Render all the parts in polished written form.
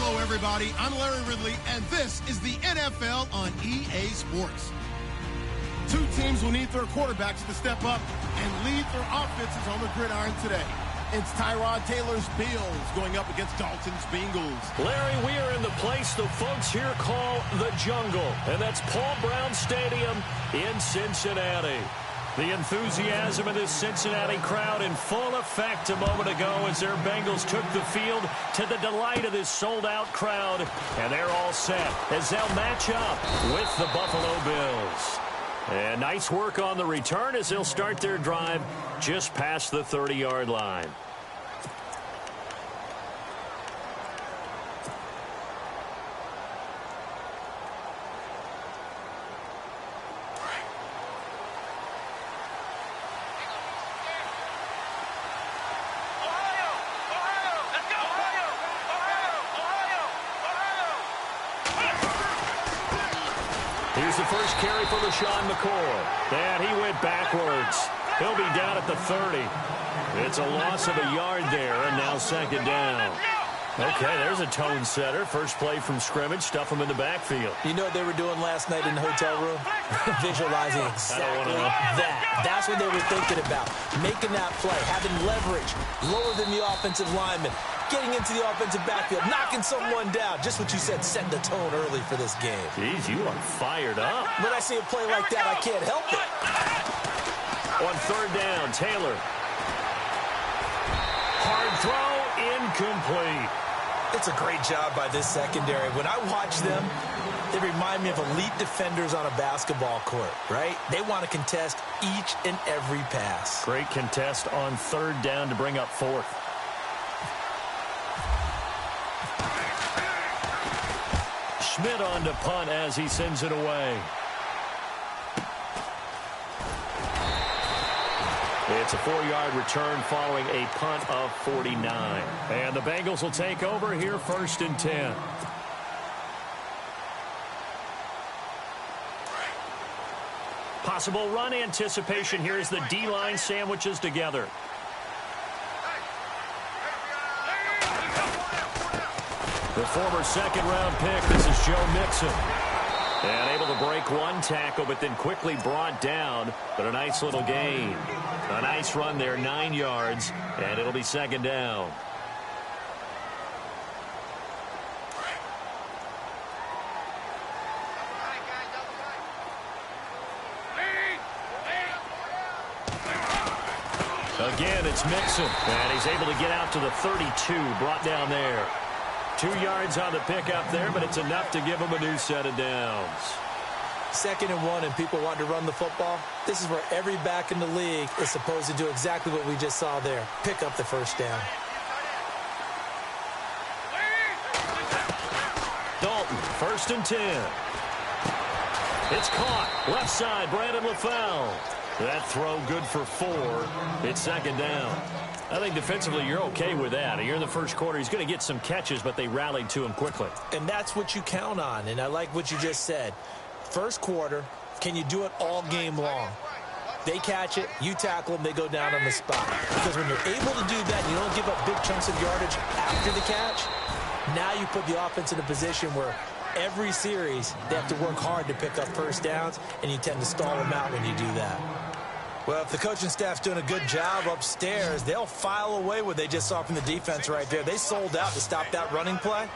Hello, everybody. I'm Larry Ridley, and this is the NFL on EA Sports. Two teams will need their quarterbacks to step up and lead their offenses on the gridiron today. It's Tyrod Taylor's Bills going up against Dalton's Bengals. Larry, we are in the place the folks here call the jungle, and that's Paul Brown Stadium in Cincinnati. The enthusiasm of this Cincinnati crowd in full effect a moment ago as their Bengals took the field to the delight of this sold-out crowd. And they're all set as they'll match up with the Buffalo Bills. And nice work on the return as they'll start their drive just past the 30-yard line. Here's the first carry for LaShawn McCoy. And he went backwards. He'll be down at the 30. It's a loss of a yard there, and now second down. Okay, there's a tone setter. First play from scrimmage, stuff him in the backfield. You know what they were doing last night in the hotel room? Visualizing exactly that. That's what they were thinking about. Making that play, having leverage, lower than the offensive lineman, getting into the offensive backfield, knocking someone down. Just what you said, setting the tone early for this game. Jeez, you are fired up. When I see a play like that, I can't help it. On third down, Taylor. Hard throw, incomplete. It's a great job by this secondary. When I watch them, they remind me of elite defenders on a basketball court, right? They want to contest each and every pass. Great contest on third down to bring up fourth. Schmidt on to punt as he sends it away. It's a 4-yard return following a punt of 49. And the Bengals will take over here first and 10. Possible run anticipation here as the D-line sandwiches together. The former second-round pick, this is Joe Mixon. And able to break one tackle, but then quickly brought down. But a nice little gain. A nice run there, 9 yards, and it'll be second down. Again, it's Mixon, and he's able to get out to the 32, brought down there. 2 yards on the pickup there, but it's enough to give him a new set of downs. 2nd and 1 and people want to run the football. This is where every back in the league is supposed to do exactly what we just saw there. Pick up the first down. Dalton, 1st and 10. It's caught. Left side, Brandon LaFell. That throw good for 4. It's second down. I think defensively you're okay with that. Here in the first quarter, he's going to get some catches, but they rallied to him quickly. And that's what you count on, and I like what you just said. First quarter, can you do it all game long? They catch it, you tackle them, they go down on the spot. Because when you're able to do that, you don't give up big chunks of yardage after the catch. Now you put the offense in a position where every series they have to work hard to pick up first downs, and you tend to stall them out when you do that. Well, if the coaching staff's doing a good job upstairs, they'll file away what they just saw from the defense right there. They sold out to stop that running play.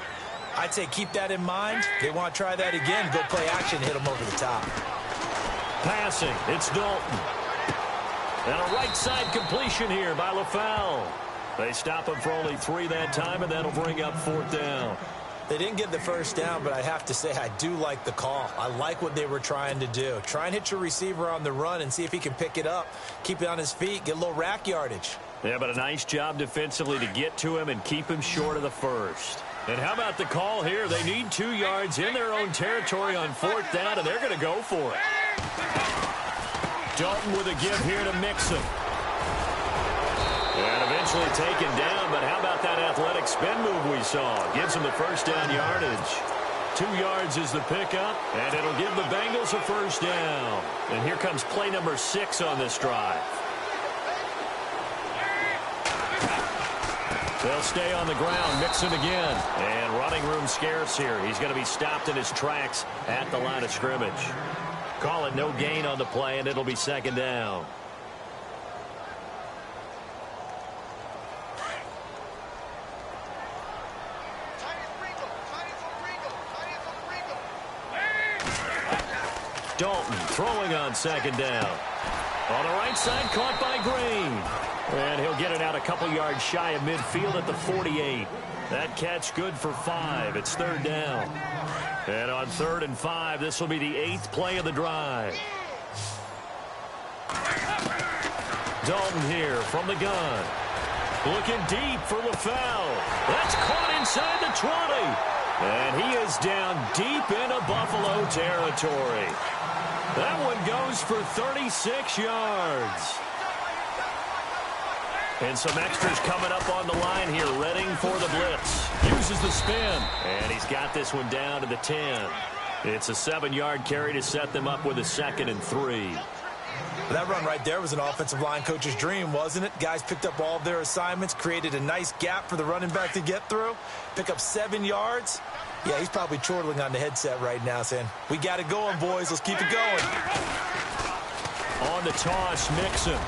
I'd say keep that in mind. They want to try that again, go play action, hit them over the top. Passing, it's Dalton. And a right side completion here by LaFell. They stop him for only 3 that time, and that'll bring up 4th down. They didn't get the first down, but I have to say I do like the call. I like what they were trying to do. Try and hit your receiver on the run and see if he can pick it up, keep it on his feet, get a little rack yardage. Yeah, but a nice job defensively to get to him and keep him short of the first. And how about the call here? They need 2 yards in their own territory on 4th down, and they're going to go for it. Dalton with a give here to Mixon. And eventually taken down, but how about that athletic spin move we saw? Gives him the first down yardage. 2 yards is the pickup, and it'll give the Bengals a first down. And here comes play number 6 on this drive. They'll stay on the ground. Mixon again. And running room scarce here. He's going to be stopped in his tracks at the line of scrimmage. Call it no gain on the play, and it'll be second down. Dalton throwing on second down. On the right side, caught by Green. And he'll get it out a couple yards shy of midfield at the 48. That catch good for 5. It's third down. And on 3rd and 5, this will be the 8th play of the drive. Dalton here from the gun. Looking deep for LaFell. That's caught inside the 20. And he is down deep into Buffalo territory. That one goes for 36 yards. And some extras coming up on the line here, readying for the blitz. Uses the spin. And he's got this one down to the 10. It's a 7-yard carry to set them up with a 2nd and 3. That run right there was an offensive line coach's dream, wasn't it? Guys picked up all of their assignments, created a nice gap for the running back to get through, pick up 7 yards. Yeah, he's probably chortling on the headset right now saying, we got it going, boys. Let's keep it going. On the toss, Mixon.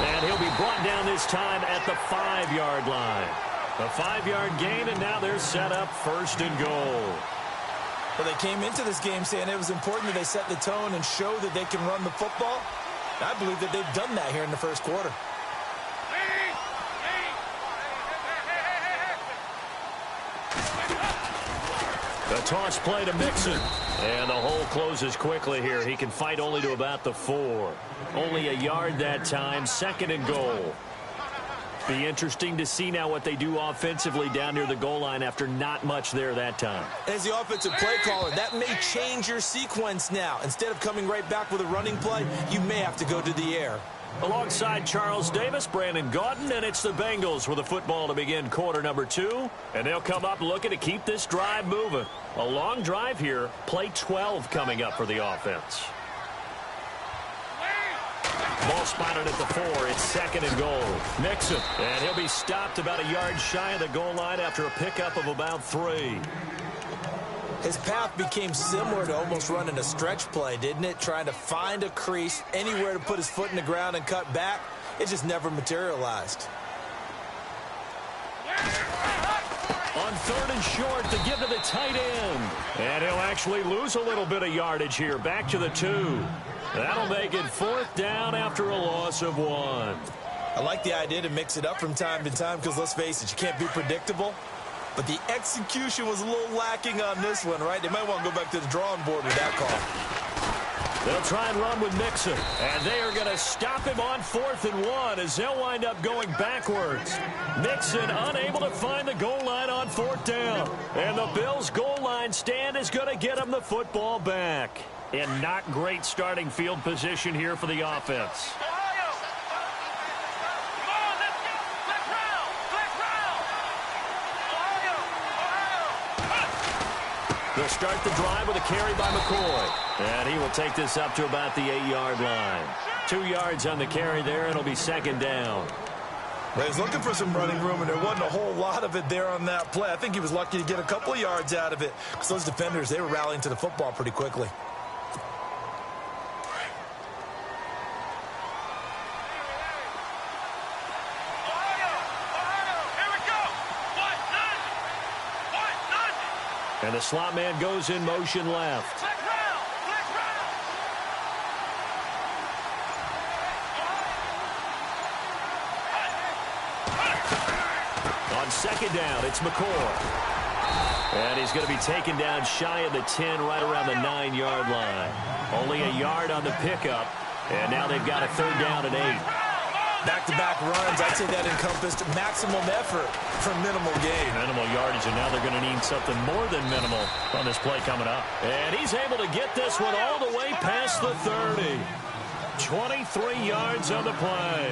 And he'll be brought down this time at the 5-yard line. A 5-yard gain, and now they're set up 1st and goal. Well, they came into this game saying it was important that they set the tone and show that they can run the football. I believe that they've done that here in the first quarter. The toss play to Mixon. And the hole closes quickly here. He can fight only to about the 4. Only a yard that time, 2nd and goal. Be interesting to see now what they do offensively down near the goal line after not much there that time. As the offensive play caller, that may change your sequence now. Instead of coming right back with a running play, you may have to go to the air. Alongside Charles Davis, Brandon Gaudin, and it's the Bengals with the football to begin quarter number 2. And they'll come up looking to keep this drive moving. A long drive here, play 12 coming up for the offense. Ball spotted at the 4. It's 2nd and goal. Mixon, and he'll be stopped about a yard shy of the goal line after a pickup of about 3. His path became similar to almost running a stretch play, didn't it? Trying to find a crease, anywhere to put his foot in the ground and cut back. It just never materialized. On 3rd and short, to give to the tight end. And he'll actually lose a little bit of yardage here. Back to the 2. That'll make it 4th down after a loss of 1. I like the idea to mix it up from time to time because, let's face it, you can't be predictable. But the execution was a little lacking on this one, right? They might want to go back to the drawing board with that call. They'll try and run with Mixon. And they are going to stop him on 4th and 1 as they'll wind up going backwards. Mixon unable to find the goal line on 4th down. And the Bills' goal line stand is going to get him the football back. And not great starting field position here for the offense. They'll start the drive with a carry by McCoy. And he will take this up to about the 8-yard line. 2 yards on the carry there. It'll be 2nd down. Well, he's looking for some running room, and there wasn't a whole lot of it there on that play. I think he was lucky to get a couple of yards out of it because those defenders, they were rallying to the football pretty quickly. And the slot man goes in motion left. On 2nd down, it's McCoy. And he's going to be taken down shy of the 10, right around the 9-yard line. Only a yard on the pickup. And now they've got a 3rd down and 8. Back-to-back runs, I'd say that encompassed maximum effort for minimal gain. Minimal yardage, and now they're going to need something more than minimal on this play coming up. And he's able to get this one all the way past the 30. 23 yards on the play.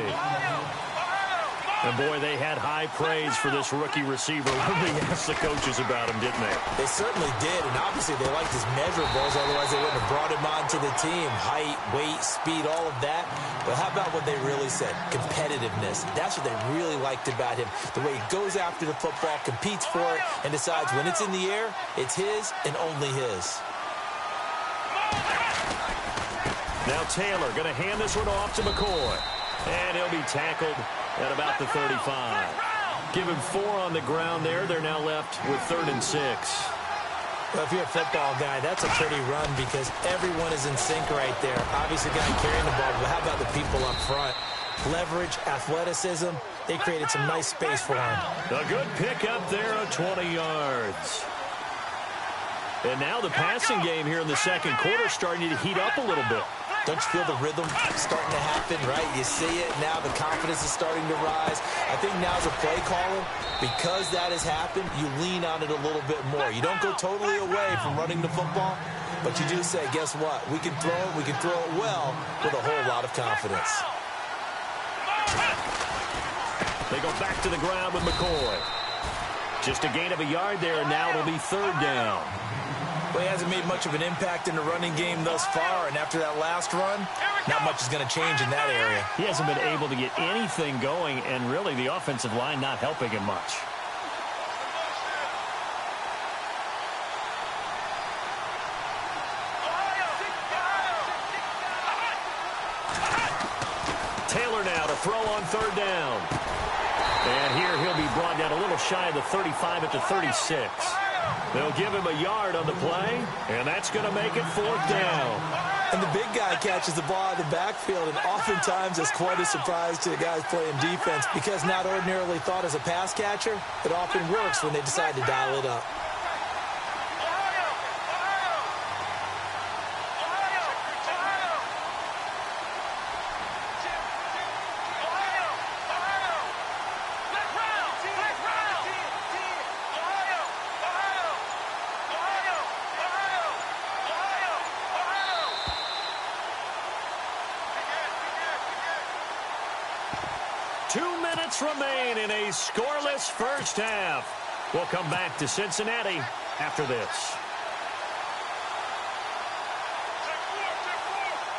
And, boy, they had high praise for this rookie receiver when they asked the coaches about him, didn't they? They certainly did, and obviously they liked his measurables. Otherwise, they wouldn't have brought him onto the team. Height, weight, speed, all of that. But how about what they really said? Competitiveness. That's what they really liked about him. The way he goes after the football, competes for it, and decides when it's in the air, it's his and only his. Now Taylor going to hand this one off to McCoy. And he'll be tackled at about the 35. Give him 4 on the ground there. They're now left with 3rd and 6. Well, if you're a football guy, that's a pretty run because everyone is in sync right there. Obviously, the guy carrying the ball, but how about the people up front? Leverage, athleticism, they created some nice space for him. A good pickup there of 20 yards. And now the passing game here in the second quarter starting to heat up a little bit. Don't you feel the rhythm starting to happen, right? You see it now. The confidence is starting to rise. I think now as a play caller, because that has happened, you lean on it a little bit more. You don't go totally away from running the football, but you do say, guess what? We can throw it. We can throw it well with a whole lot of confidence. They go back to the ground with McCoy. Just a gain of a yard there, and now it'll be 3rd down. Well, he hasn't made much of an impact in the running game thus far, and after that last run, not much is going to change in that area. He hasn't been able to get anything going, and really the offensive line not helping him much. Taylor now to throw on 3rd down. And here he'll be brought down a little shy of the 35 at the 36. They'll give him a yard on the play, and that's going to make it 4th down. And the big guy catches the ball out of the backfield, and oftentimes it's quite a surprise to the guys playing defense because not ordinarily thought as a pass catcher, it often works when they decide to dial it up. Remain in a scoreless first half. We'll come back to Cincinnati after this.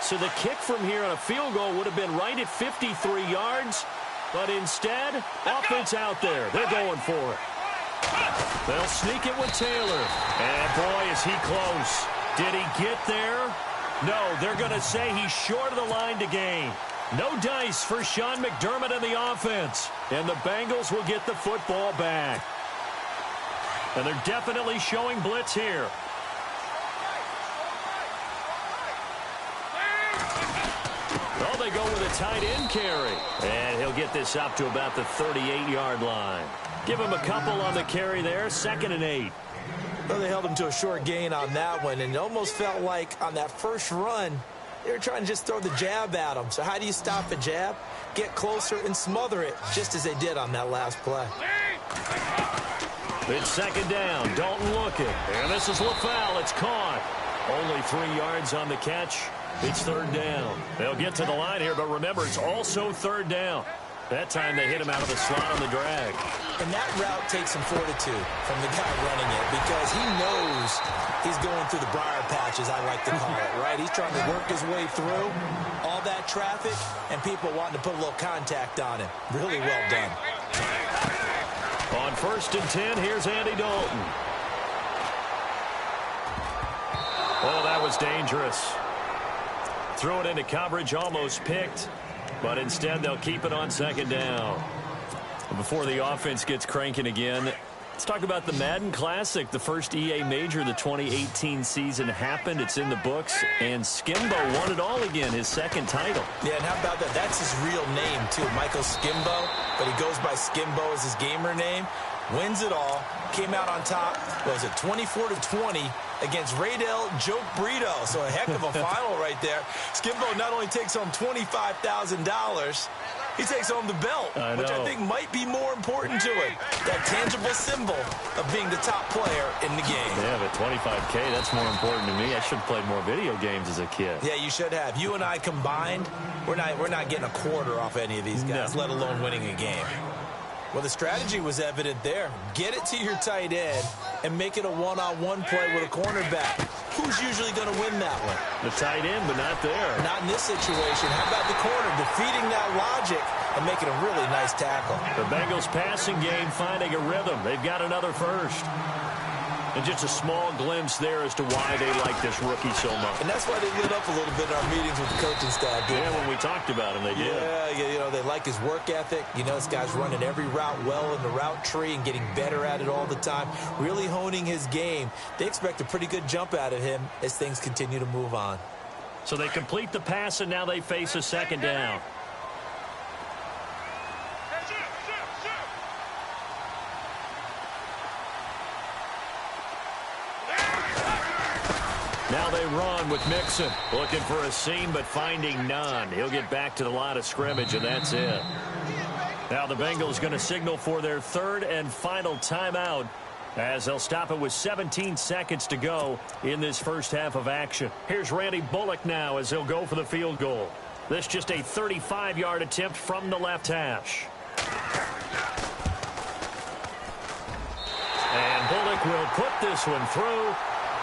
So the kick from here on a field goal would have been right at 53 yards, but instead, offense out there. They're going for it. They'll sneak it with Taylor. And boy, is he close. Did he get there? No, they're going to say he's short of the line to gain. No dice for Sean McDermott and the offense. And the Bengals will get the football back. And they're definitely showing blitz here. Oh, they go with a tight end carry. And he'll get this up to about the 38-yard line. Give him a couple on the carry there. 2nd and 8. Well, they held him to a short gain on that one, and it almost felt like on that first run, they were trying to just throw the jab at him. So how do you stop a jab? Get closer and smother it, just as they did on that last play. It's 2nd down. Dalton looking. And this is LaFell. It's caught. Only 3 yards on the catch. It's 3rd down. They'll get to the line here, but remember, it's also 3rd down. That time they hit him out of the slot on the drag. And that route takes some fortitude from the guy running it because he knows he's going through the briar patch, as I like to call it, right? He's trying to work his way through all that traffic and people wanting to put a little contact on him. Really well done. On 1st and 10, here's Andy Dalton. Oh, that was dangerous. Threw it into coverage, almost picked. But instead, they'll keep it on 2nd down. Before the offense gets cranking again, let's talk about the Madden Classic. The first EA Major of the 2018 season happened. It's in the books. And Skimbo won it all again, his 2nd title. Yeah, and how about that? That's his real name, too, Michael Skimbo. But he goes by Skimbo as his gamer name. Wins it all. Came out on top. What was it, 24-20 against Raydell Joke Brito. So a heck of a final right there. Skimbo not only takes home $25,000, he takes home the belt, which I think might be more important to him. That tangible symbol of being the top player in the game. Yeah, but $25K, that's more important to me. I should have played more video games as a kid. Yeah, you should have. You and I combined, we're not getting a quarter off any of these guys, let alone winning a game. Well, the strategy was evident there. Get it to your tight end and make it a one-on-one play with a cornerback. Who's usually going to win that one? The tight end, but not there. Not in this situation. How about the corner defeating that logic and making a really nice tackle? The Bengals passing game finding a rhythm. They've got another first. And just a small glimpse there as to why they like this rookie so much. And that's why they lit up a little bit in our meetings with the coaching staff. Yeah, when we talked about him, they did. Yeah, you know, they like his work ethic. You know, this guy's running every route well in the route tree and getting better at it all the time, really honing his game. They expect a pretty good jump out of him as things continue to move on. So they complete the pass, and now they face a second down. Now they run with Mixon, looking for a seam but finding none. He'll get back to the line of scrimmage, and that's it. Now the Bengals going to signal for their third and final timeout as they'll stop it with 17 seconds to go in this first half of action. Here's Randy Bullock now as he'll go for the field goal. This just a 35-yard attempt from the left hash. And Bullock will put this one through.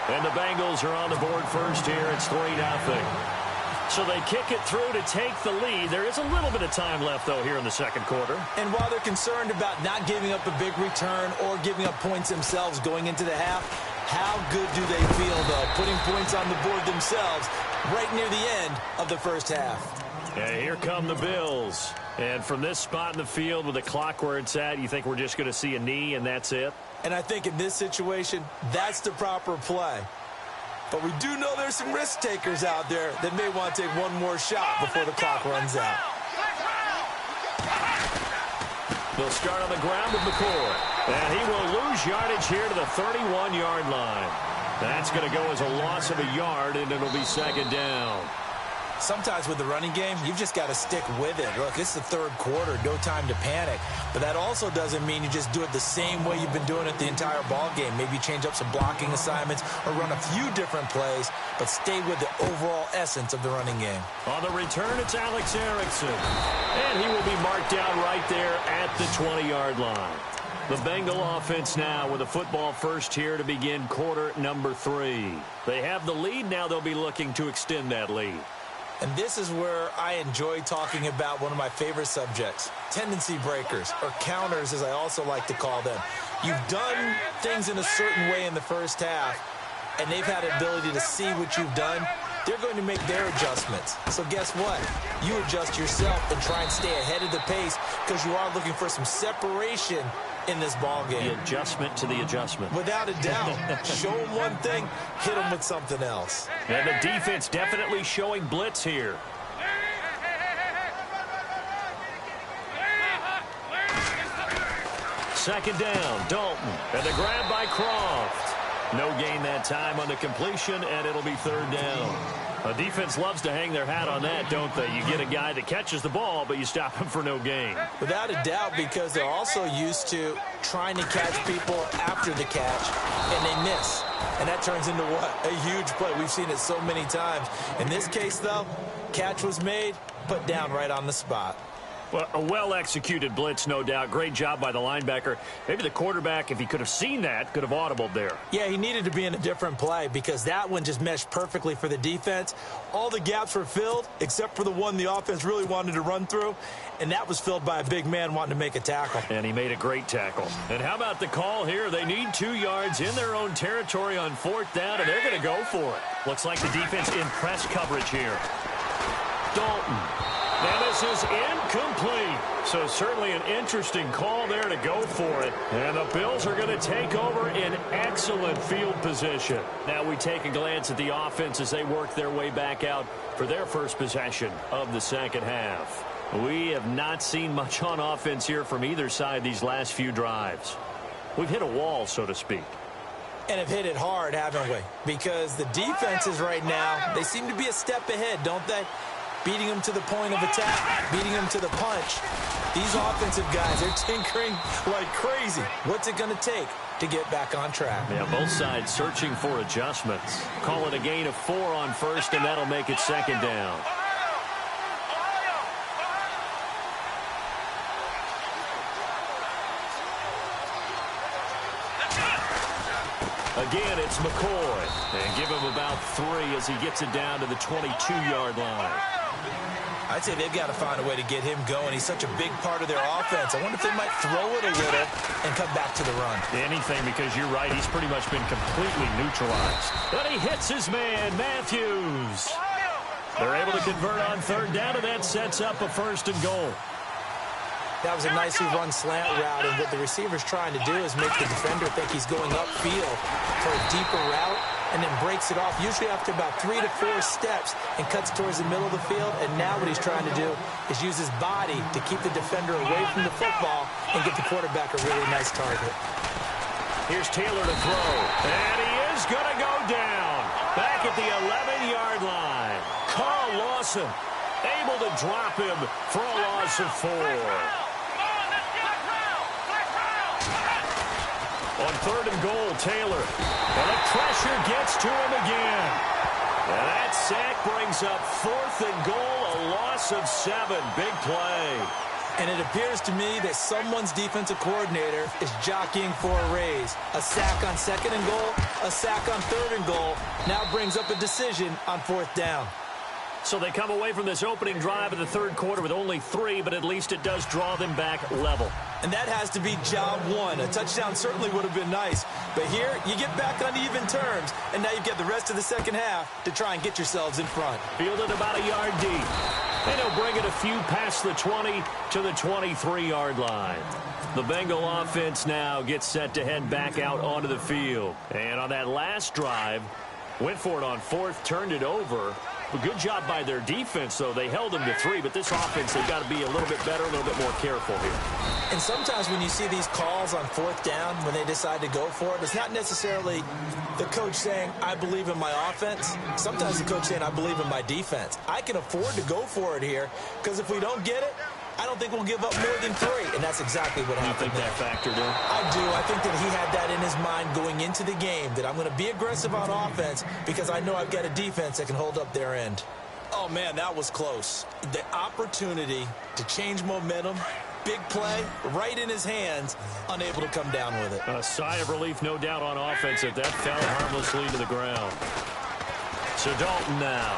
And the Bengals are on the board first here. It's 3-0. So they kick it through to take the lead. There is a little bit of time left, though, here in the second quarter. And while they're concerned about not giving up a big return or giving up points themselves going into the half, how good do they feel, though, putting points on the board themselves right near the end of the first half? And here come the Bills. And from this spot in the field with the clock where it's at, you think we're just going to see a knee and that's it? And I think in this situation, that's the proper play. But we do know there's some risk takers out there that may want to take one more shot before the clock runs out. They'll start on the ground with McCoy. And he will lose yardage here to the 31-yard line. That's going to go as a loss of a yard, and it'll be second down. Sometimes with the running game, you've just got to stick with it. Look, it's the third quarter, no time to panic. But that also doesn't mean you just do it the same way you've been doing it the entire ball game. Maybe change up some blocking assignments or run a few different plays, but stay with the overall essence of the running game. On the return, it's Alex Erickson. And he will be marked down right there at the 20-yard line. The Bengal offense now with a football first here to begin quarter number 3. They have the lead. Now they'll be looking to extend that lead. And this is where I enjoy talking about one of my favorite subjects, tendency breakers, or counters as I also like to call them. You've done things in a certain way in the first half, and they've had the ability to see what you've done. They're going to make their adjustments. So guess what? You adjust yourself and try and stay ahead of the pace because you are looking for some separation in this ball game. The adjustment to the adjustment. Without a doubt. Show them one thing, hit them with something else. And the defense definitely showing blitz here. Second down, Dalton. And the grab by Croft. No gain that time on the completion, and it'll be third down. A defense loves to hang their hat on that, don't they? You get a guy that catches the ball, but you stop him for no gain. Without a doubt, because they're also used to trying to catch people after the catch, and they miss. And that turns into what? A huge play. We've seen it so many times. In this case, though, catch was made, put down right on the spot. Well, a well-executed blitz, no doubt. Great job by the linebacker. Maybe the quarterback, if he could have seen that, could have audibled there. Yeah, he needed to be in a different play because that one just meshed perfectly for the defense. All the gaps were filled except for the one the offense really wanted to run through, and that was filled by a big man wanting to make a tackle. And he made a great tackle. And how about the call here? They need 2 yards in their own territory on fourth down, and they're going to go for it. Looks like the defense in press coverage here. Dalton. And this is incomplete. So certainly an interesting call there to go for it. And the Bills are going to take over in excellent field position. Now we take a glance at the offense as they work their way back out for their first possession of the second half. We have not seen much on offense here from either side these last few drives. We've hit a wall, so to speak. And have hit it hard, haven't we? Because the defenses right now, they seem to be a step ahead, don't they? Beating them to the point of attack, beating them to the punch. These offensive guys, they're tinkering like crazy. What's it going to take to get back on track? Yeah, both sides searching for adjustments. Call it a gain of 4 on first, and that'll make it second down. Again, it's McCoy. And give him about 3 as he gets it down to the 22-yard line. I'd say they've got to find a way to get him going. He's such a big part of their offense. I wonder if they might throw it a little and come back to the run. Anything, because you're right. He's pretty much been completely neutralized. But he hits his man, Matthews. They're able to convert on 3rd down, and that sets up a 1st and goal. That was a nicely run slant route, and what the receiver's trying to do is make the defender think he's going upfield for a deeper route, and then breaks it off, usually after about 3 to 4 steps, and cuts towards the middle of the field. And now what he's trying to do is use his body to keep the defender away from the football and get the quarterback a really nice target. Here's Taylor to throw, and he is going to go down back at the 11-yard line. Carl Lawson able to drop him for a loss of 4. On 3rd and goal, Taylor. And the pressure gets to him again. And that sack brings up 4th and goal, a loss of 7. Big play. And it appears to me that someone's defensive coordinator is jockeying for a raise. A sack on 2nd and goal, a sack on 3rd and goal. Now brings up a decision on 4th down. So they come away from this opening drive in the 3rd quarter with only 3, but at least it does draw them back level. And that has to be job 1. A touchdown certainly would have been nice. But here, you get back on even terms, and now you get the rest of the second half to try and get yourselves in front. Fielded about a yard deep. And he'll bring it a few past the 20 to the 23-yard line. The Bengal offense now gets set to head back out onto the field. And on that last drive, went for it on 4th, turned it over. A good job by their defense, though. They held them to 3, but this offense, they've got to be a little bit better, a little bit more careful here. And sometimes when you see these calls on 4th down, when they decide to go for it, it's not necessarily the coach saying, I believe in my offense. Sometimes the coach saying, I believe in my defense. I can afford to go for it here, because if we don't get it, I don't think we'll give up more than 3, and that's exactly what happened. You think that factored in? I do. I think that he had that in his mind going into the game, that I'm going to be aggressive on offense because I know I've got a defense that can hold up their end. Oh, man, that was close. The opportunity to change momentum, big play, right in his hands, unable to come down with it. A sigh of relief, no doubt, on offense if that fell harmlessly to the ground. So Dalton now.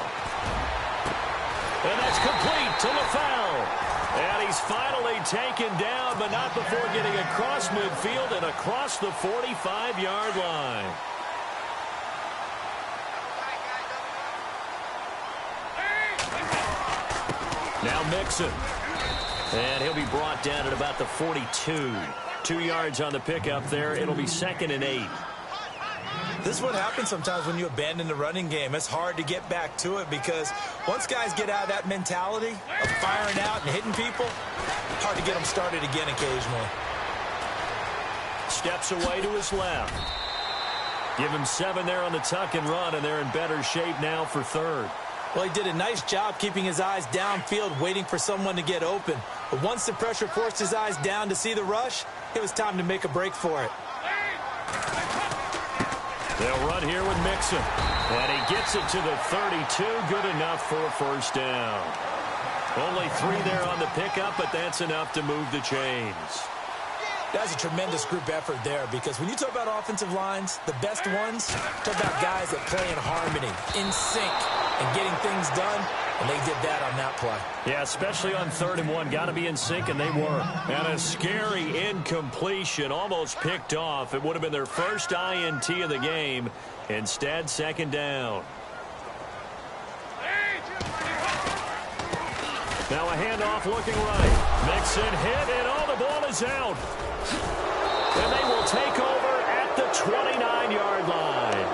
And that's complete to LaFell. And he's finally taken down, but not before getting across midfield and across the 45-yard line. Now Mixon. And he'll be brought down at about the 42. 2 yards on the pickup there. It'll be 2nd and 8. This is what happens sometimes when you abandon the running game. It's hard to get back to it because once guys get out of that mentality of firing out and hitting people, hard to get them started again occasionally. Steps away to his left. Give him 7 there on the tuck and run, and they're in better shape now for 3rd. Well, he did a nice job keeping his eyes downfield, waiting for someone to get open. But once the pressure forced his eyes down to see the rush, it was time to make a break for it. They'll run here with Mixon. And he gets it to the 32. Good enough for a 1st down. Only 3 there on the pickup, but that's enough to move the chains. That's a tremendous group effort there because when you talk about offensive lines, the best ones, talk about guys that play in harmony, in sync, and getting things done, and they did that on that play. Yeah, especially on 3rd and 1. Got to be in sync, and they were. And a scary incompletion, almost picked off. It would have been their first INT of the game. Instead, 2nd down. Now a handoff looking right. Mixon hit, and the ball is out. And they will take over at the 29-yard line.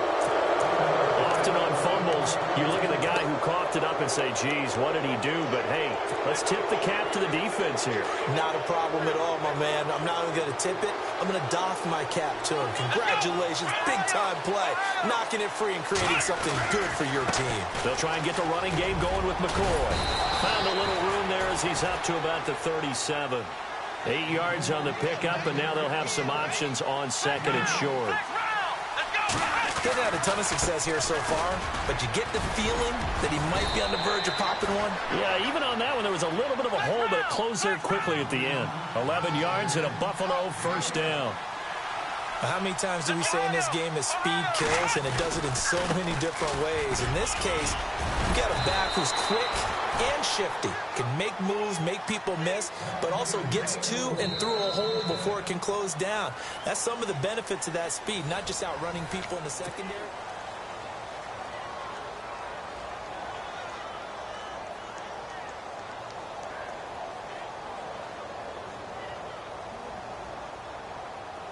Often on fumbles, you look at the guy who coughed it up and say, geez, what did he do? But, hey, let's tip the cap to the defense here. Not a problem at all, my man. I'm not even going to tip it. I'm going to doff my cap to him. Congratulations. Big-time play. Knocking it free and creating something good for your team. They'll try and get the running game going with McCoy. Found a little room there as he's up to about the 37. 8 yards on the pickup, and now they'll have some options on 2nd and short. They've had a ton of success here so far, but you get the feeling that he might be on the verge of popping one. Yeah, even on that one, there was a little bit of a hole, but it closed there quickly at the end. 11 yards and a Buffalo 1st down. How many times do we say in this game that speed kills, and it does it in so many different ways? In this case, you got a back who's quick and shifty, can make moves, make people miss, but also gets to and through a hole before it can close down. That's some of the benefits of that speed, not just outrunning people in the secondary.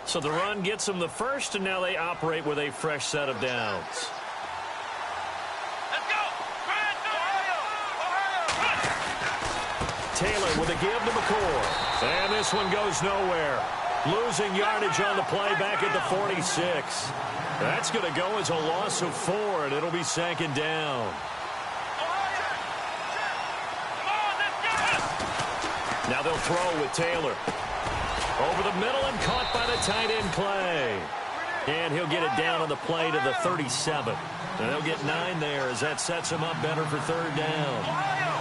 So the run gets them the first, and now they operate with a fresh set of downs. Let's go! Taylor with a give to McCord. And this one goes nowhere. Losing yardage on the play back at the 46. That's going to go as a loss of 4, and it'll be second down. Now they'll throw with Taylor. Over the middle and caught by the tight end Clay. And he'll get it down on the play to the 37. And they'll get 9 there as that sets him up better for third down.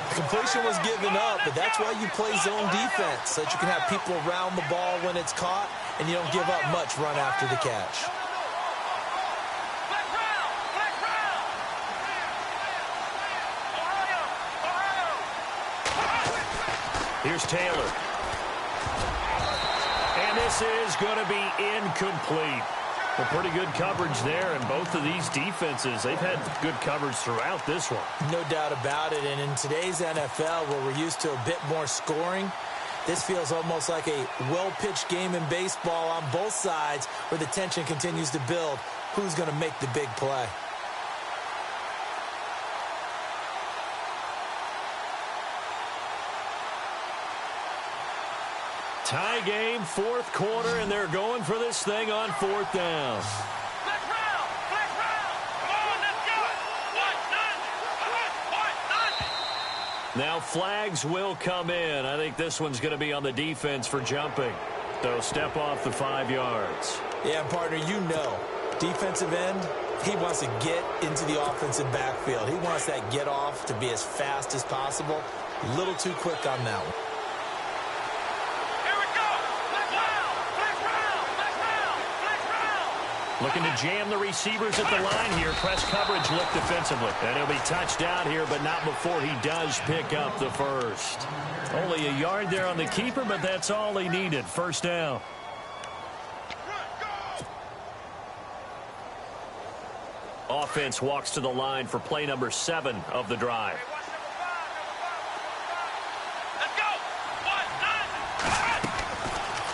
The completion was given up, but that's why you play zone defense, so that you can have people around the ball when it's caught, and you don't give up much run after the catch. Here's Taylor. And this is going to be incomplete. Well, pretty good coverage there, and both of these defenses, they've had good coverage throughout this one. No doubt about it, and in today's NFL, where we're used to a bit more scoring, this feels almost like a well-pitched game in baseball on both sides, where the tension continues to build. Who's going to make the big play? Tie game, fourth quarter, and they're going for this thing on fourth down. Come on, let's go! Now flags will come in. I think this one's going to be on the defense for jumping. They'll step off the 5 yards. Yeah, partner, you know, defensive end, he wants to get into the offensive backfield. He wants that get off to be as fast as possible. A little too quick on that one. Looking to jam the receivers at the line here. Press coverage look defensively. And he'll be touched out here, but not before he does pick up the first. Only a yard there on the keeper, but that's all he needed. First down. Offense walks to the line for play number 7 of the drive.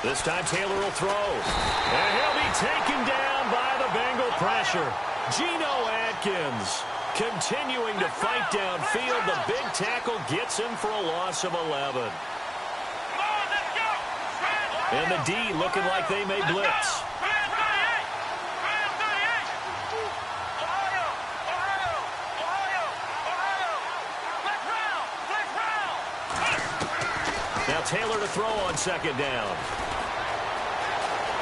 This time Taylor will throw. And he'll be taken down by the Bengal pressure. Geno Atkins continuing to fight downfield. The big tackle gets him for a loss of 11. And the D looking like they may blitz. Now Taylor to throw on second down.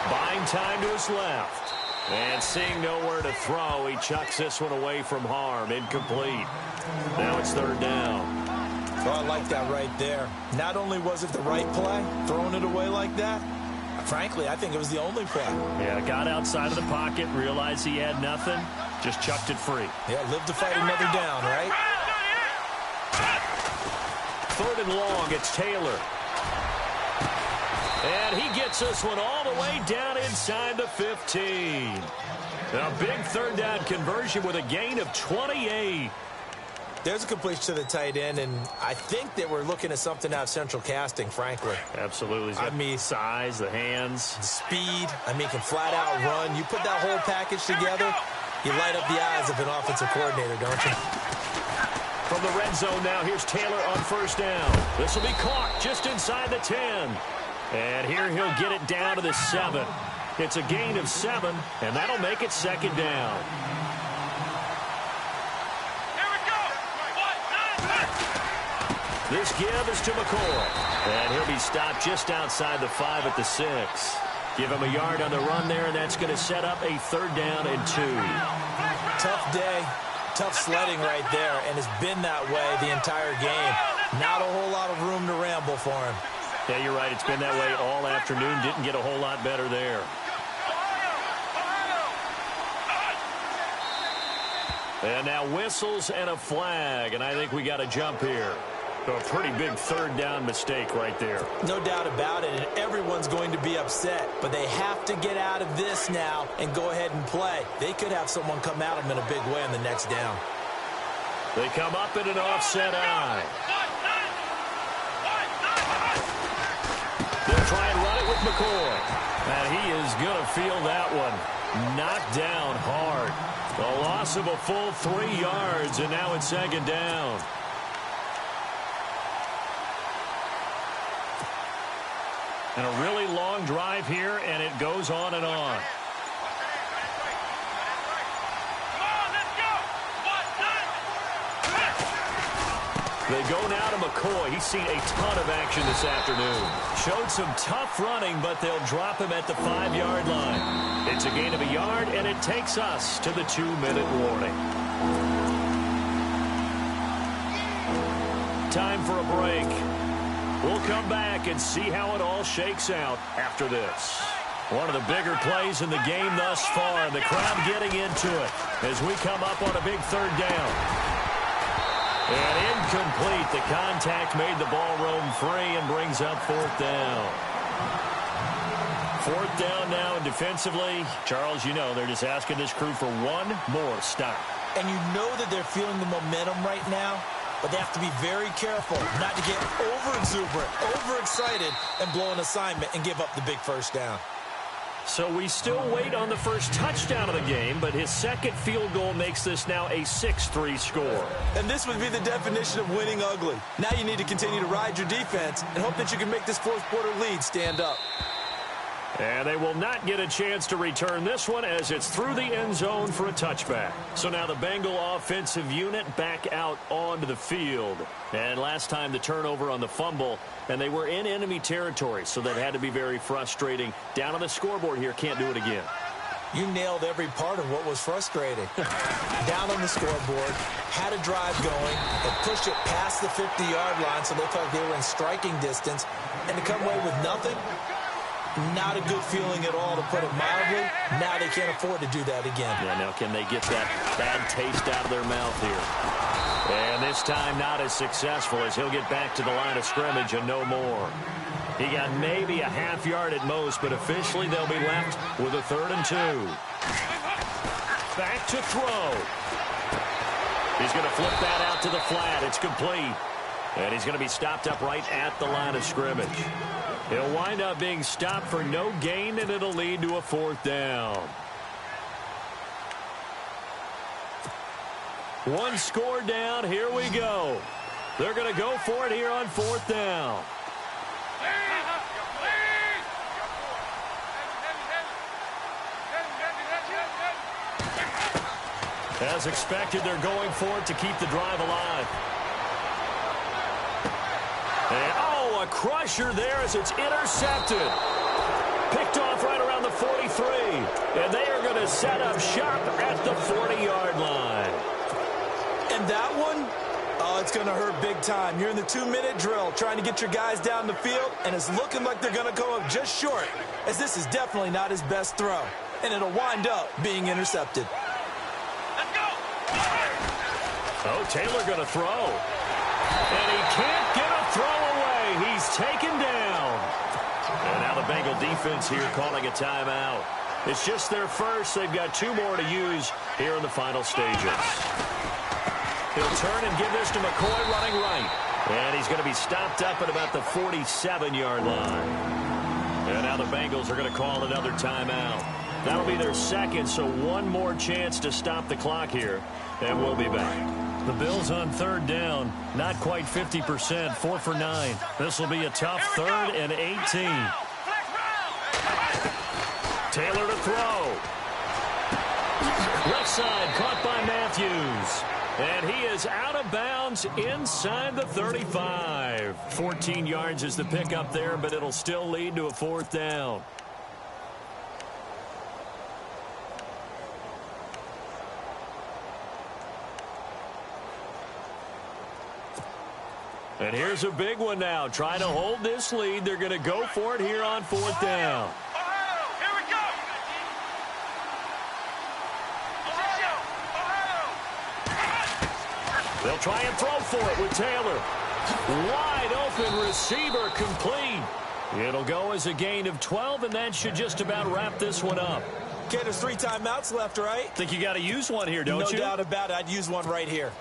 Buying time to his left. And seeing nowhere to throw, he chucks this one away from harm. Incomplete. Now it's third down. Oh, I like that right there. Not only was it the right play, throwing it away like that, frankly, I think it was the only play. Yeah, got outside of the pocket, realized he had nothing, just chucked it free. Yeah, live to fight another down, right? Third and long, it's Taylor. And he gets this one all the way down inside the 15. A big third down conversion with a gain of 28. There's a completion to the tight end, and I think that we're looking at something out of central casting, frankly. Absolutely. I mean, size, the hands. The speed. I mean, can flat out run. You put that whole package together, you light up the eyes of an offensive coordinator, don't you? From the red zone now, here's Taylor on first down. This will be caught just inside the 10. And here he'll get it down to the 7. It's a gain of 7, and that'll make it second down. Here we go. This give is to McCoy. And he'll be stopped just outside the 5 at the 6. Give him a yard on the run there, and that's going to set up a third down and 2. Tough day. Tough sledding right there, and it's been that way the entire game. Not a whole lot of room to ramble for him. Yeah, you're right. It's been that way all afternoon. Didn't get a whole lot better there. And now whistles and a flag, and I think we got a jump here. A pretty big third down mistake right there. No doubt about it, and everyone's going to be upset. But they have to get out of this now and go ahead and play. They could have someone come at them in a big way on the next down. They come up in an offset eye. They'll try and run it with McCoy. And he is going to feel that one. Knocked down hard. A loss of a full 3 yards, and now it's second down. And a really long drive here, and it goes on and on. They go now to McCoy. He's seen a ton of action this afternoon. Showed some tough running, but they'll drop him at the 5-yard line. It's a gain of a yard, and it takes us to the 2-minute warning. Time for a break. We'll come back and see how it all shakes out after this. One of the bigger plays in the game thus far. The crowd getting into it as we come up on a big third down. And incomplete. The contact made the ball roam free and brings up fourth down. Fourth down now, and defensively, Charles, you know, they're just asking this crew for one more stop. And you know that they're feeling the momentum right now, but they have to be very careful not to get over-exuberant, over-excited, and blow an assignment and give up the big first down. So we still wait on the first touchdown of the game, but his second field goal makes this now a 6-3 score. And this would be the definition of winning ugly. Now you need to continue to ride your defense and hope that you can make this fourth quarter lead stand up. And they will not get a chance to return this one as it's through the end zone for a touchback. So now the Bengal offensive unit back out onto the field. And last time the turnover on the fumble, and they were in enemy territory, so that had to be very frustrating. Down on the scoreboard here, can't do it again. You nailed every part of what was frustrating. Down on the scoreboard, had a drive going, and pushed it past the 50-yard line so they felt they were in striking distance, and to come away with nothing, not a good feeling at all, to put it mildly. Now they can't afford to do that again. Yeah, now can they get that bad taste out of their mouth here? And this time not as successful as he'll get back to the line of scrimmage and no more. He got maybe a half yard at most, but officially they'll be left with a 3rd and 2. Back to throw. He's going to flip that out to the flat. It's complete. And he's going to be stopped up right at the line of scrimmage. He'll wind up being stopped for no gain, and it'll lead to a 4th down. One score down. Here we go. They're going to go for it here on 4th down. As expected, they're going for it to keep the drive alive. And, oh, a crusher there as it's intercepted. Picked off right around the 43. And they are going to set up shop at the 40-yard line. And that one, oh, it's going to hurt big time. You're in the 2-minute drill trying to get your guys down the field, and it's looking like they're going to go up just short, as this is definitely not his best throw. And it'll wind up being intercepted. Let's go! Oh, Taylor going to throw. And he can't get a throw away. He's taken down. And now the Bengal defense here calling a timeout. It's just their first. They've got 2 more to use here in the final stages. He'll turn and give this to McCoy running right. And he's going to be stopped up at about the 47-yard line. And now the Bengals are going to call another timeout. That'll be their second, so one more chance to stop the clock here. And we'll be back. The Bills on 3rd down, not quite 50%, 4 for 9. This will be a tough 3rd and 18. Taylor to throw. Left side, caught by Matthews. And he is out of bounds inside the 35. 14 yards is the pickup there, but it'll still lead to a 4th down. And here's a big one now. Trying to hold this lead. They're going to go for it here on 4th down. Here we go! They'll try and throw for it with Taylor. Wide open receiver complete. It'll go as a gain of 12, and that should just about wrap this one up. Okay, there's 3 timeouts left, right? Think you got to use one here, don't you? No doubt about it. I'd use one right here.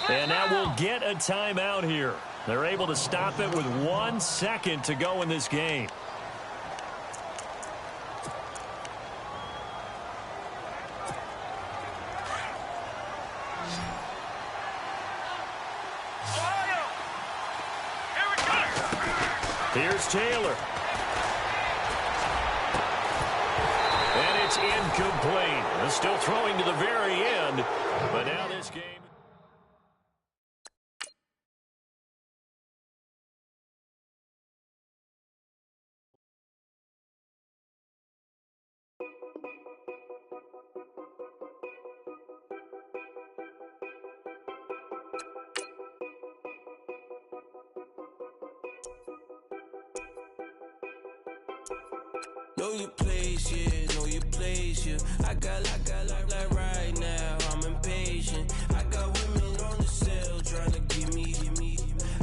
And now we'll get a timeout here. They're able to stop it with 1 second to go in this game. Here's Taylor. And it's incomplete. They're still throwing to the very end. But now this game... Know your place, yeah, know your place, yeah. I got like right now, I'm impatient. I got women on the cell trying to give me.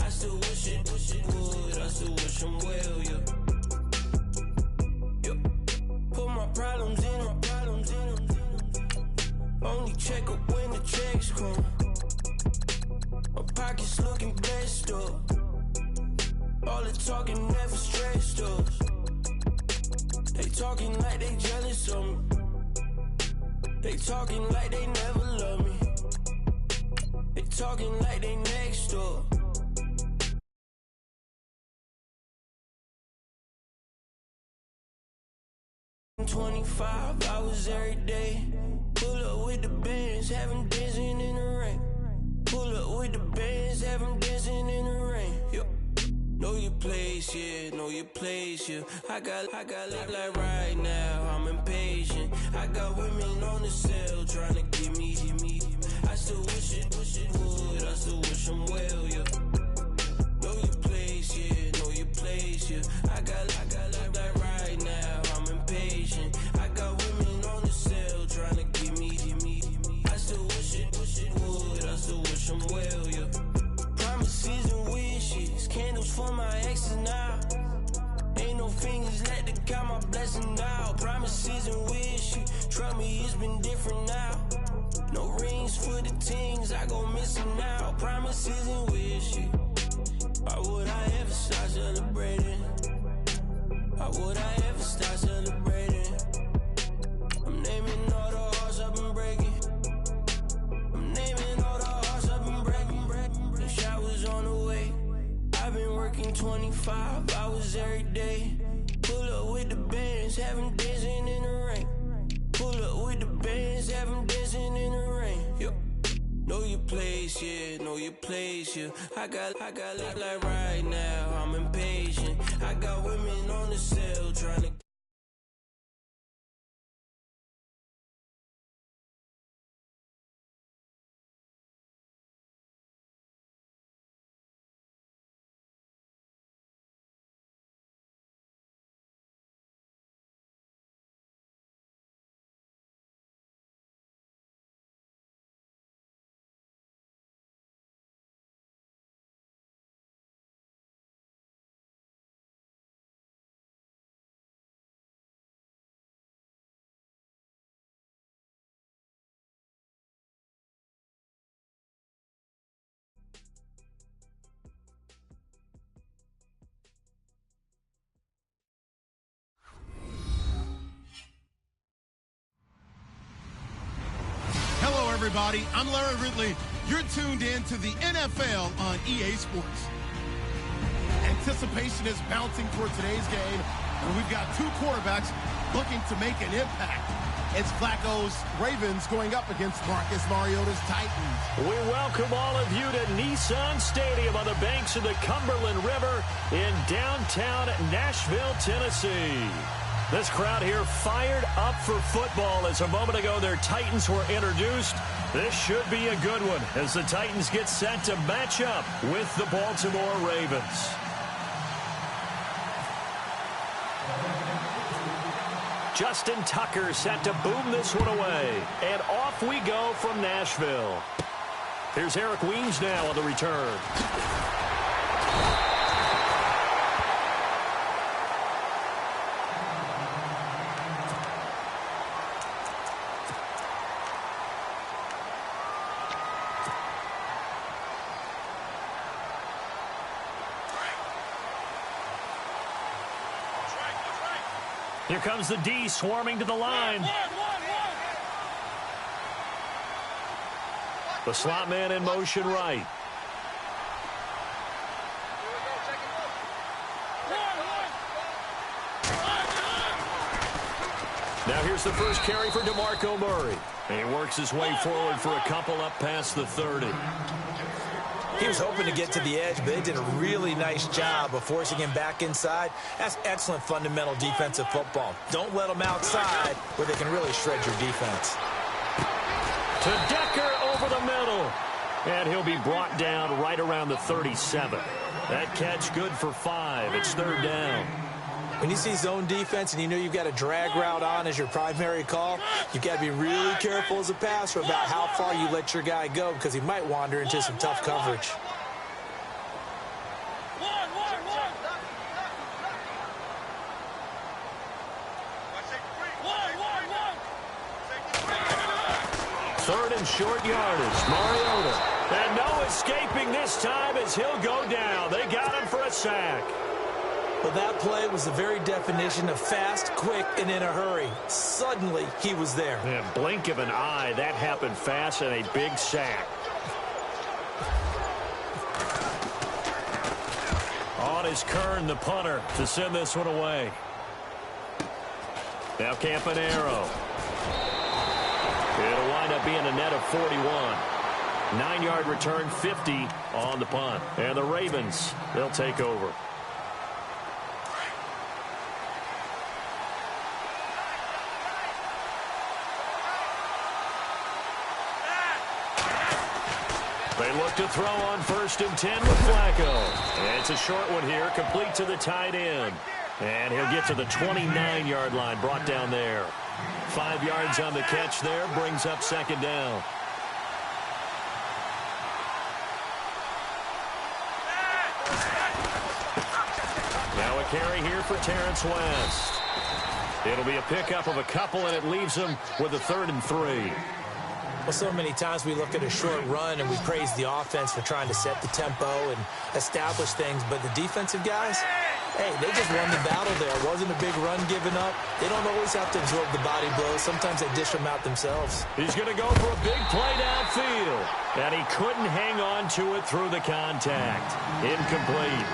I still wish it would, I still wish them well, yeah. Put my problems in. Only check up when the checks come. My pockets looking blessed up. All the talking never stressed us. They talking like they jealous of me. They talking like they never love me. They talking like they next door. $25 hours every day. Pull up with the bands, have them dancing in the rain. Pull up with the bands, have them dancing in the rain. Yo. Know your place, yeah, know your place, yeah. I got like right now, I'm impatient. I got women on the cell trying to give me. I still wish it would, I still wish them well, yeah. Know your place, yeah, know your place, yeah. I got like right now, I'm impatient. I got women on the cell trying to give me. I still wish it would, I still wish them well, yeah. Promises and wishes, candles for my exes now. Ain't no fingers left to count my blessing now. Promises and wishes, trust me, it's been different now. No rings for the things I go missing now. Promises and wishes, why would I ever start celebrating? Why would I ever start celebrating? I'm naming all the hearts I've been breaking. I'm naming all the hearts I've been breaking. The shower's on the way. I've been working 25 hours every day. Pull up with the bands, have them dancing in the rain. Pull up with the bands, have them dancing in the rain. Yo. Know your place, yeah, know your place, yeah. I got like right now, I'm impatient. I got women on the cell trying to. Everybody, I'm Larry Ridley. You're tuned in to the NFL on EA Sports. Anticipation is bouncing for today's game, and we've got 2 quarterbacks looking to make an impact. It's Flacco's Ravens going up against Marcus Mariota's Titans. We welcome all of you to Nissan Stadium on the banks of the Cumberland River in downtown Nashville, Tennessee. This crowd here fired up for football as a moment ago their Titans were introduced. This should be a good one as the Titans get set to match up with the Baltimore Ravens. Justin Tucker set to boom this one away. And off we go from Nashville. Here's Eric Weems now on the return. Here comes the D swarming to the line. The slot man in motion right. Now here's the first carry for DeMarco Murray. And he works his way forward for a couple up past the 30. He was hoping to get to the edge, but they did a really nice job of forcing him back inside. That's excellent fundamental defensive football. Don't let them outside where they can really shred your defense. To Decker over the middle. And he'll be brought down right around the 37. That catch good for 5. It's third down. When you see zone defense and you know you've got a drag route on as your primary call, you've got to be really careful as a passer about how far you let your guy go because he might wander into some tough coverage. Third and short yardage. Mariota. And no escaping this time as he'll go down. They got him for a sack. Well, that play was the very definition of fast, quick, and in a hurry. Suddenly, he was there. And blink of an eye, that happened fast and a big sack. On is Kern, the punter, to send this one away. Now Campanaro. It'll wind up being a net of 41. 9-yard return, 50 on the punt. And the Ravens, they'll take over. They look to throw on 1st and 10 with Flacco. And it's a short one here, complete to the tight end. And he'll get to the 29-yard line, brought down there. 5 yards on the catch there, brings up second down. Now a carry here for Terrence West. It'll be a pickup of a couple, and it leaves him with a 3rd and 3. Well, so many times we look at a short run and we praise the offense for trying to set the tempo and establish things, but the defensive guys, hey, they just won the battle there. It wasn't a big run given up. They don't always have to absorb the body blows. Sometimes they dish them out themselves. He's going to go for a big play downfield, and he couldn't hang on to it through the contact. Incomplete.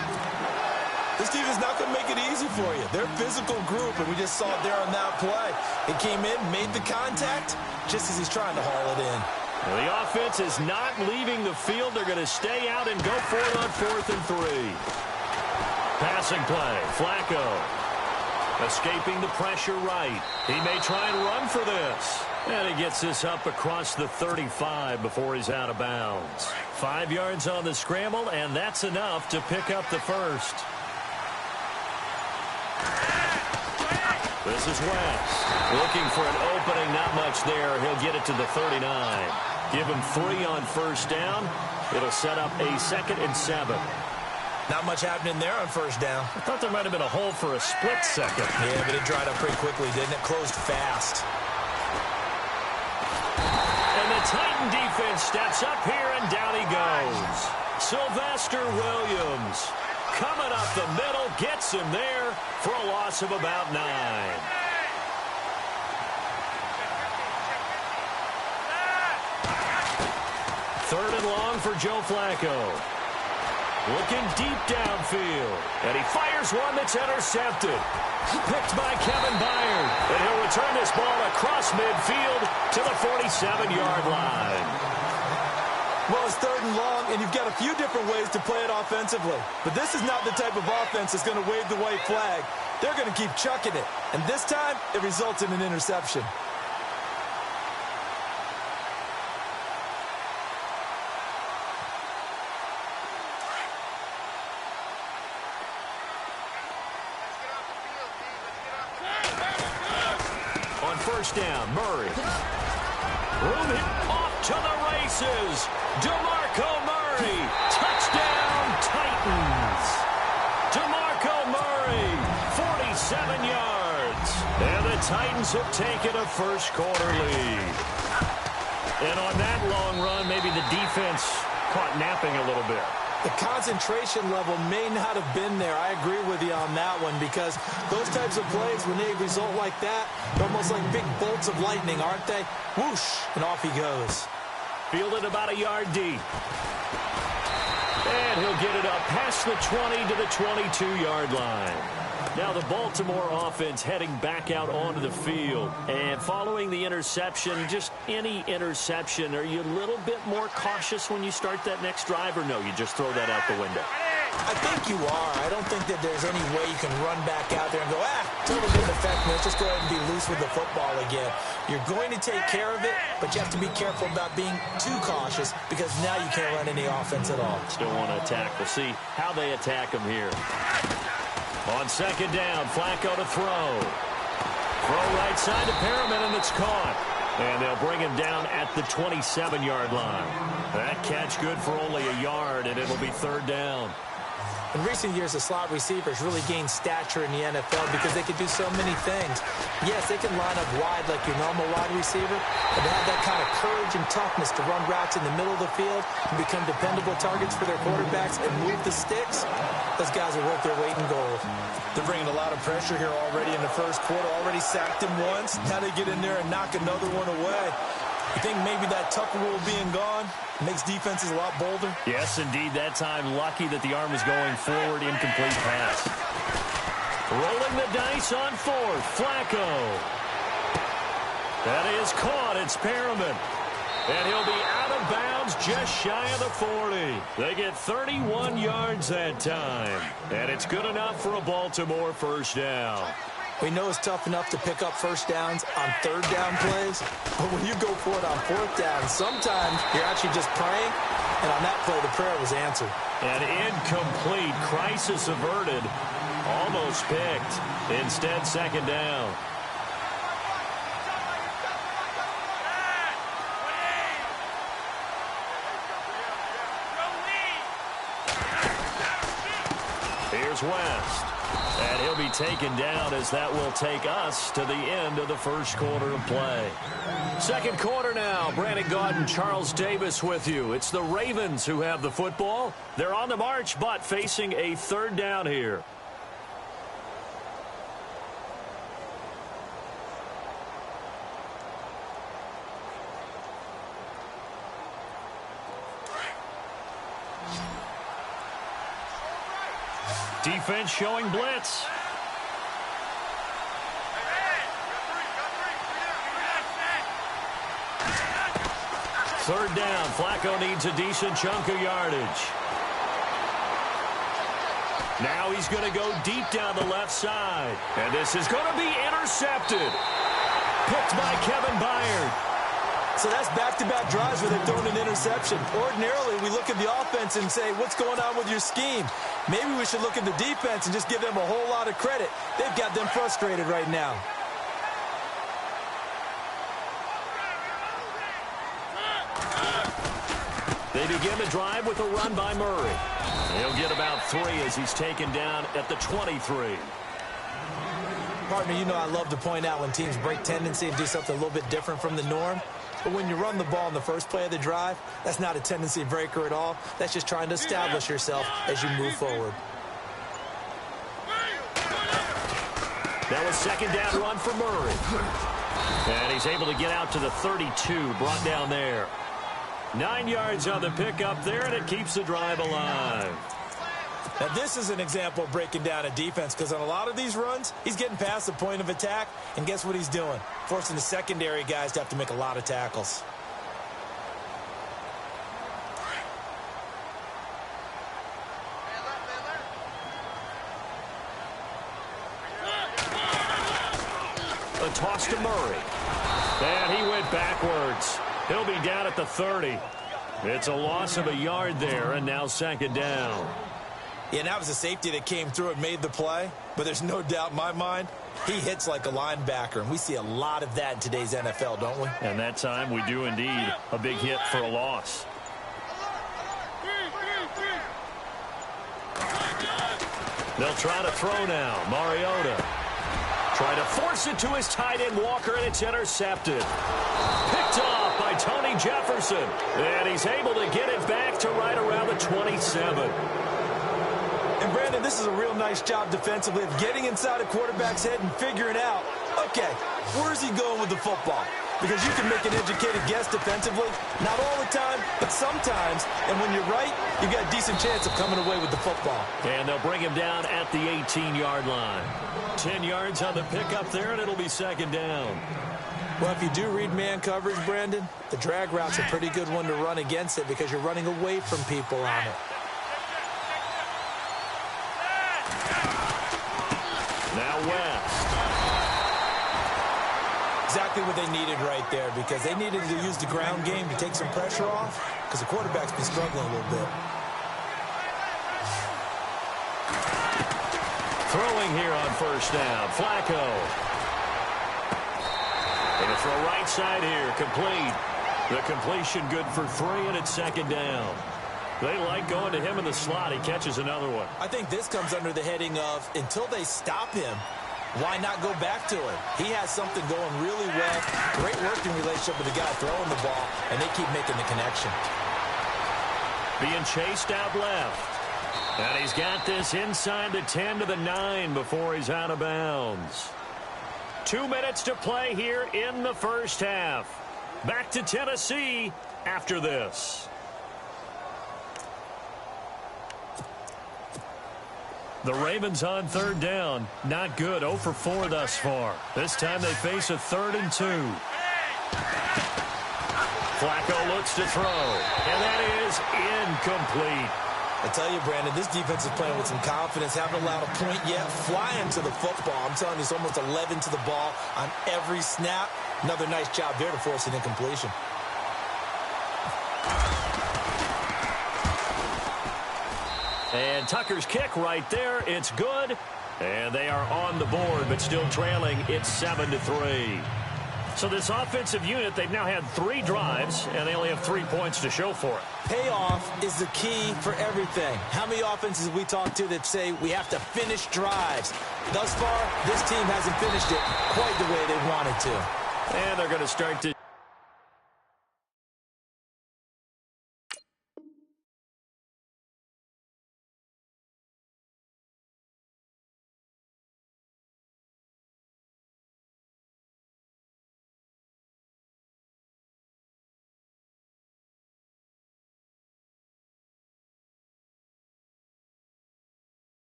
This team is not going to make it easy for you. They're a physical group, and we just saw it there on that play. He came in, made the contact, just as he's trying to haul it in. Well, the offense is not leaving the field. They're going to stay out and go for it on 4th and 3. Passing play, Flacco. Escaping the pressure right. He may try and run for this. And he gets this up across the 35 before he's out of bounds. 5 yards on the scramble, and that's enough to pick up the first. This is West. Looking for an opening, not much there. He'll get it to the 39. Give him 3 on 1st down. It'll set up a 2nd and 7. Not much happening there on 1st down. I thought there might have been a hole for a split second. Yeah, but it dried up pretty quickly, didn't it? Closed fast. And the Titan defense steps up here, and down he goes. Sylvester Williams coming up the middle, gets him there for a loss of about 9. Third and long for Joe Flacco. Looking deep downfield. And he fires one that's intercepted. Picked by Kevin Byard. And he'll return this ball across midfield to the 47-yard line. Well, it's 3rd and long, and you've got a few different ways to play it offensively. But this is not the type of offense that's going to wave the white flag. They're going to keep chucking it. And this time, it results in an interception. first down. Murray. Room hit off to the races. DeMarco Murray. Touchdown, Titans. DeMarco Murray, 47 yards. And the Titans have taken a first-quarter lead. And on that long run, maybe the defense caught napping a little bit. The concentration level may not have been there. I agree with you on that one because those types of plays, when they result like that, they're almost like big bolts of lightning, aren't they? Whoosh, and off he goes. Fielded about a yard deep. And he'll get it up past the 20 to the 22-yard line. Now the Baltimore offense heading back out onto the field. And following the interception, just any interception, are you a little bit more cautious when you start that next drive, or no, you just throw that out the window? I think you are. I don't think that there's any way you can run back out there and go, totally didn't affect me. Let's just go ahead and be loose with the football again. You're going to take care of it, but you have to be careful about being too cautious because now you can't run any offense at all. Still want to attack. We'll see how they attack him here. On second down, Flacco to throw. Throw right side to Perriman, and it's caught. And they'll bring him down at the 27-yard line. That catch good for only a yard, and it'll be third down. In recent years, the slot receivers really gained stature in the NFL because they could do so many things. Yes, they can line up wide like your normal wide receiver, but they have that kind of courage and toughness to run routes in the middle of the field and become dependable targets for their quarterbacks and move the sticks. Those guys are worth their weight in gold. They're bringing a lot of pressure here already in the first quarter. Already sacked him once. Now they get in there and knock another one away. You think maybe that Tucker rule being gone makes defenses a lot bolder? Yes, indeed. That time, lucky that the arm was going forward. Incomplete pass. Rolling the dice on fourth. Flacco. That is caught. It's Perriman. And he'll be out of bounds just shy of the 40. They get 31 yards that time. And it's good enough for a Baltimore first down. We know it's tough enough to pick up first downs on third down plays, but when you go for it on fourth down, sometimes you're actually just praying, and on that play, the prayer was answered. An incomplete, crisis averted, almost picked. Instead, second down. Here's West. And he'll be taken down as that will take us to the end of the first quarter of play. Second quarter now. Brandon Gaudin, Charles Davis with you. It's the Ravens who have the football. They're on the march, but facing a third down here. Defense showing blitz. Third down. Flacco needs a decent chunk of yardage. Now he's going to go deep down the left side. And this is going to be intercepted. Picked by Kevin Byard. So that's back-to-back drives where they've thrown an interception. Ordinarily, we look at the offense and say, what's going on with your scheme? Maybe we should look at the defense and just give them a whole lot of credit. They've got them frustrated right now. They begin the drive with a run by Murray. He'll get about 3 as he's taken down at the 23. Partner, you know I love to point out when teams break tendency and do something a little bit different from the norm. But when you run the ball in the first play of the drive, that's not a tendency breaker at all. That's just trying to establish yourself as you move forward. That was second down run for Murray. And he's able to get out to the 32, brought down there. 9 yards on the pickup there, and it keeps the drive alive. Now, this is an example of breaking down a defense because on a lot of these runs, he's getting past the point of attack, and guess what he's doing? Forcing the secondary guys to have to make a lot of tackles. A toss to Murray. And he went backwards. He'll be down at the 30. It's a loss of a yard there, and now second down. Yeah, that was a safety that came through and made the play, but there's no doubt in my mind He hits like a linebacker, and we see a lot of that in today's NFL, don't we? And that time we do indeed. A big hit for a loss. They'll try to throw now. Mariota try to force it to his tight end Walker, and it's intercepted. Picked off by Tony Jefferson. And he's able to get it back to right around the 27. And, Brandon, this is a real nice job defensively of getting inside a quarterback's head and figuring out, okay, where's he going with the football? Because you can make an educated guess defensively, not all the time, but sometimes. And when you're right, you've got a decent chance of coming away with the football. And they'll bring him down at the 18-yard line. 10 yards on the pickup there, and it'll be second down. Well, if you do read man coverage, Brandon, the drag route's a pretty good one to run against it because you're running away from people on it. Now West. Exactly what they needed right there because they needed to use the ground game to take some pressure off because the quarterback's been struggling a little bit. Throwing here on first down. Flacco. Going to throw right side here. Complete. The completion good for 3, and it's second down. They like going to him in the slot. He catches another one. I think this comes under the heading of until they stop him, why not go back to him? He has something going really well. Great working relationship with the guy throwing the ball, and they keep making the connection. Being chased out left. And he's got this inside the 10 to the 9 before he's out of bounds. 2 minutes to play here in the first half. Back to Tennessee after this. The Ravens on third down. Not good. 0 for 4 thus far. This time they face a 3rd and 2. Flacco looks to throw. And that is incomplete. I tell you, Brandon, this defense is playing with some confidence. Haven't allowed a point yet. Flying to the football. I'm telling you, it's almost 11 to the ball on every snap. Another nice job there to force an incompletion. And Tucker's kick right there. It's good. And they are on the board, but still trailing. It's 7-3. So this offensive unit, they've now had 3 drives, and they only have 3 points to show for it. Payoff is the key for everything. How many offenses have we talked to that say we have to finish drives? Thus far, this team hasn't finished it quite the way they wanted to. And they're going to start to...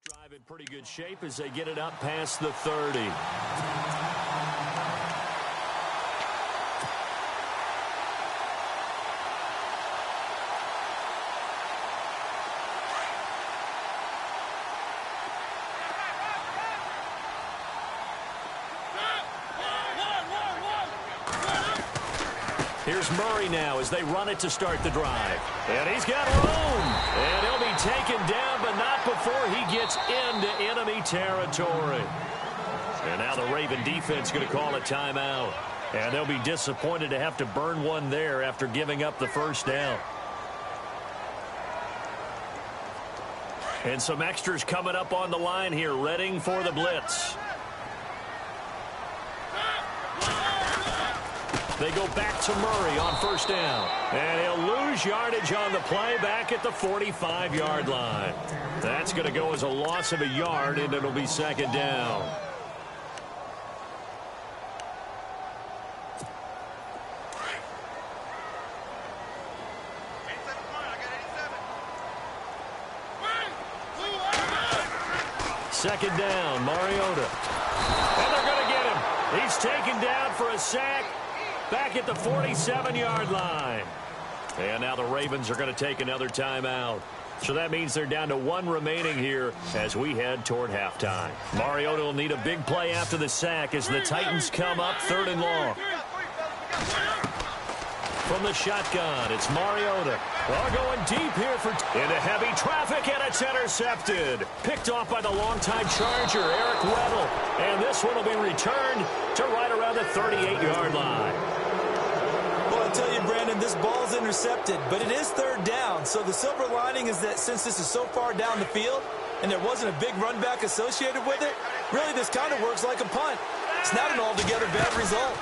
Drive in pretty good shape as they get it up past the 30. Here's Murray now as they run it to start the drive. And he's got room. And he'll be taken down, but not before he gets into enemy territory. And now the Raven defense going to call a timeout. And they'll be disappointed to have to burn one there after giving up the first down. And some extras coming up on the line here, readying for the blitz. They go back to Murray on first down. And he'll lose yardage on the play back at the 45-yard line. That's going to go as a loss of a yard, and it'll be second down. Second down, Mariota. And they're going to get him. He's taken down for a sack. back at the 47-yard line. And now the Ravens are going to take another timeout. So that means they're down to 1 remaining here as we head toward halftime. Mariota will need a big play after the sack as the Titans come up 3rd and long. From the shotgun, it's Mariota. Well, going deep here into heavy traffic, and it's intercepted. Picked off by the longtime Charger, Eric Weddle. And this one will be returned to right around the 38-yard line. Well, I tell you, Brandon, this ball's intercepted, but it is 3rd down. So the silver lining is that since this is so far down the field and there wasn't a big run back associated with it, really this kind of works like a punt. It's not an altogether bad result.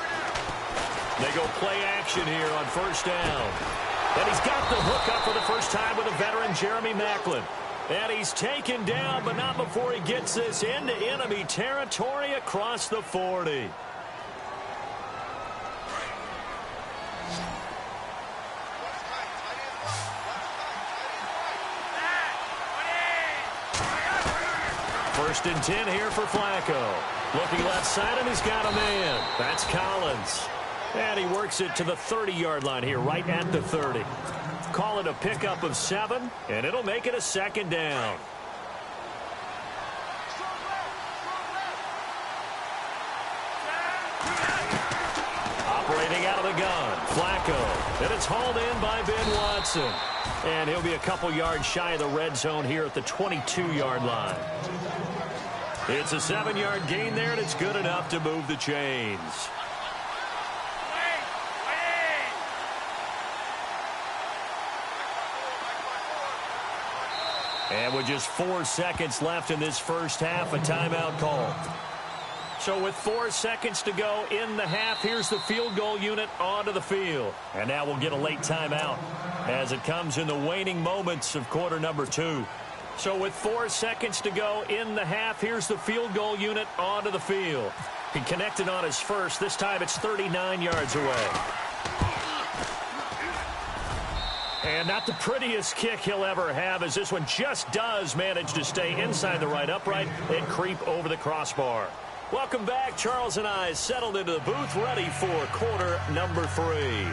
They go play action here on 1st down. And he's got the hook up for the first time with a veteran, Jeremy Maclin. And he's taken down, but not before he gets this into enemy territory across the 40. First and 10 here for Flacco. Looking left side, and he's got a man. That's Collins. And he works it to the 30-yard line here, right at the 30. Call it a pickup of 7, and it'll make it a 2nd down. Operating out of the gun, Flacco. And it's hauled in by Ben Watson. And he'll be a couple yards shy of the red zone here at the 22-yard line. It's a 7-yard gain there, and it's good enough to move the chains. And with just 4 seconds left in this first half, a timeout call. So with 4 seconds to go in the half, here's the field goal unit onto the field. And now we'll get a late timeout as it comes in the waning moments of quarter number 2. So with 4 seconds to go in the half, here's the field goal unit onto the field. He connected on his first. This time it's 39 yards away. And not the prettiest kick he'll ever have, as this one just does manage to stay inside the right upright and creep over the crossbar. Welcome back. Charles and I settled into the booth, ready for quarter number 3.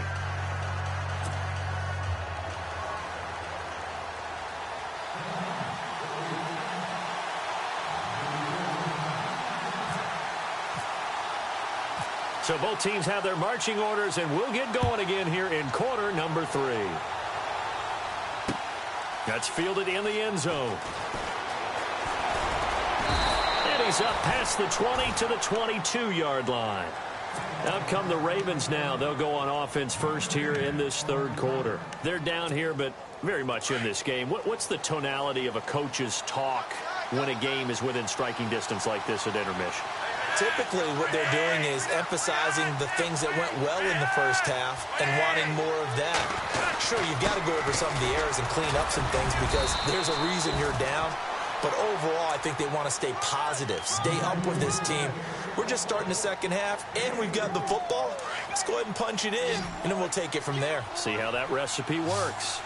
So both teams have their marching orders, and we'll get going again here in quarter number 3. That's fielded in the end zone. And he's up past the 20 to the 22-yard line. Out come the Ravens now. They'll go on offense first here in this 3rd quarter. They're down here, but very much in this game. What's the tonality of a coach's talk when a game is within striking distance like this at intermission? Typically, what they're doing is emphasizing the things that went well in the first half and wanting more of that. Sure, you've got to go over some of the errors and clean up some things because there's a reason you're down. But overall, I think they want to stay positive, stay up with this team. We're just starting the second half, and we've got the football. Let's go ahead and punch it in, and then we'll take it from there. See how that recipe works.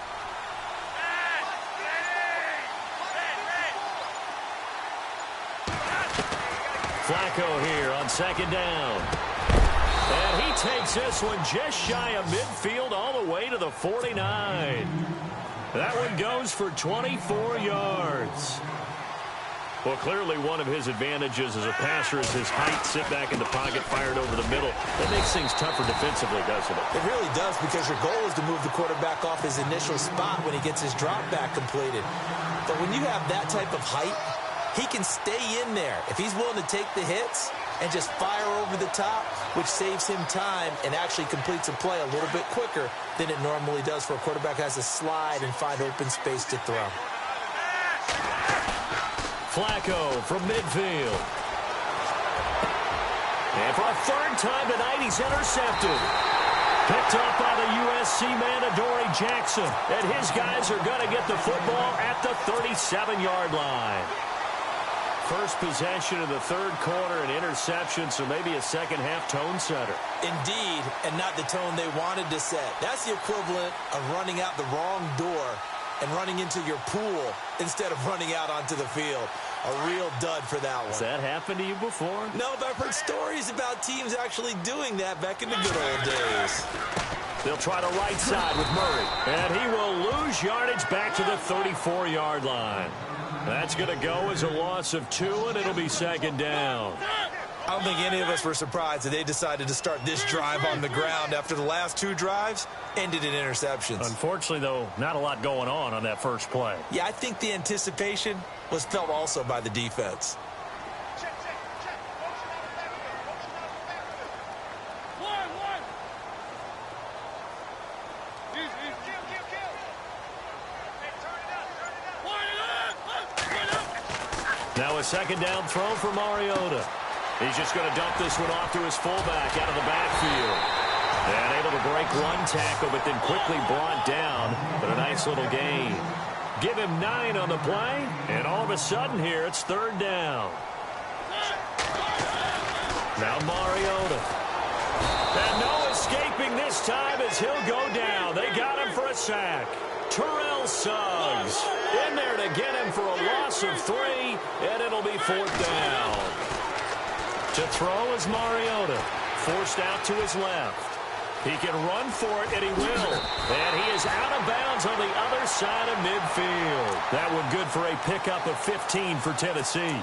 Flacco here on 2nd down. And he takes this one just shy of midfield all the way to the 49. That one goes for 24 yards. Well, clearly one of his advantages as a passer is his height. Sit back in the pocket, fired over the middle. That makes things tougher defensively, doesn't it? It really does, because your goal is to move the quarterback off his initial spot when he gets his drop back completed. But when you have that type of height, he can stay in there if he's willing to take the hits and just fire over the top, which saves him time and actually completes a play a little bit quicker than it normally does for a quarterback who has to slide and find open space to throw. Flacco from midfield. And for a 3rd time tonight, he's intercepted. Picked up by the USC man, Adoree Jackson. And his guys are going to get the football at the 37-yard line. First possession of the 3rd quarter, an interception, so maybe a second-half tone setter. Indeed, and not the tone they wanted to set. That's the equivalent of running out the wrong door and running into your pool instead of running out onto the field. A real dud for that one. Has that happened to you before? No, but I've heard stories about teams actually doing that back in the good old days. They'll try the right side with Murray. And he will lose yardage back to the 34-yard line. That's going to go as a loss of 2, and it'll be second down. I don't think any of us were surprised that they decided to start this drive on the ground after the last 2 drives ended in interceptions. Unfortunately, though, not a lot going on that first play. Yeah, I think the anticipation was felt also by the defense. Now a second down throw for Mariota. He's just going to dump this one off to his fullback out of the backfield. And able to break one tackle, but then quickly brought down. But a nice little gain. Give him 9 on the play, and all of a sudden here, it's third down. Now Mariota. And no escaping this time as he'll go down. They got him for a sack. Terrell Suggs in there to get him for a loss of 3, and it'll be fourth down. To throw is Mariota, forced out to his left. He can run for it, and he will. And he is out of bounds on the other side of midfield. That one good for a pickup of 15 for Tennessee.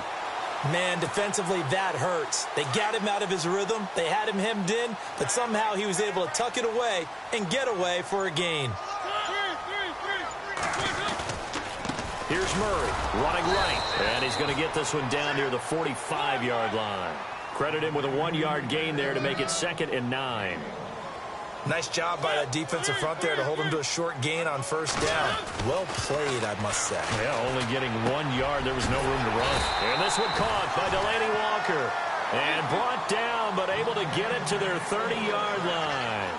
Man, defensively, that hurts. They got him out of his rhythm. They had him hemmed in, but somehow he was able to tuck it away and get away for a gain. Here's Murray running right, and he's going to get this one down near the 45-yard line. Credit him with a 1-yard gain there to make it 2nd and 9. Nice job by that defensive front there to hold him to a short gain on first down. Well played, I must say. Yeah, only getting 1 yard. There was no room to run. And this one caught by Delaney Walker. And brought down, but able to get it to their 30-yard line.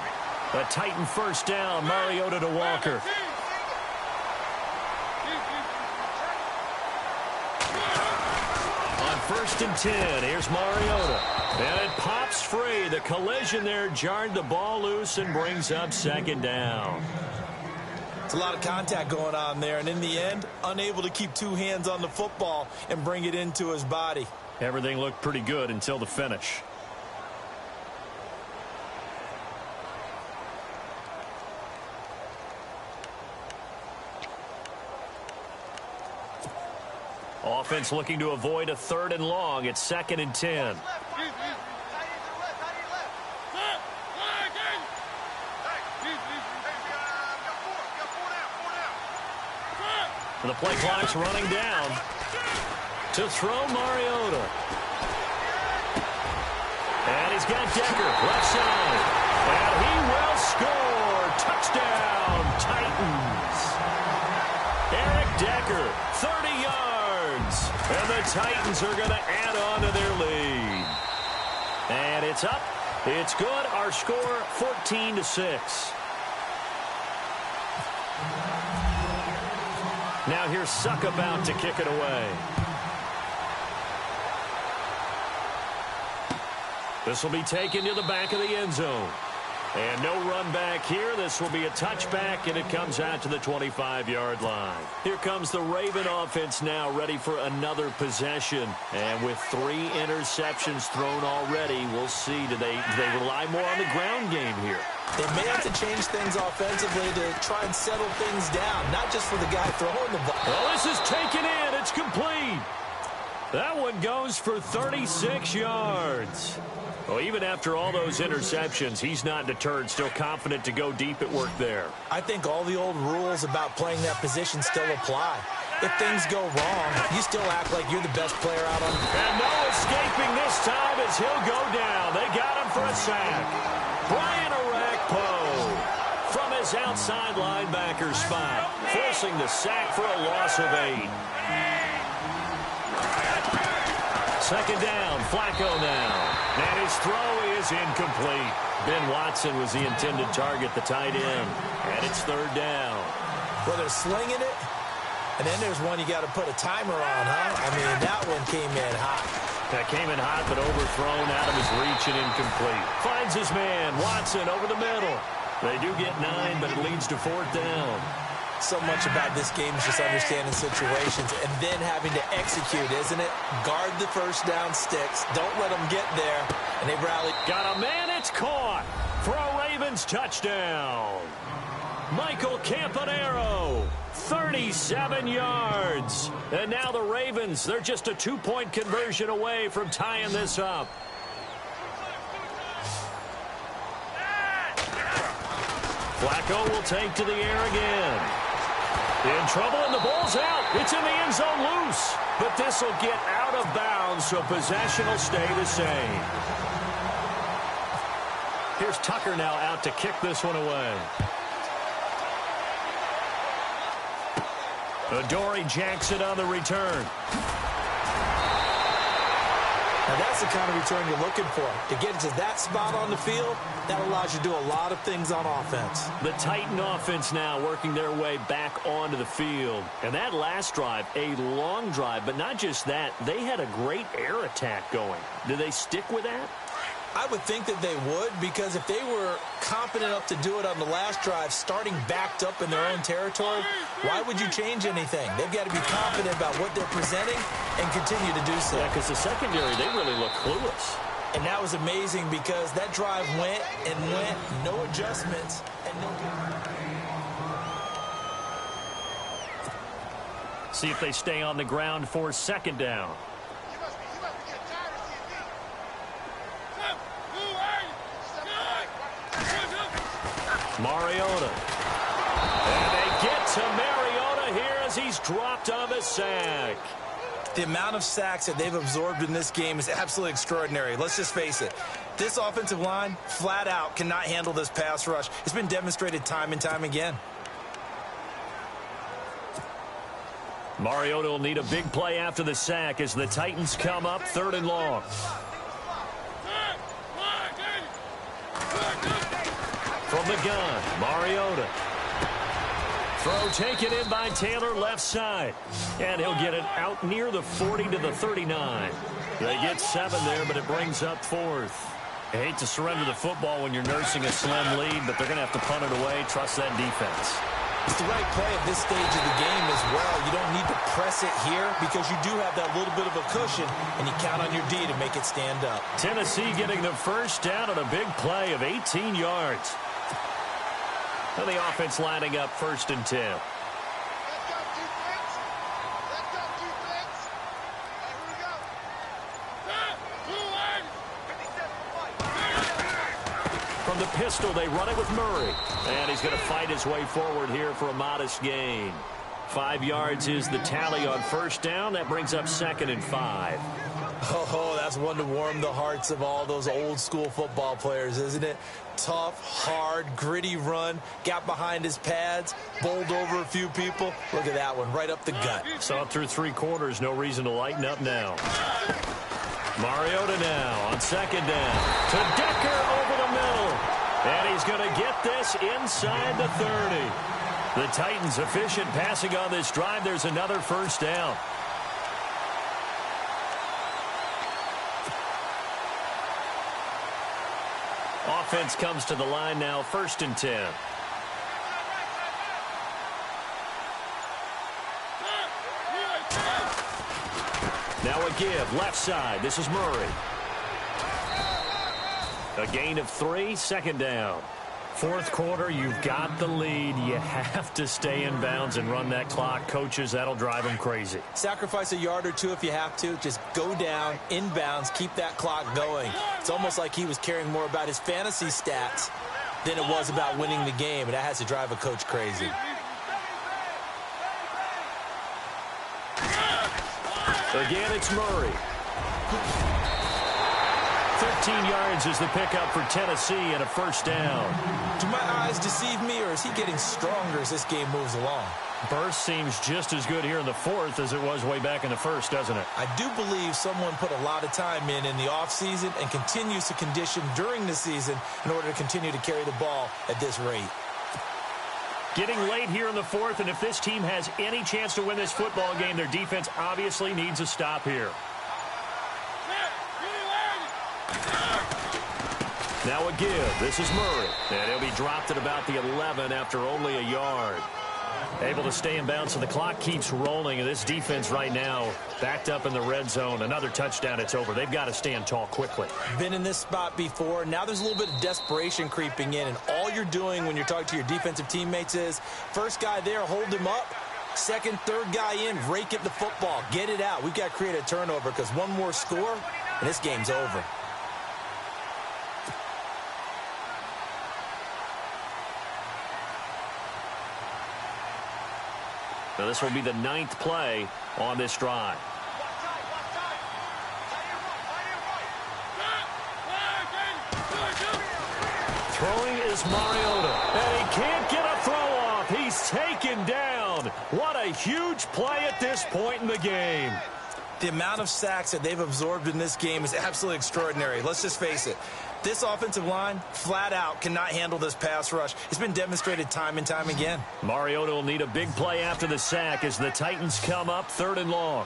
A Titan first down, Mariota to Walker. First and 10. Here's Mariota. And it pops free. The collision there jarred the ball loose and brings up second down. It's a lot of contact going on there. And in the end, unable to keep 2 hands on the football and bring it into his body. Everything looked pretty good until the finish. Offense looking to avoid a 3rd and long. It's 2nd and 10. The play clock's running down. To throw Mariota. And he's got Decker left side. And he will score. Touchdown, Titans. Eric Decker, 30 yards. And the Titans are going to add on to their lead. And it's up. It's good. Our score, 14-6. Now here's Suck about to kick it away. This will be taken to the back of the end zone. And no run back here. This will be a touchback, and it comes out to the 25-yard line. Here comes the Raven offense now, ready for another possession. And with 3 interceptions thrown already, we'll see. Do they rely more on the ground game here? They may have to change things offensively to try and settle things down, not just for the guy throwing the ball. Well, this is taken in. It's complete. That one goes for 36 yards. Well, even after all those interceptions, he's not deterred, still confident to go deep at work there. I think all the old rules about playing that position still apply. If things go wrong, you still act like you're the best player out on the field. And no escaping this time as he'll go down. They got him for a sack. Brian Orakpo from his outside linebacker spot, forcing the sack for a loss of 8. Second down, Flacco now. And his throw is incomplete. Ben Watson was the intended target, the tight end. And it's third down. Well, they're slinging it. And then there's one you got to put a timer on, huh? I mean, that one came in hot. That came in hot, but overthrown out of his reach and incomplete. Finds his man, Watson, over the middle. They do get 9, but it leads to fourth down. So much about this game is just understanding situations and then having to execute, isn't it? Guard the first down sticks. Don't let them get there. And they rallied. Got a man, it's caught for a Ravens touchdown. Michael Campanaro, 37 yards. And now the Ravens, they're just a 2-point conversion away from tying this up. Flacco will take to the air again. In trouble, and the ball's out. It's in the end zone loose. But this will get out of bounds, so possession will stay the same. Here's Tucker now out to kick this one away. Adoree Jackson on the return. Now that's the kind of return you're looking for. To get to that spot on the field, that allows you to do a lot of things on offense. The Titan offense now working their way back onto the field. And that last drive, a long drive, but not just that, they had a great air attack going. Do they stick with that? I would think that they would, because if they were confident enough to do it on the last drive, starting backed up in their own territory, why would you change anything? They've got to be confident about what they're presenting and continue to do so. Yeah, because the secondary, they really look clueless. And that was amazing because that drive went and went, no adjustments, and no... See if they stay on the ground for second down. Mariota. And they get to Mariota here as he's dropped on the sack. The amount of sacks that they've absorbed in this game is absolutely extraordinary. Let's just face it. This offensive line, flat out, cannot handle this pass rush. It's been demonstrated time and time again. Mariota will need a big play after the sack as the Titans come up 3rd and long. From the gun, Mariota. Throw taken in by Taylor left side. And he'll get it out near the 40 to the 39. They get 7 there, but it brings up 4th. I hate to surrender the football when you're nursing a slim lead, but they're going to have to punt it away. Trust that defense. It's the right play at this stage of the game as well. You don't need to press it here because you do have that little bit of a cushion, and you count on your D to make it stand up. Tennessee getting the first down on a big play of 18 yards. And the offense lining up 1st and 10. From the pistol, they run it with Murray. And he's going to fight his way forward here for a modest gain. 5 yards is the tally on 1st down. That brings up 2nd and 5. Oh, that's one to warm the hearts of all those old-school football players, isn't it? Tough, hard, gritty run. Got behind his pads, bowled over a few people. Look at that one, right up the gut. Saw it through 3 quarters. No reason to lighten up now. Mariota now on 2nd down. To Decker over the middle. And he's going to get this inside the 30. The Titans efficient passing on this drive. There's another 1st down. Offense comes to the line now, 1st and 10. Now a give, left side. This is Murray. A gain of 3, 2nd down. 4th quarter, you've got the lead. You have to stay in bounds and run that clock. Coaches, that'll drive them crazy. Sacrifice a yard or 2 if you have to. Just go down, in bounds, keep that clock going. It's almost like he was caring more about his fantasy stats than it was about winning the game, and that has to drive a coach crazy. Again, it's Murray. 13 yards is the pickup for Tennessee and a 1st down. Do my eyes deceive me, or is he getting stronger as this game moves along? Burst seems just as good here in the 4th as it was way back in the 1st, doesn't it? I do believe someone put a lot of time in the offseason and continues to condition during the season in order to continue to carry the ball at this rate. Getting late here in the 4th, and if this team has any chance to win this football game, their defense obviously needs a stop here. Now a give. This is Murray. And he'll be dropped at about the 11 after only a yard. Able to stay in bounds, so the clock keeps rolling. And this defense right now backed up in the red zone. Another touchdown, it's over. They've got to stand tall quickly. Been in this spot before. Now there's a little bit of desperation creeping in. And all you're doing when you're talking to your defensive teammates is, first guy there, hold him up. Second, third guy in, rake at the football. Get it out. We've got to create a turnover because one more score, and this game's over. So this will be the 9th play on this drive. Throwing is Mariota, and he can't get a throw off. He's taken down. What a huge play at this point in the game. The amount of sacks that they've absorbed in this game is absolutely extraordinary. Let's just face it. This offensive line, flat out, cannot handle this pass rush. It's been demonstrated time and time again. Mariota will need a big play after the sack as the Titans come up 3rd and long.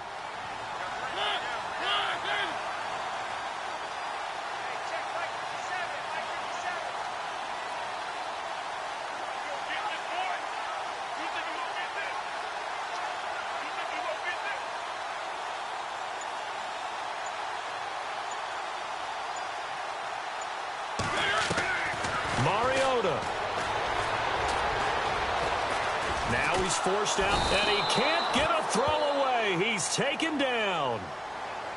Mariota. Now he's forced out, and he can't get a throw away. He's taken down.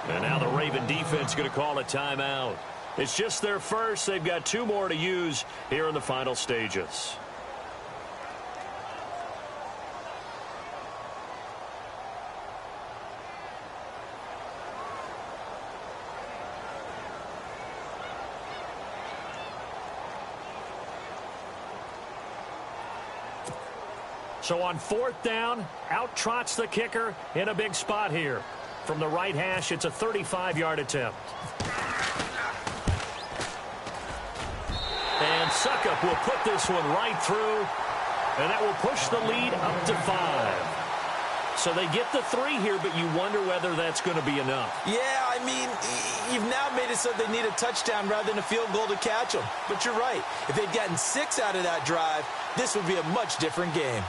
And now the Raven defense going to call a timeout. It's just their first. They've got 2 more to use here in the final stages. So on 4th down, out trots the kicker in a big spot here. From the right hash, it's a 35-yard attempt. And Suckup will put this one right through, and that will push the lead up to 5. So they get the 3 here, but you wonder whether that's going to be enough. Yeah, I mean, you've now made it so they need a touchdown rather than a field goal to catch them. But you're right. If they'd gotten 6 out of that drive, this would be a much different game.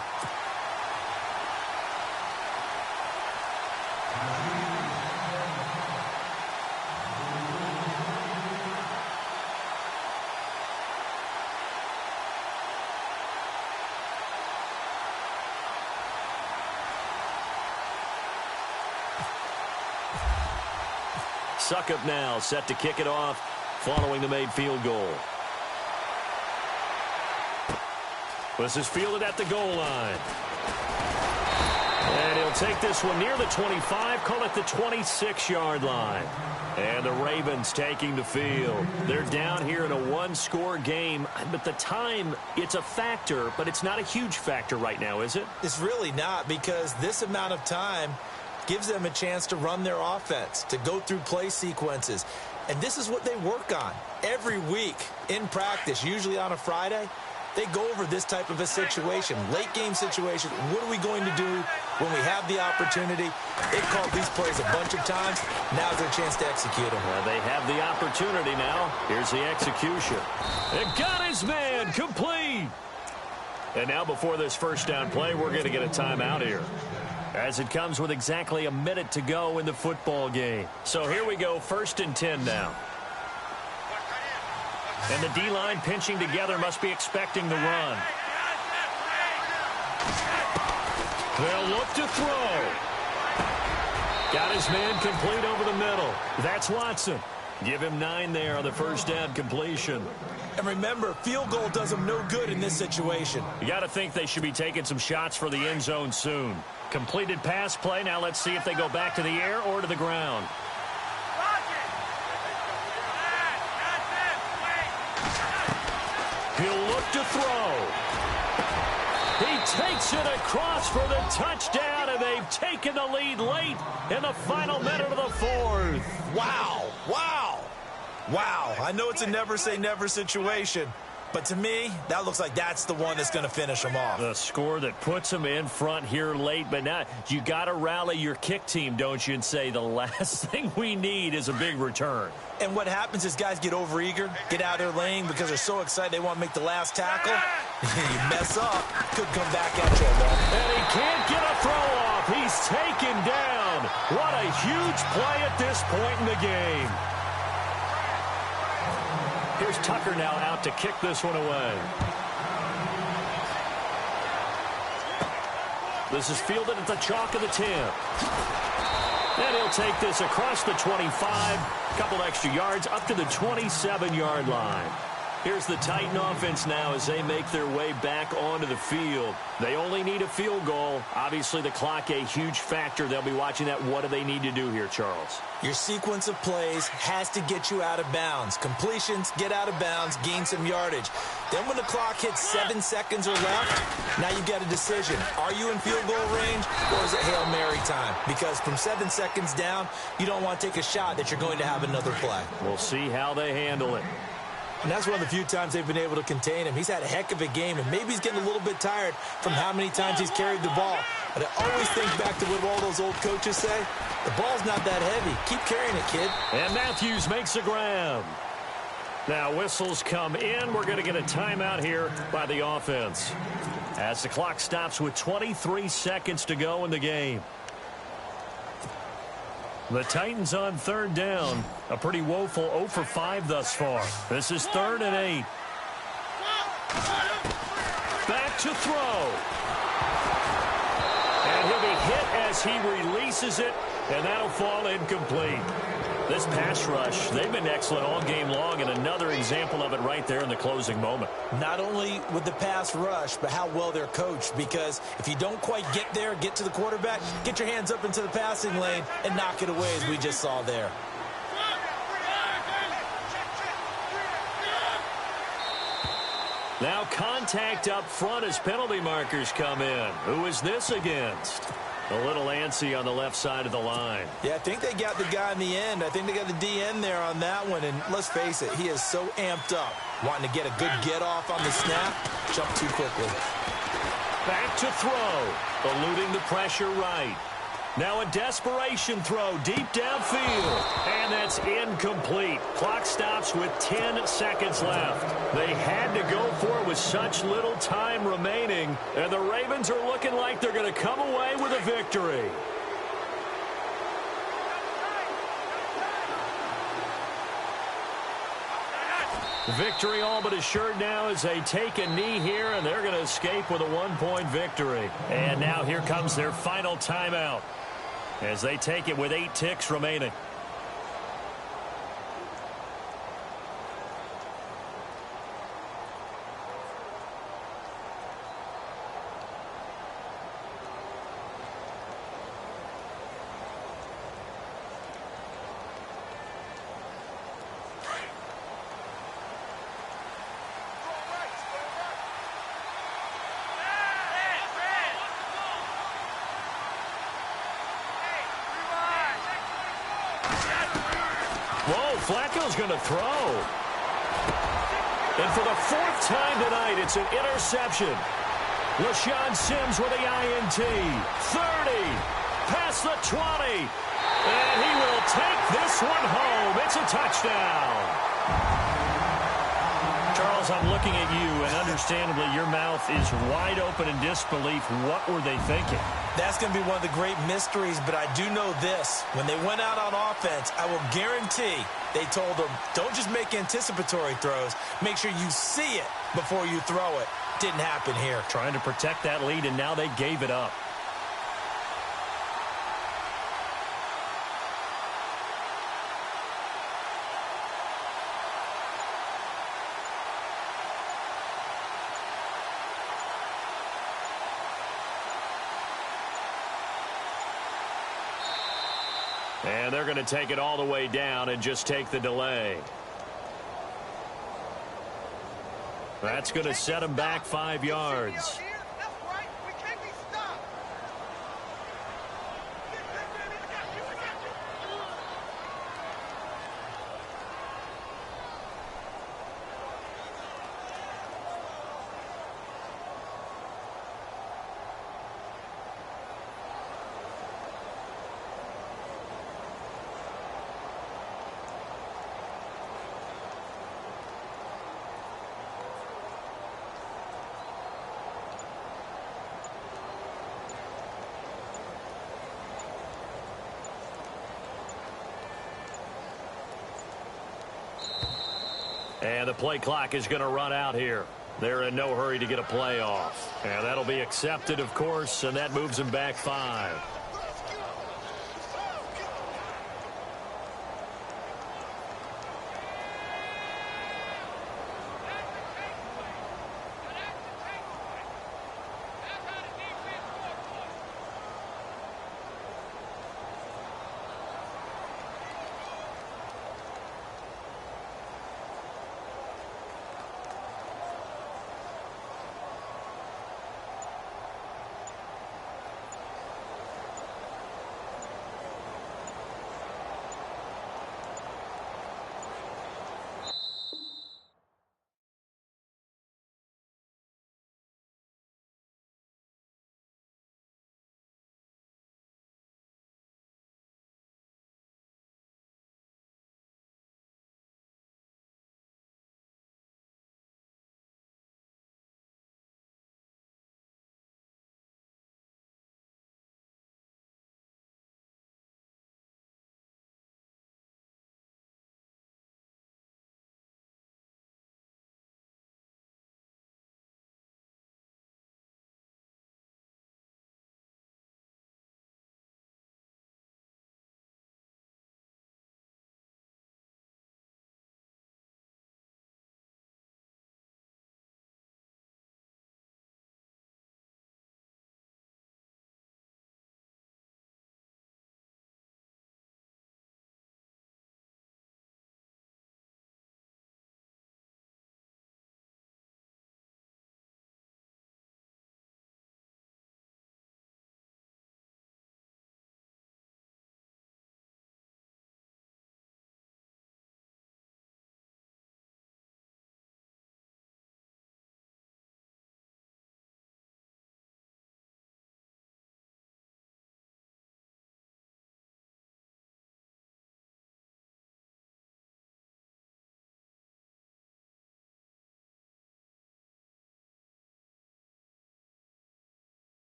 Suckup now set to kick it off following the made field goal. This is fielded at the goal line. And he'll take this one near the 25, call it the 26-yard line. And the Ravens taking the field. They're down here in a 1-score game, but the time, it's a factor, but it's not a huge factor right now, is it? It's really not, because this amount of time gives them a chance to run their offense, to go through play sequences. And this is what they work on every week in practice, usually on a Friday. They go over this type of a situation, late-game situation. What are we going to do when we have the opportunity? They've called these plays a bunch of times. Now's their chance to execute them. Well, they have the opportunity now. Here's the execution. And got his man complete. And now before this first down play, we're going to get a timeout here, as it comes with exactly a minute to go in the football game. So here we go, 1st and 10 now. And the D-line pinching together, must be expecting the run. They'll look to throw. Got his man complete over the middle. That's Watson. Give him 9 there on the first down completion. And remember, field goal does them no good in this situation. You got to think they should be taking some shots for the end zone soon. Completed pass play. Now let's see if they go back to the air or to the ground. He'll look to throw. He takes it across for the touchdown, and they've taken the lead late in the final minute of the 4th. Wow. Wow. Wow. I know it's a never say never situation, But to me, that looks like that's the one that's going to finish them off. The score that puts them in front here late, but now you got to rally your kick team, don't you, and say the last thing we need is a big return. And what happens is guys get overeager, get out of their lane because they're so excited they want to make the last tackle. You mess up, could come back at you. And he can't get a throw off. He's taken down. What a huge play at this point in the game. Here's Tucker now out to kick this one away. This is fielded at the chalk of the 10. And he'll take this across the 25, couple extra yards up to the 27-yard line. Here's the Titan offense now as they make their way back onto the field. They only need a field goal. Obviously, the clock a huge factor. They'll be watching that. What do they need to do here, Charles? Your sequence of plays has to get you out of bounds. Completions, get out of bounds, gain some yardage. Then when the clock hits 7 seconds or left, now you've got a decision. Are you in field goal range or is it Hail Mary time? Because from 7 seconds down, you don't want to take a shot that you're going to have another play. We'll see how they handle it. And that's one of the few times they've been able to contain him. He's had a heck of a game, and maybe he's getting a little bit tired from how many times he's carried the ball. But I always think back to what all those old coaches say. The ball's not that heavy. Keep carrying it, kid. And Matthews makes the grab. Now whistles come in. We're going to get a timeout here by the offense as the clock stops with 23 seconds to go in the game. The Titans on third down. A pretty woeful 0 for 5 thus far. This is 3rd and 8. Back to throw. And he'll be hit as he releases it, and that'll fall incomplete. This pass rush, they've been excellent all game long, and another example of it right there in the closing moment. Not only with the pass rush, but how well they're coached, because if you don't quite get there, get to the quarterback, get your hands up into the passing lane and knock it away as we just saw there. Now contact up front as penalty markers come in. Who is this against? A little antsy on the left side of the line. Yeah, I think they got the guy in the end. I think they got the DN there on that one. And let's face it, he is so amped up, wanting to get a good get off on the snap, jump too quickly. Back to throw, eluding the pressure right. Now a desperation throw deep downfield, and that's incomplete. Clock stops with 10 seconds left. They had to go for it with such little time remaining, and the Ravens are looking like they're going to come away with a victory. Victory all but assured now as they take a knee here, and they're going to escape with a 1-point victory. And now here comes their final timeout as they take it with 8 ticks remaining. Flacco's going to throw. And for the 4th time tonight, it's an interception. LaShawn Sims with the INT. 30. Past the 20. And he will take this one home. It's a touchdown. Charles, I'm looking at you, and understandably, your mouth is wide open in disbelief. What were they thinking? That's going to be one of the great mysteries, but I do know this. When they went out on offense, I will guarantee they told them, don't just make anticipatory throws. Make sure you see it before you throw it. Didn't happen here. Trying to protect that lead, and now they gave it up. And they're going to take it all the way down and just take the delay. That's going to set them back 5 yards. And the play clock is going to run out here. They're in no hurry to get a play off. And that'll be accepted, of course, and that moves them back 5.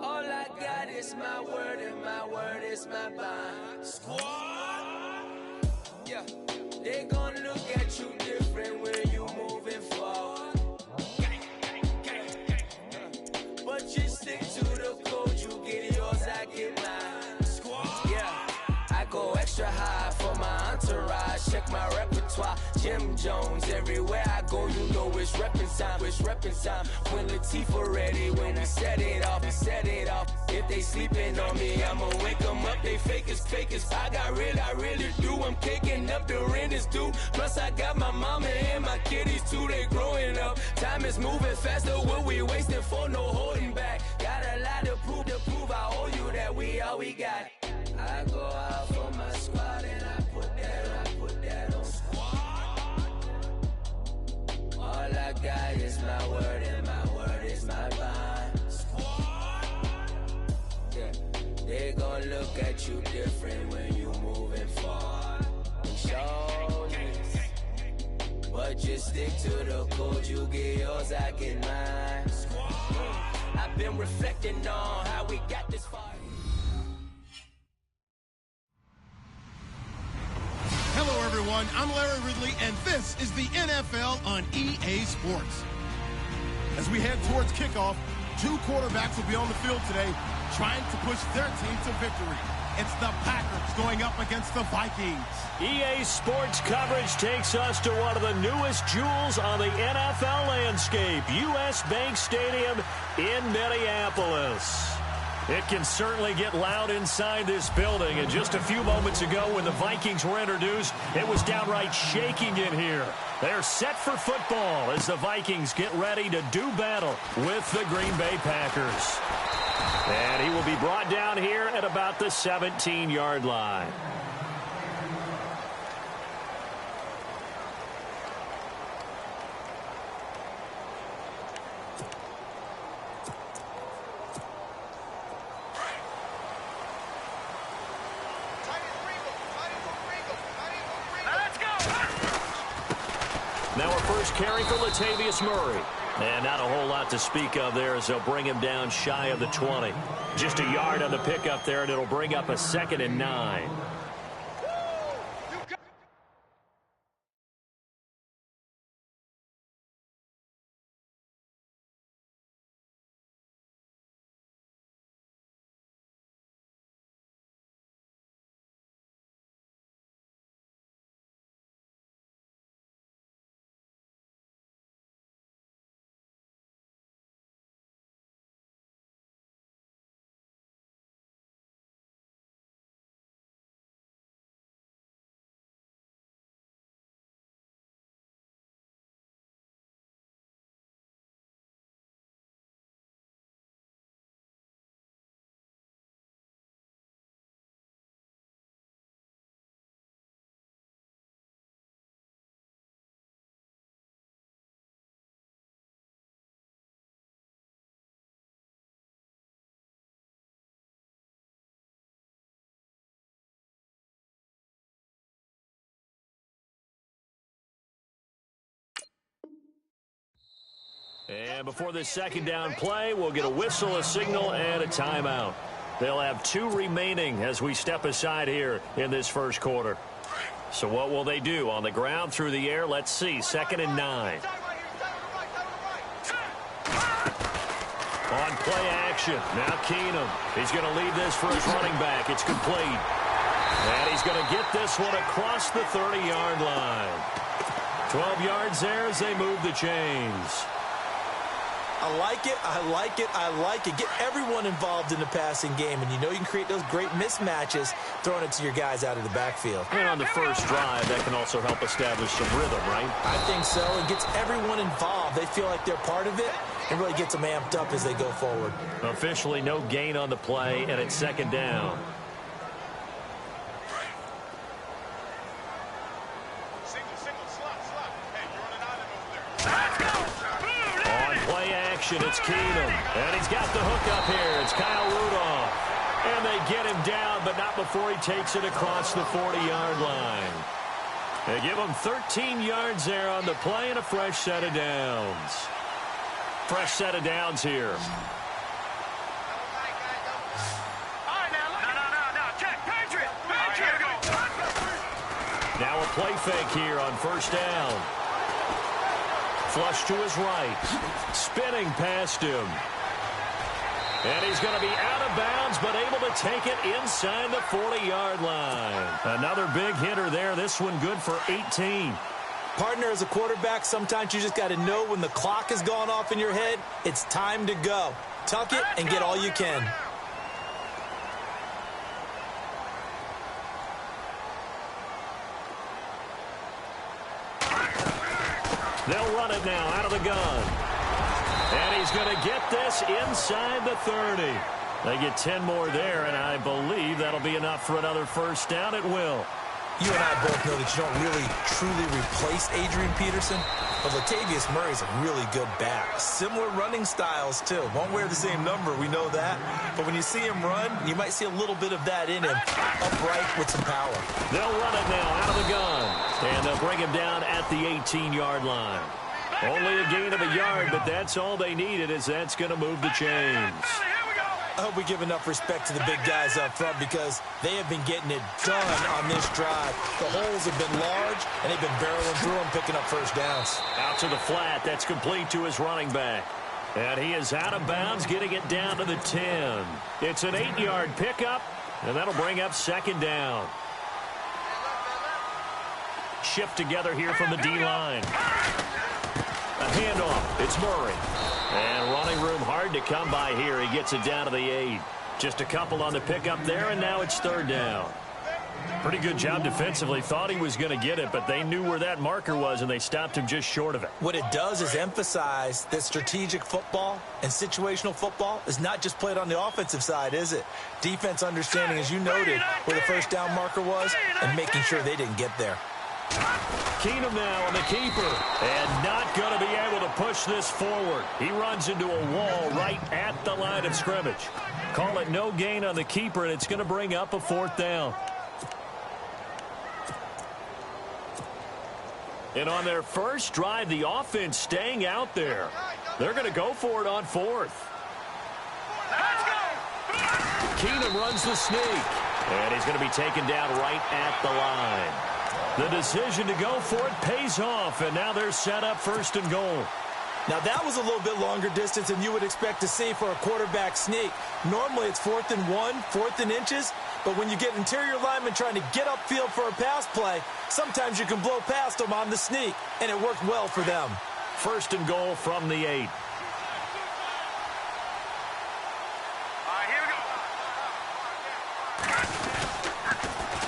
All I got is my word, and my word is my bond. Squad! Yeah, they gon' look at you different when you moving forward. But you stick to the code, you get yours, I high for my entourage. Check my repertoire, Jim Jones. Everywhere I go, you know it's reppin' time. It's reppin' time. When Latifah ready, when we set it off, we set it off. If they sleeping on me, I'ma wake them up. They fake as. I really do. I'm kicking up, the rent is due. Plus I got my mama and my kiddies too. They growing up. Time is moving faster. What we wasting for? No holding back. Got a lot to prove. I owe you that we all we got. I go out for my squad and I put that on squad. All I got is my word and my word is my bond. Squad. Yeah. They gon' look at you different when you moving forward. Show this. But just stick to the code. You get yours, I get mine. I've been reflecting on how we got this far. Hello, everyone. I'm Larry Ridley, and this is the NFL on EA Sports. As we head towards kickoff, two quarterbacks will be on the field today trying to push their team to victory. It's the Packers going up against the Vikings. EA Sports coverage takes us to one of the newest jewels on the NFL landscape, US Bank Stadium in Minneapolis. It can certainly get loud inside this building, and just a few moments ago when the Vikings were introduced, it was downright shaking in here. They're set for football as the Vikings get ready to do battle with the Green Bay Packers. And he will be brought down here at about the 17-yard line. Now our first carry for Latavius Murray. And not a whole lot to speak of there as they'll bring him down shy of the 20. Just a yard on the pickup there, and it'll bring up a 2nd and 9. And before this second down play, we'll get a whistle, a signal, and a timeout. They'll have 2 remaining as we step aside here in this first quarter. So what will they do? On the ground, through the air, let's see. 2nd and 9. On play action. Now Keenum. He's going to lead this for his running back. It's complete. And he's going to get this one across the 30-yard line. 12 yards there as they move the chains. I like it. Get everyone involved in the passing game, and you know you can create those great mismatches throwing it to your guys out of the backfield. And on the first drive, that can also help establish some rhythm, right? I think so. It gets everyone involved. They feel like they're part of it, and really gets them amped up as they go forward. Officially no gain on the play, and it's 2nd down. It's Keenum, and he's got the hook up here. It's Kyle Rudolph, and they get him down, but not before he takes it across the 40-yard line. They give him 13 yards there on the play and a fresh set of downs. Fresh set of downs here. Now a play fake here on first down. Flush to his right. Spinning past him. And he's going to be out of bounds, but able to take it inside the 40-yard line. Another big hitter there. This one good for 18. Partner, as a quarterback, sometimes you just got to know when the clock has gone off in your head, it's time to go. Tuck it and get all you can. They'll run it now out of the gun. And he's going to get this inside the 30. They get 10 more there, and I believe that'll be enough for another first down. It will. You and I both know that you don't really truly replace Adrian Peterson, but Latavius Murray's a really good back. Similar running styles, too. Won't wear the same number, we know that. But when you see him run, you might see a little bit of that in him, upright with some power. They'll run it now out of the gun, and they'll bring him down at the 18-yard line. Only a gain of a yard, but that's all they needed, as that's going to move the chains. I hope we give enough respect to the big guys up front because they have been getting it done on this drive. The holes have been large, and they've been barreling through them, picking up first downs. Out to the flat. That's complete to his running back. And he is out of bounds, getting it down to the 10. It's an 8-yard pickup, and that'll bring up second down. Shift together here from the D-line. A handoff. It's Murray. And running room hard to come by here. He gets it down to the 8. Just a couple on the pickup there, and now it's third down. Pretty good job defensively. Thought he was going to get it, but they knew where that marker was, and they stopped him just short of it. What it does is emphasize that strategic football and situational football is not just played on the offensive side, is it? Defense understanding, as you noted, where the first down marker was and making sure they didn't get there. Keenum now on the keeper, and not going to be able to push this forward. He runs into a wall right at the line of scrimmage. Call it no gain on the keeper, and it's going to bring up a fourth down. And on their first drive, the offense staying out there. They're going to go for it on fourth. Keenum runs the sneak, and he's going to be taken down right at the line. The decision to go for it pays off, and now they're set up first and goal. Now, that was a little bit longer distance than you would expect to see for a quarterback sneak. Normally, it's 4th and 1, 4th and inches, but when you get interior linemen trying to get upfield for a pass play, sometimes you can blow past them on the sneak, and it worked well for them. First and goal from the 8.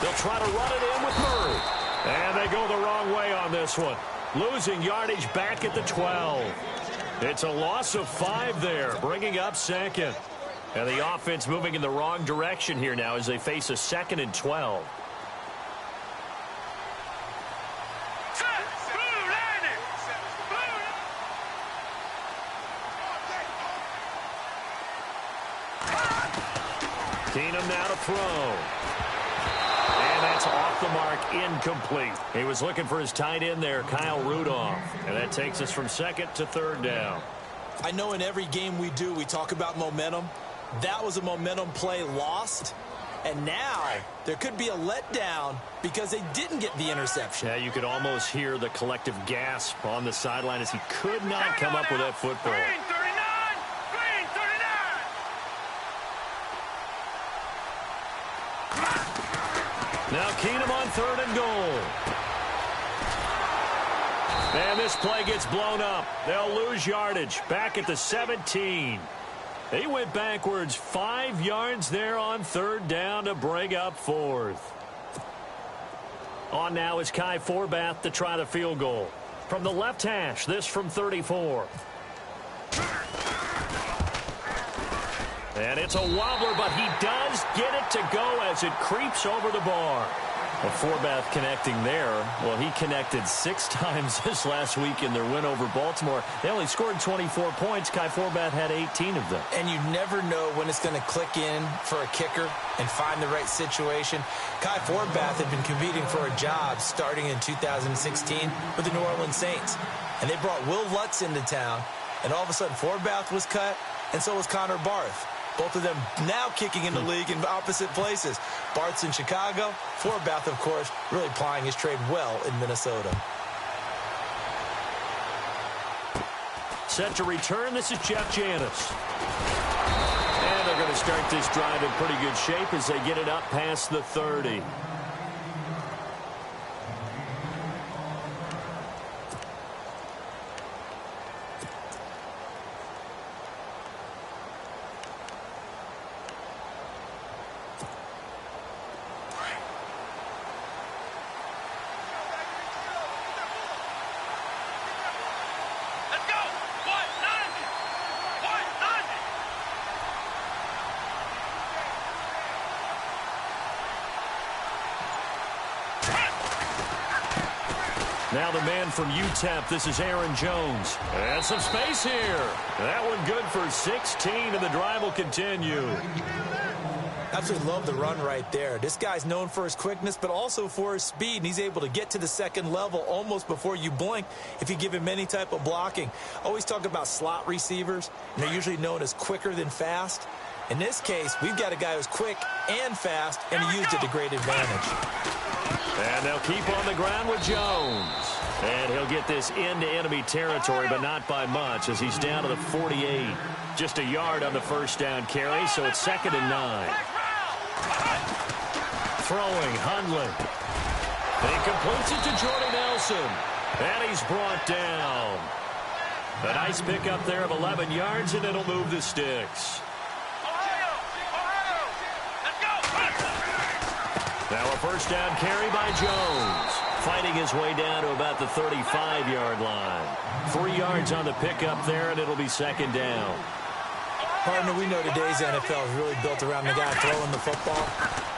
They'll try to run it in with Murray. And they go the wrong way on this one. Losing yardage back at the 12. It's a loss of 5 there, bringing up second. And the offense moving in the wrong direction here now as they face a 2nd and 12. Keenum now to throw. And that's off the mark, incomplete. He was looking for his tight end there, Kyle Rudolph. And that takes us from 2nd to 3rd down. I know in every game we do, we talk about momentum. That was a momentum play lost. And now there could be a letdown because they didn't get the interception. Yeah, you could almost hear the collective gasp on the sideline as he could not come up with that football. Now Keenum on 3rd and goal. And this play gets blown up. They'll lose yardage back at the 17. He went backwards 5 yards there on 3rd down to bring up 4th. On now is Kai Forbath to try the field goal. From the left hash, this from 34. And it's a wobbler, but he does get it to go as it creeps over the bar. Well, Forbath connecting there. Well, he connected 6 times this last week in their win over Baltimore. They only scored 24 points. Kai Forbath had 18 of them. And you never know when it's going to click in for a kicker and find the right situation. Kai Forbath had been competing for a job starting in 2016 with the New Orleans Saints. And they brought Will Lutz into town. And all of a sudden, Forbath was cut, and so was Connor Barth. Both of them now kicking in the league in opposite places. Barth's in Chicago. Forbath, of course, really plying his trade well in Minnesota. Set to return. This is Jeff Janis. start this drive in pretty good shape as they get it up past the 30. Now the man from UTEP, this is Aaron Jones. And some space here. That one good for 16, and the drive will continue. Absolutely love the run right there. This guy's known for his quickness, but also for his speed, and he's able to get to the second level almost before you blink if you give him any type of blocking. Always talk about slot receivers, and they're usually known as quicker than fast. In this case, we've got a guy who's quick and fast, and he used it to great advantage. And they'll keep on the ground with Jones. And he'll get this into enemy territory, but not by much, as he's down to the 48. Just a yard on the first down carry, so it's 2nd and 9. Throwing, Hundley. He completes it to Jordy Nelson. And he's brought down. A nice pickup there of 11 yards, and it'll move the sticks. Now a first down carry by Jones. Fighting his way down to about the 35-yard line. 3 yards on the pickup there, and it'll be 2nd down. Partner, we know today's NFL is really built around the guy throwing the football.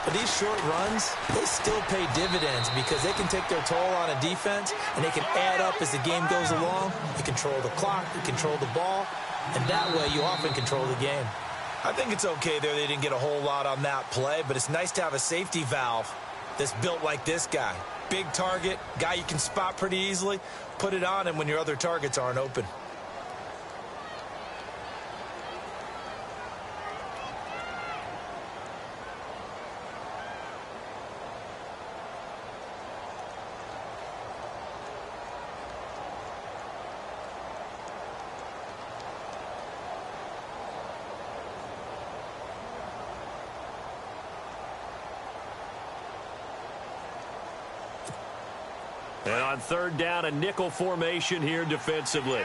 But these short runs, they still pay dividends because they can take their toll on a defense, and they can add up as the game goes along. You control the clock, you control the ball, and that way you often control the game. I think it's okay there. They didn't get a whole lot on that play, but it's nice to have a safety valve that's built like this guy. Big target, guy you can spot pretty easily. Put it on him when your other targets aren't open. And on 3rd down, a nickel formation here defensively.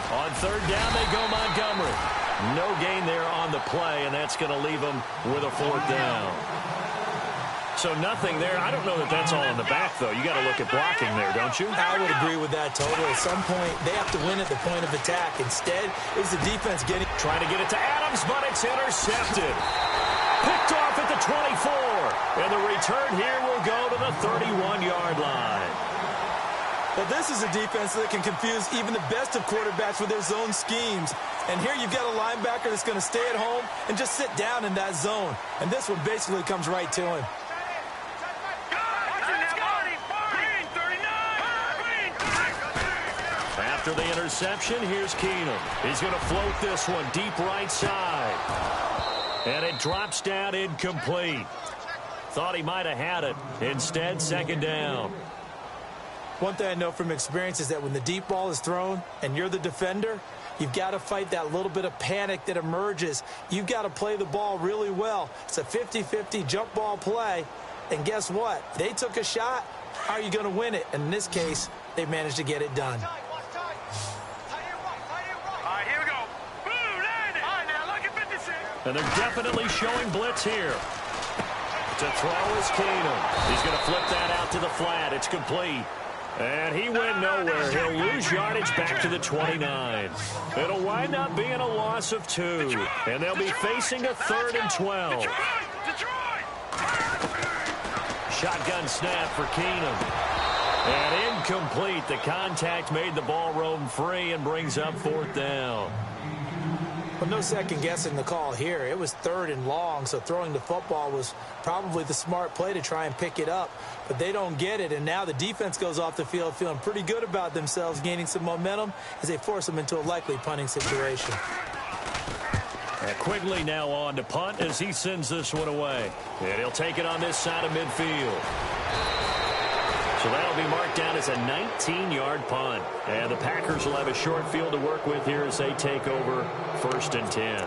On 3rd down, they go Montgomery. No gain there on the play, and that's going to leave them with a 4th down. So nothing there. I don't know that that's all in the back, though. You got to look at blocking there, don't you? I would agree with that totally. At some point, they have to win at the point of attack. Instead, it's the defense trying to get it to Adams, but it's intercepted. Picked off at the 24. And the return here will go to the 31-yard line. Well, this is a defense that can confuse even the best of quarterbacks with their zone schemes. And here you've got a linebacker that's going to stay at home and just sit down in that zone. And this one basically comes right to him. After the interception, here's Keenum. He's going to float this one deep right side. And it drops down incomplete. Thought he might have had it. Instead, 2nd down. One thing I know from experience is that when the deep ball is thrown and you're the defender, you've got to fight that little bit of panic that emerges. You've got to play the ball really well. It's a 50-50 jump ball play. And guess what? They took a shot. How are you going to win it? And in this case, they managed to get it done. And they're definitely showing blitz here. To throw is Keenum. He's going to flip that out to the flat. It's complete. And he went nowhere. He'll lose yardage back to the 29. It'll wind up being a loss of 2. And they'll be facing a 3rd and 12. Shotgun snap for Keenum. And incomplete. The contact made the ball roam free and brings up 4th down. But no second guessing the call here. It was 3rd and long, so throwing the football was probably the smart play to try and pick it up. But they don't get it, and now the defense goes off the field feeling pretty good about themselves, gaining some momentum as they force them into a likely punting situation. Quigley now on to punt as he sends this one away. And he'll take it on this side of midfield. So So that'll be marked down as a 19-yard punt. And the Packers will have a short field to work with here as they take over 1st and 10.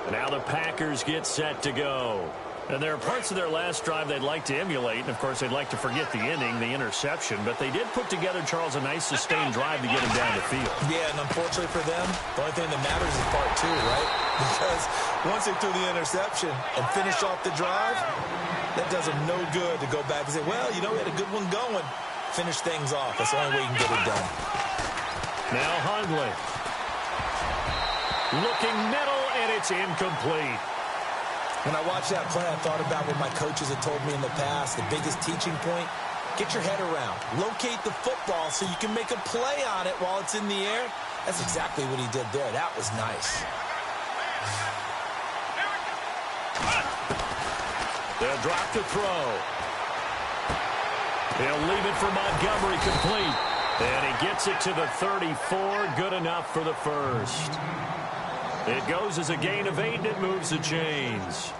And now the Packers get set to go. And there are parts of their last drive they'd like to emulate. And, of course, they'd like to forget the ending, the interception. But they did put together, Charles, a nice sustained drive to get him down the field. Yeah, and unfortunately for them, the only thing that matters is part 2, right? Because once they threw the interception and finished off the drive, that does them no good to go back and say, well, you know, we had a good one going. Finish things off. That's the only way you can get it done. Now Hundley. Looking middle, and it's incomplete. When I watched that play, I thought about what my coaches had told me in the past. The biggest teaching point, get your head around. Locate the football so you can make a play on it while it's in the air. That's exactly what he did there. That was nice. They'll drop to throw. He'll leave it for Montgomery complete. And he gets it to the 34. Good enough for the first. It goes as a gain of 8, and it moves the chains.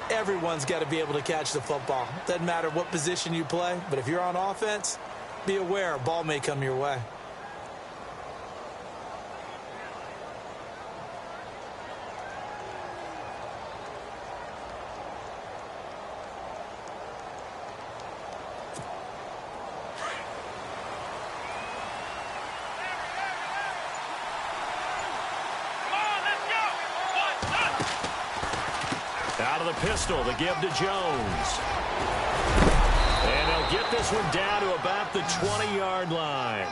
Everyone's got to be able to catch the football. Doesn't matter what position you play, but if you're on offense, be aware a ball may come your way. Out of the pistol, the give to Jones. And they'll get this one down to about the 20-yard line.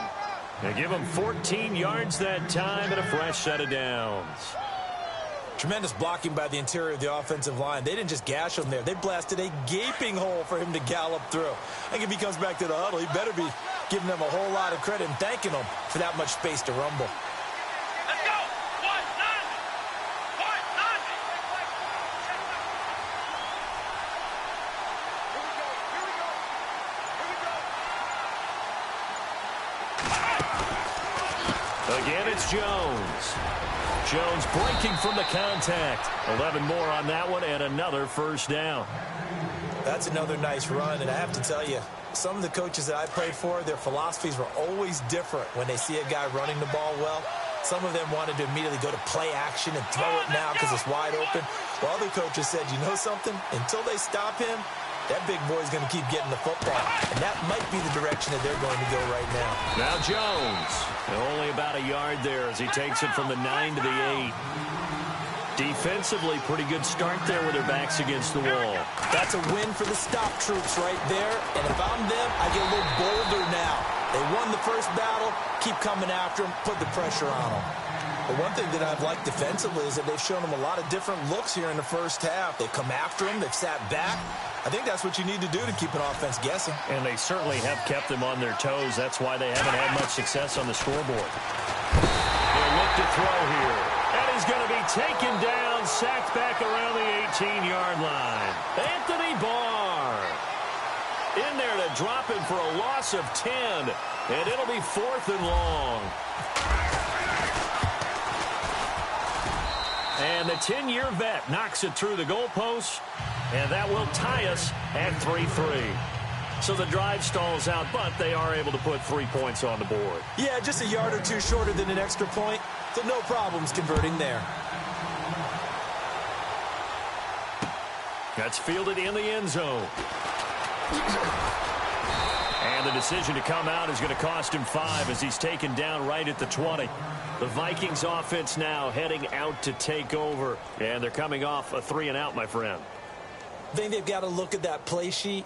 They give him 14 yards that time and a fresh set of downs. Tremendous blocking by the interior of the offensive line. They didn't just gash him there. They blasted a gaping hole for him to gallop through. I think if he comes back to the huddle, he better be giving them a whole lot of credit and thanking them for that much space to rumble. Let's go. 190. 190. Again, it's Jones. Jones breaking from the contact. 11 more on that one and another first down. That's another nice run, and I have to tell you, some of the coaches that I played for, their philosophies were always different when they see a guy running the ball well. Some of them wanted to immediately go to play action and throw it now because it's wide open. While other coaches said, you know something? Until they stop him, that big boy's going to keep getting the football. And that might be the direction that they're going to go right now. Now Jones. Only about a yard there as he takes it from the 9 to the 8. Defensively, pretty good start there with their backs against the wall. That's a win for the stop troops right there. And if I'm them, I get a little bolder now. They won the first battle. Keep coming after them. Put the pressure on them. But one thing that I've liked defensively is that they've shown them a lot of different looks here in the first half. They've come after them. They've sat back. I think that's what you need to do to keep an offense guessing. And they certainly have kept them on their toes. That's why they haven't had much success on the scoreboard. They'll look to throw here. And he's going to be taken down, sacked back around the 18-yard line. Anthony Barr in there to drop him for a loss of 10. And it'll be 4th and long. And the 10-year vet knocks it through the goalpost. And that will tie us at 3-3. So the drive stalls out, but they are able to put 3 points on the board. Yeah, just a yard or two shorter than an extra point. So no problems converting there. That's fielded in the end zone. And the decision to come out is going to cost him 5 as he's taken down right at the 20. The Vikings offense now heading out to take over. And they're coming off a 3-and-out, my friend. I think they've got to look at that play sheet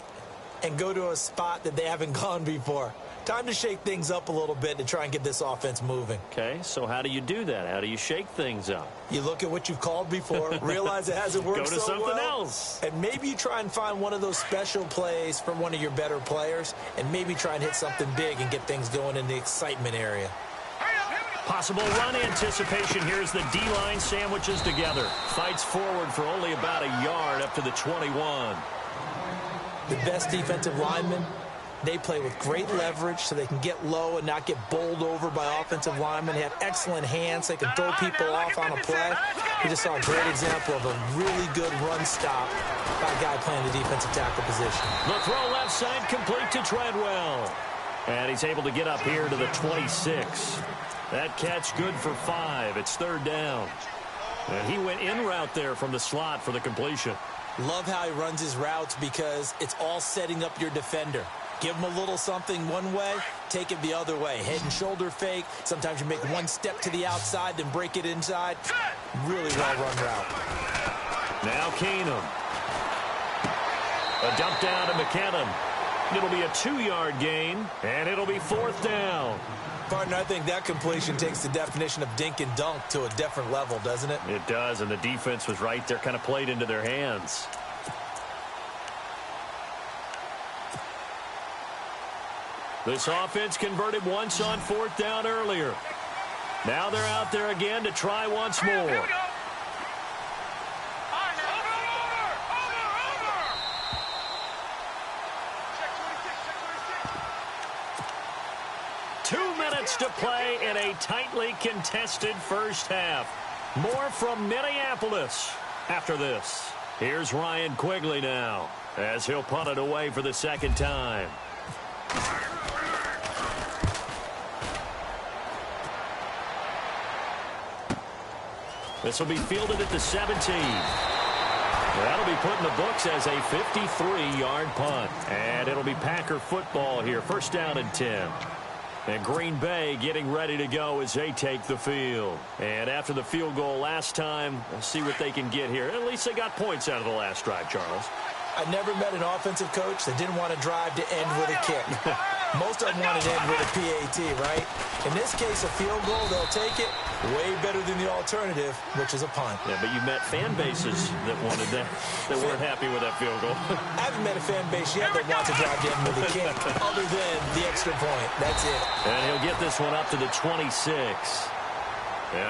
and go to a spot that they haven't gone before. Time to shake things up a little bit to try and get this offense moving. Okay, so how do you do that? How do you shake things up? You look at what you've called before, realize it hasn't worked so well. Go to something else. And maybe you try and find one of those special plays from one of your better players, and maybe try and hit something big and get things going in the excitement area. Possible run anticipation. Here's the D-line sandwiches together. Fights forward for only about a yard up to the 21. The best defensive linemen, they play with great leverage so they can get low and not get bowled over by offensive linemen. They have excellent hands. They can throw people off on a play. We just saw a great example of a really good run stop by a guy playing the defensive tackle position. The throw left side complete to Treadwell. And he's able to get up here to the 26. That catch good for 5. It's third down. And he went in route there from the slot for the completion. Love how he runs his routes because it's all setting up your defender. Give him a little something one way, take it the other way. Head and shoulder fake. Sometimes you make one step to the outside, then break it inside. Really well-run route. Now Keenum. A dump down to McKinnon. It'll be a 2-yard gain, and it'll be fourth down. Partner, I think that completion takes the definition of dink and dunk to a different level, doesn't it? It does, and the defense was right there, kind of played into their hands. This offense converted once on fourth down earlier. Now they're out there again to try once more. Here we go. 2 minutes to play in a tightly contested first half. More from Minneapolis after this. Here's Ryan Quigley now as he'll punt it away for the second time. This will be fielded at the 17. That'll be put in the books as a 53-yard punt. And it'll be Packer football here. First down and 10. And Green Bay getting ready to go as they take the field. And after the field goal last time, we'll see what they can get here. At least they got points out of the last drive, Charles. I never met an offensive coach that didn't want to drive to end with a kick. Most of them want to end with a PAT, right? In this case, a field goal, they'll take it. Way better than the alternative, which is a punt. Yeah, but you met fan bases that wanted that, that weren't happy with that field goal. I haven't met a fan base yet that wants to drive to end with a kick, other than the extra point. That's it. And he'll get this one up to the 26.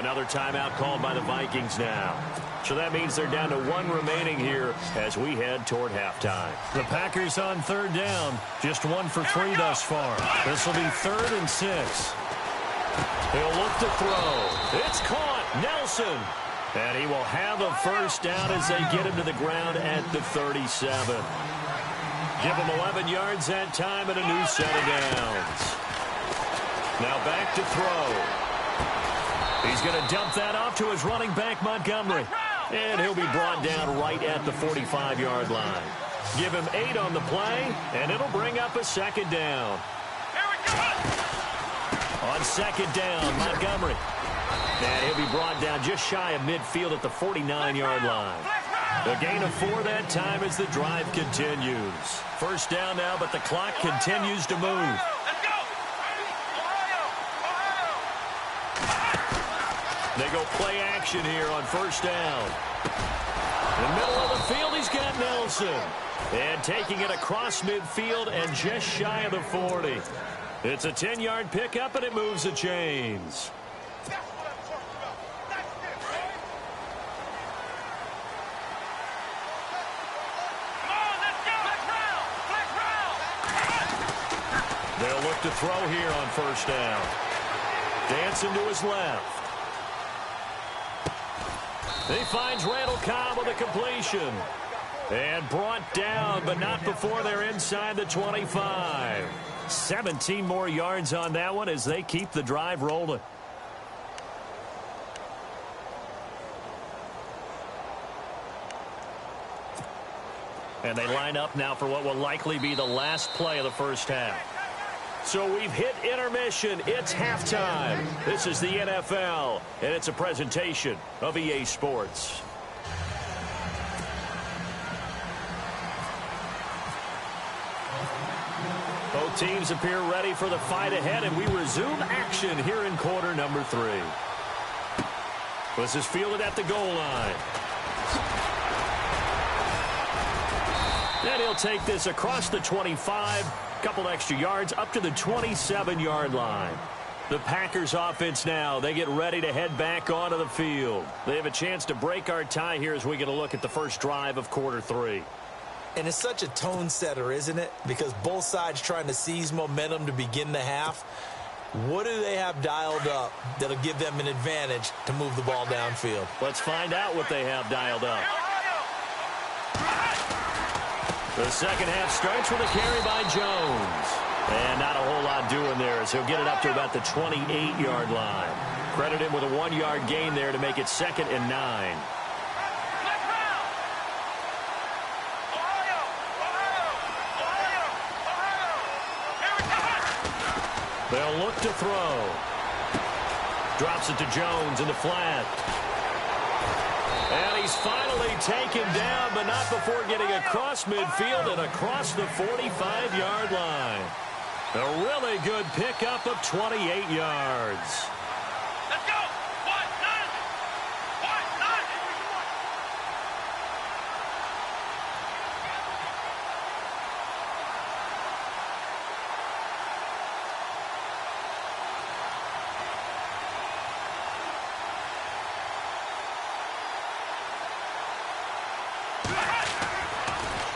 Another timeout called by the Vikings now. So that means they're down to 1 remaining here as we head toward halftime. The Packers on third down. Just 1 for 3 thus far. This will be 3rd and 6. He'll look to throw. It's caught. Nelson. And he will have a first down as they get him to the ground at the 37. Give him 11 yards that time and a new set of downs. Now back to throw. He's going to dump that off to his running back, Montgomery. And he'll be brought down right at the 45-yard line. Give him 8 on the play, and it'll bring up a second down. On second down, Montgomery. And he'll be brought down just shy of midfield at the 49-yard line. A gain of 4 that time as the drive continues. First down now, but the clock continues to move. They go play action here on first down. In the middle of the field, he's got Nelson. And taking it across midfield and just shy of the 40. It's a 10-yard pickup, and it moves the chains. They'll look to throw here on first down. Dancing to his left. He finds Randall Cobb with a completion. And brought down, but not before they're inside the 25. 17 more yards on that one as they keep the drive rolling. And they line up now for what will likely be the last play of the first half. So we've hit intermission. It's halftime. This is the NFL, and it's a presentation of EA Sports. Both teams appear ready for the fight ahead, and we resume action here in quarter number 3. This is fielded at the goal line. And he'll take this across the 25. Couple extra yards up to the 27-yard line. The Packers offense now, they get ready to head back onto the field. They have a chance to break our tie here as we get a look at the first drive of quarter 3. And it's such a tone setter, isn't it? Because both sides trying to seize momentum to begin the half. What do they have dialed up that'll give them an advantage to move the ball downfield? Let's find out what they have dialed up. The second half starts with a carry by Jones. And not a whole lot doing there as he'll get it up to about the 28-yard line. Credit him with a 1-yard gain there to make it 2nd and 9. They'll look to throw. Drops it to Jones in the flat. And he's finally taken down, but not before getting across midfield and across the 45-yard line. A really good pickup of 28 yards. Let's go. 1-9.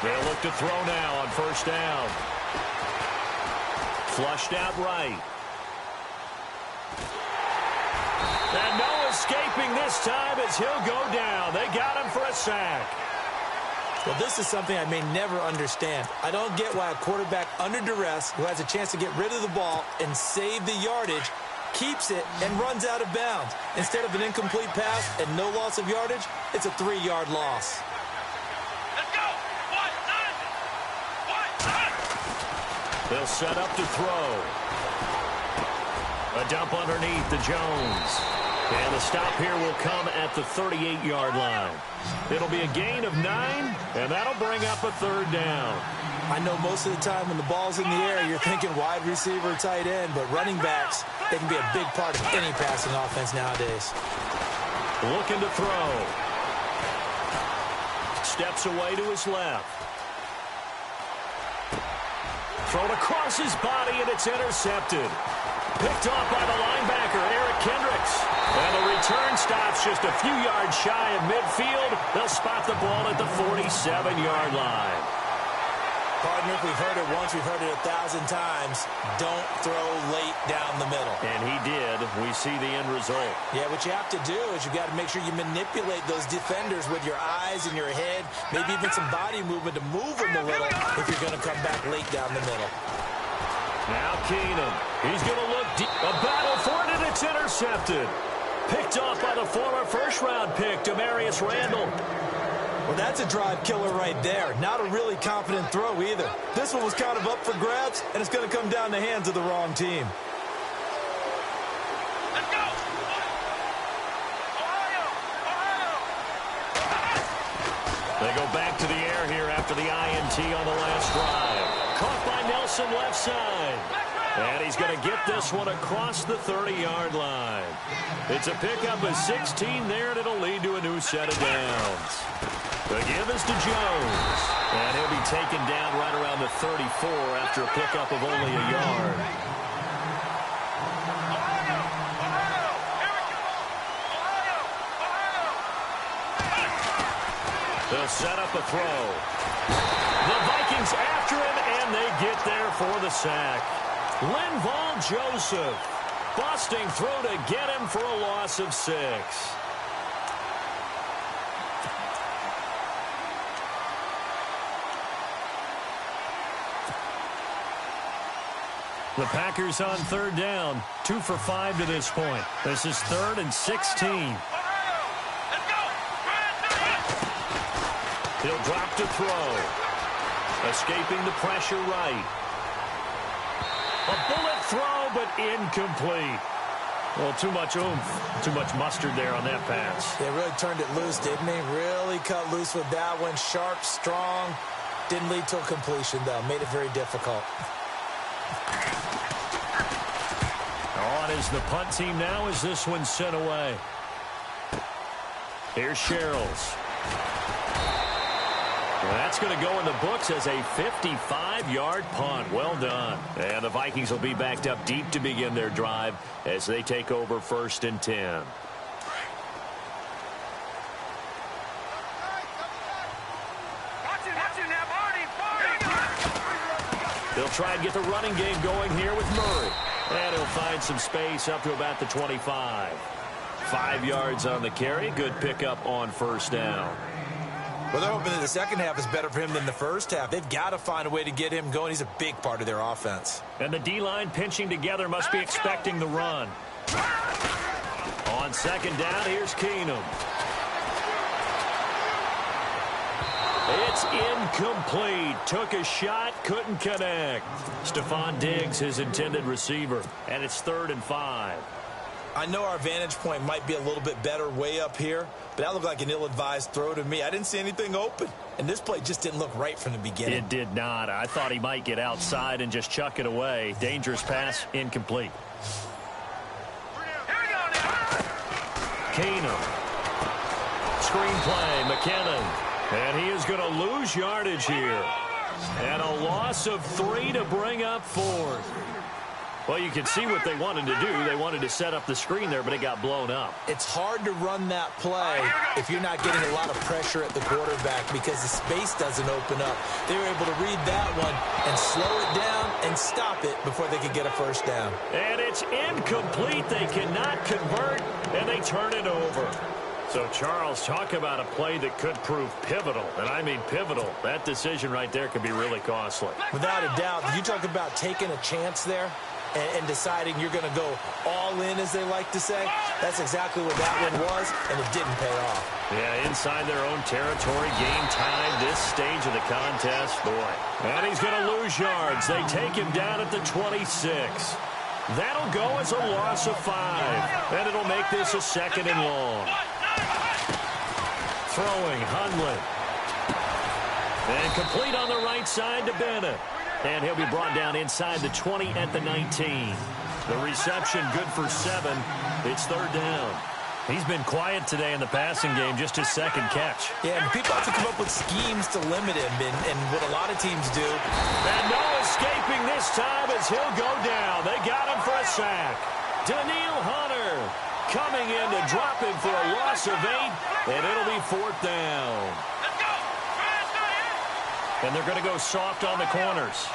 They'll look to throw now on first down. Flushed out right. And no escaping this time as he'll go down. They got him for a sack. Well, this is something I may never understand. I don't get why a quarterback under duress who has a chance to get rid of the ball and save the yardage keeps it and runs out of bounds. Instead of an incomplete pass and no loss of yardage, it's a 3-yard loss. They'll set up to throw. A dump underneath to Jones. And the stop here will come at the 38-yard line. It'll be a gain of 9, and that'll bring up a 3rd down. I know most of the time when the ball's in the air, you're thinking wide receiver, tight end, but running backs, they can be a big part of any passing offense nowadays. Looking to throw. Steps away to his left. Thrown across his body, and it's intercepted. Picked off by the linebacker, Eric Kendricks. And the return stops just a few yards shy of midfield. They'll spot the ball at the 47-yard line. Partner, we've heard it once, we've heard it 1,000 times. Don't throw late down the middle. And he did. We see the end result. Yeah, what you have to do is you got to make sure you manipulate those defenders with your eyes and your head, maybe even some body movement to move them a little if you're going to come back late down the middle. Now Keenum. He's going to look deep. A battle for it, and it's intercepted. Picked off by the former first-round pick, Demarius Randall. Well, that's a drive killer right there. Not a really confident throw either. This one was kind of up for grabs, and it's going to come down the hands of the wrong team. Let's go. They go back to the air here after the INT on the last drive. Caught by Nelson left side. And he's going to get this one across the 30-yard line. It's a pickup of 16 there, and it'll lead to a new set of downs. The give is to Jones. And he'll be taken down right around the 34 after a pickup of only a yard. They'll set up a throw. The Vikings after him, and they get there for the sack. Linval Joseph busting through to get him for a loss of 6. The Packers on 3rd down, 2 for 5 to this point. This is 3rd and 16. He'll drop to throw. Escaping the pressure right. A bullet throw, but incomplete. Well, too much oomph, too much mustard there on that pass. They really turned it loose, didn't they? Really cut loose with that one. Sharp, strong. Didn't lead to a completion, though. Made it very difficult. On is the punt team now as this one's sent away. Here's Sherrills. That's going to go in the books as a 55-yard punt. Well done. And the Vikings will be backed up deep to begin their drive as they take over 1st and 10. They'll try and get the running game going here with Murray. And he'll find some space up to about the 25. 5 yards on the carry. Good pickup on first down. Well, they're hoping that the second half is better for him than the first half. They've got to find a way to get him going. He's a big part of their offense. And the D-line pinching together must be expecting the run. On second down, here's Keenum. It's incomplete. Took a shot, couldn't connect. Stephon Diggs, his intended receiver. And it's 3rd and 5. I know our vantage point might be a little bit better way up here, but that looked like an ill-advised throw to me. I didn't see anything open, and this play just didn't look right from the beginning. It did not. I thought he might get outside and just chuck it away. Dangerous pass, incomplete. Keenum. Screen play, McKinnon. And he is going to lose yardage here. And a loss of 3 to bring up 4th. Well, you can see what they wanted to do. They wanted to set up the screen there, but it got blown up. It's hard to run that play if you're not getting a lot of pressure at the quarterback because the space doesn't open up. They were able to read that one and slow it down and stop it before they could get a first down. And it's incomplete. They cannot convert, and they turn it over. So, Charles, talk about a play that could prove pivotal, and I mean pivotal. That decision right there could be really costly. Without a doubt. You talk about taking a chance there and deciding you're going to go all in, as they like to say. That's exactly what that one was, and it didn't pay off. Yeah, inside their own territory, game time, this stage of the contest, boy. And he's going to lose yards. They take him down at the 26. That'll go as a loss of 5, and it'll make this a 2nd and long. Throwing, Hundley. And complete on the right side to Bennett. And he'll be brought down inside the 20 at the 19. The reception good for 7. It's 3rd down. He's been quiet today in the passing game, just his 2nd catch. Yeah, and people have to come up with schemes to limit him, and what a lot of teams do. And no escaping this time as he'll go down. They got him for a sack. Daniil Hunter coming in to drop him for a loss of 8, and it'll be 4th down. And they're going to go soft on the corners.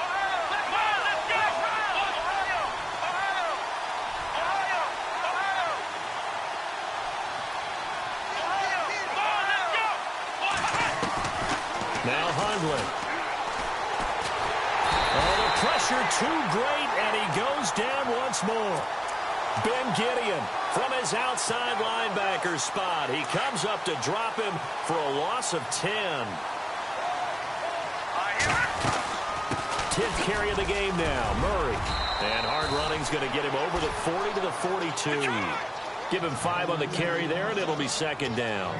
Now Hundley. Oh, the pressure too great, and he goes down once more. Ben Gideon from his outside linebacker spot. He comes up to drop him for a loss of 10. 10th carry of the game now, Murray. And hard running's going to get him over the 40 to the 42. Give him 5 on the carry there, and it'll be 2nd down.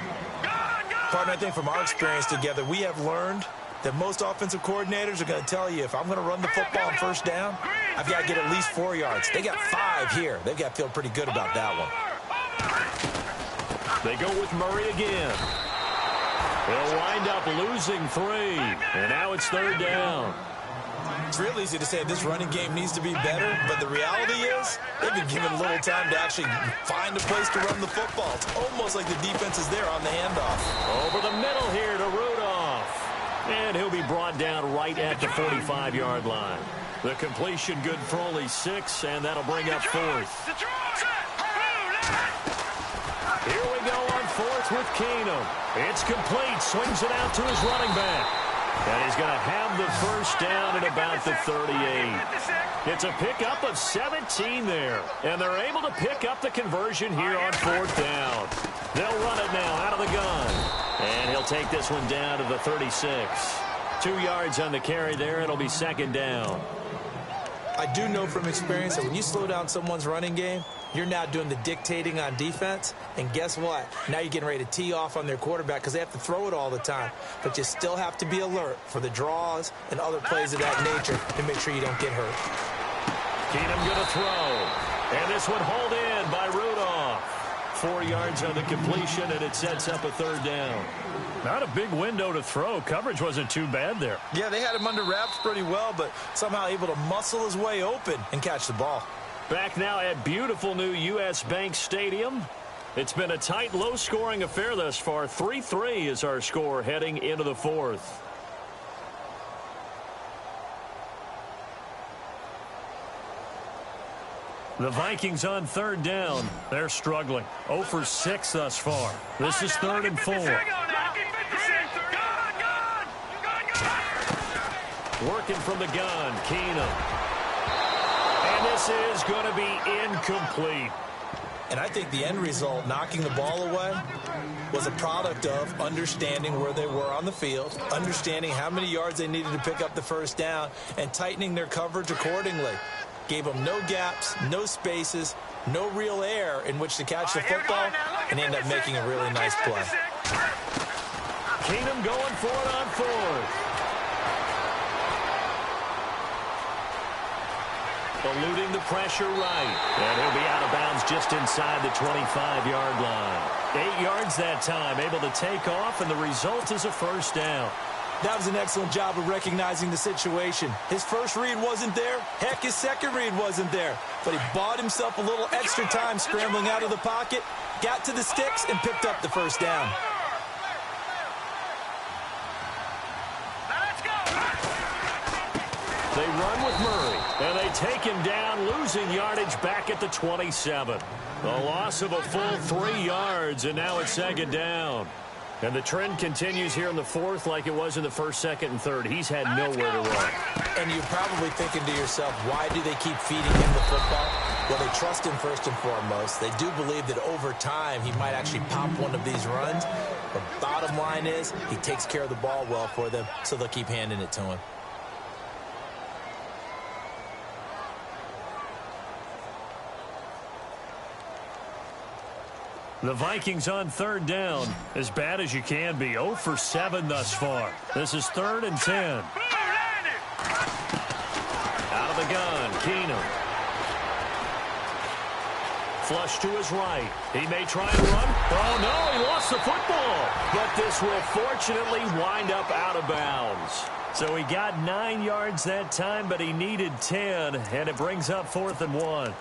Partner, I think from our experience together, we have learned that most offensive coordinators are going to tell you, if I'm going to run the football on first down, I've got to get at least 4 yards. They got 5 here. They've got to feel pretty good about that one. They go with Murray again. They'll wind up losing 3, and now it's 3rd down. It's real easy to say this running game needs to be better, but the reality is they've been given little time to actually find a place to run the football. It's almost like the defense is there on the handoff. Over the middle here to Rudolph. And he'll be brought down right at the 45-yard line. The completion good for only 6, and that'll bring up 4th. Here we go on 4th with Keenum. It's complete. Swings it out to his running back. And he's going to have the first down at about the 38. It's a pickup of 17 there. And they're able to pick up the conversion here on 4th down. They'll run it now out of the gun. And he'll take this one down to the 36. 2 yards on the carry there. It'll be 2nd down. I do know from experience that when you slow down someone's running game, you're now doing the dictating on defense. And guess what? Now you're getting ready to tee off on their quarterback because they have to throw it all the time. But you still have to be alert for the draws and other plays of that nature to make sure you don't get hurt. Keenum going to throw. And this one hauled in by Rudolph. 4 yards on the completion, and it sets up a 3rd down. Not a big window to throw. Coverage wasn't too bad there. Yeah, they had him under wraps pretty well, but somehow able to muscle his way open and catch the ball. Back now at beautiful new U.S. Bank Stadium. It's been a tight, low-scoring affair thus far. 3-3 is our score heading into the 4th. The Vikings on third down. They're struggling. 0 for 6 thus far. This is 3rd and 4. Working from the gun, Keenum. And this is going to be incomplete. And I think the end result, knocking the ball away, was a product of understanding where they were on the field, understanding how many yards they needed to pick up the first down, and tightening their coverage accordingly. Gave them no gaps, no spaces, no real air in which to catch the football, and ended up making a really nice play. Keenum going for it on 4th. Eluding the pressure right. And he'll be out of bounds just inside the 25-yard line. 8 yards that time, able to take off, and the result is a first down. That was an excellent job of recognizing the situation. His first read wasn't there. Heck, his second read wasn't there. But he bought himself a little extra time scrambling out of the pocket, got to the sticks, and picked up the first down. They run with Murray, and they take him down, losing yardage back at the 27. A loss of a full 3 yards, and now it's 2nd down. And the trend continues here in the 4th like it was in the 1st, 2nd, and 3rd. He's had nowhere to run. And you're probably thinking to yourself, why do they keep feeding him the football? Well, they trust him first and foremost. They do believe that over time he might actually pop one of these runs. But bottom line is he takes care of the ball well for them, so they'll keep handing it to him. The Vikings on 3rd down, as bad as you can be. 0 for 7 thus far. This is 3rd and 10. Out of the gun, Keenum. Flush to his right. He may try and run. Oh, no, he lost the football. But this will fortunately wind up out of bounds. So he got 9 yards that time, but he needed 10, and it brings up 4th and 1.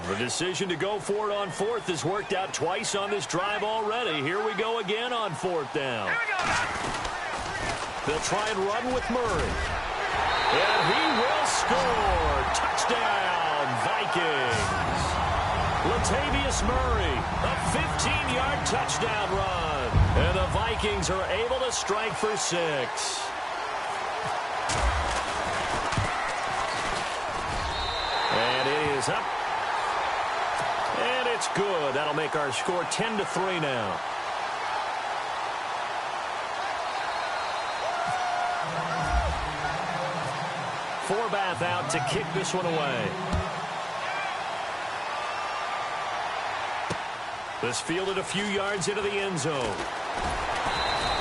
The decision to go for it on 4th has worked out twice on this drive already. Here we go again on 4th down. They'll try and run with Murray. And he will score. Touchdown, Vikings. Latavius Murray, a 15-yard touchdown run. And the Vikings are able to strike for 6. And it is up. And it's good. That'll make our score 10-3 now. Forbath out to kick this one away. This fielded a few yards into the end zone.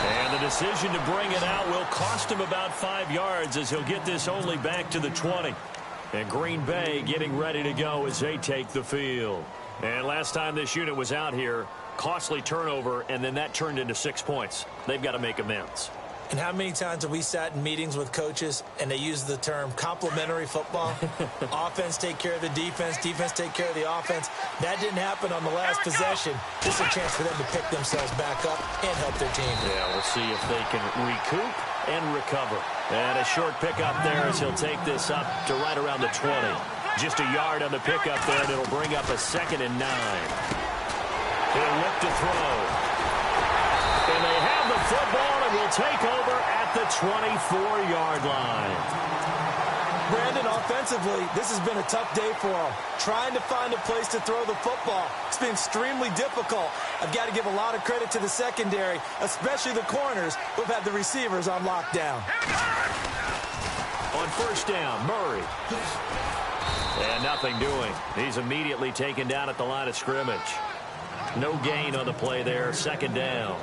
And the decision to bring it out will cost him about 5 yards as he'll get this only back to the 20. And Green Bay getting ready to go as they take the field. And last time this unit was out here, costly turnover, and then that turned into 6 points. They've got to make amends. And how many times have we sat in meetings with coaches and they use the term complementary football? Offense take care of the defense, defense take care of the offense. That didn't happen on the last possession. This is a chance for them to pick themselves back up and help their team. Yeah, we'll see if they can recoup and recover. And a short pickup there as he'll take this up to right around the 20. Just a yard on the pickup there, and it'll bring up a 2nd and 9. He'll look to throw. And they have the football and will take over at the 24-yard line. Brandon, offensively, this has been a tough day for them. Trying to find a place to throw the football. It's been extremely difficult. I've got to give a lot of credit to the secondary, especially the corners who've had the receivers on lockdown. On 1st down, Murray. And nothing doing. He's immediately taken down at the line of scrimmage. No gain on the play there. 2nd down.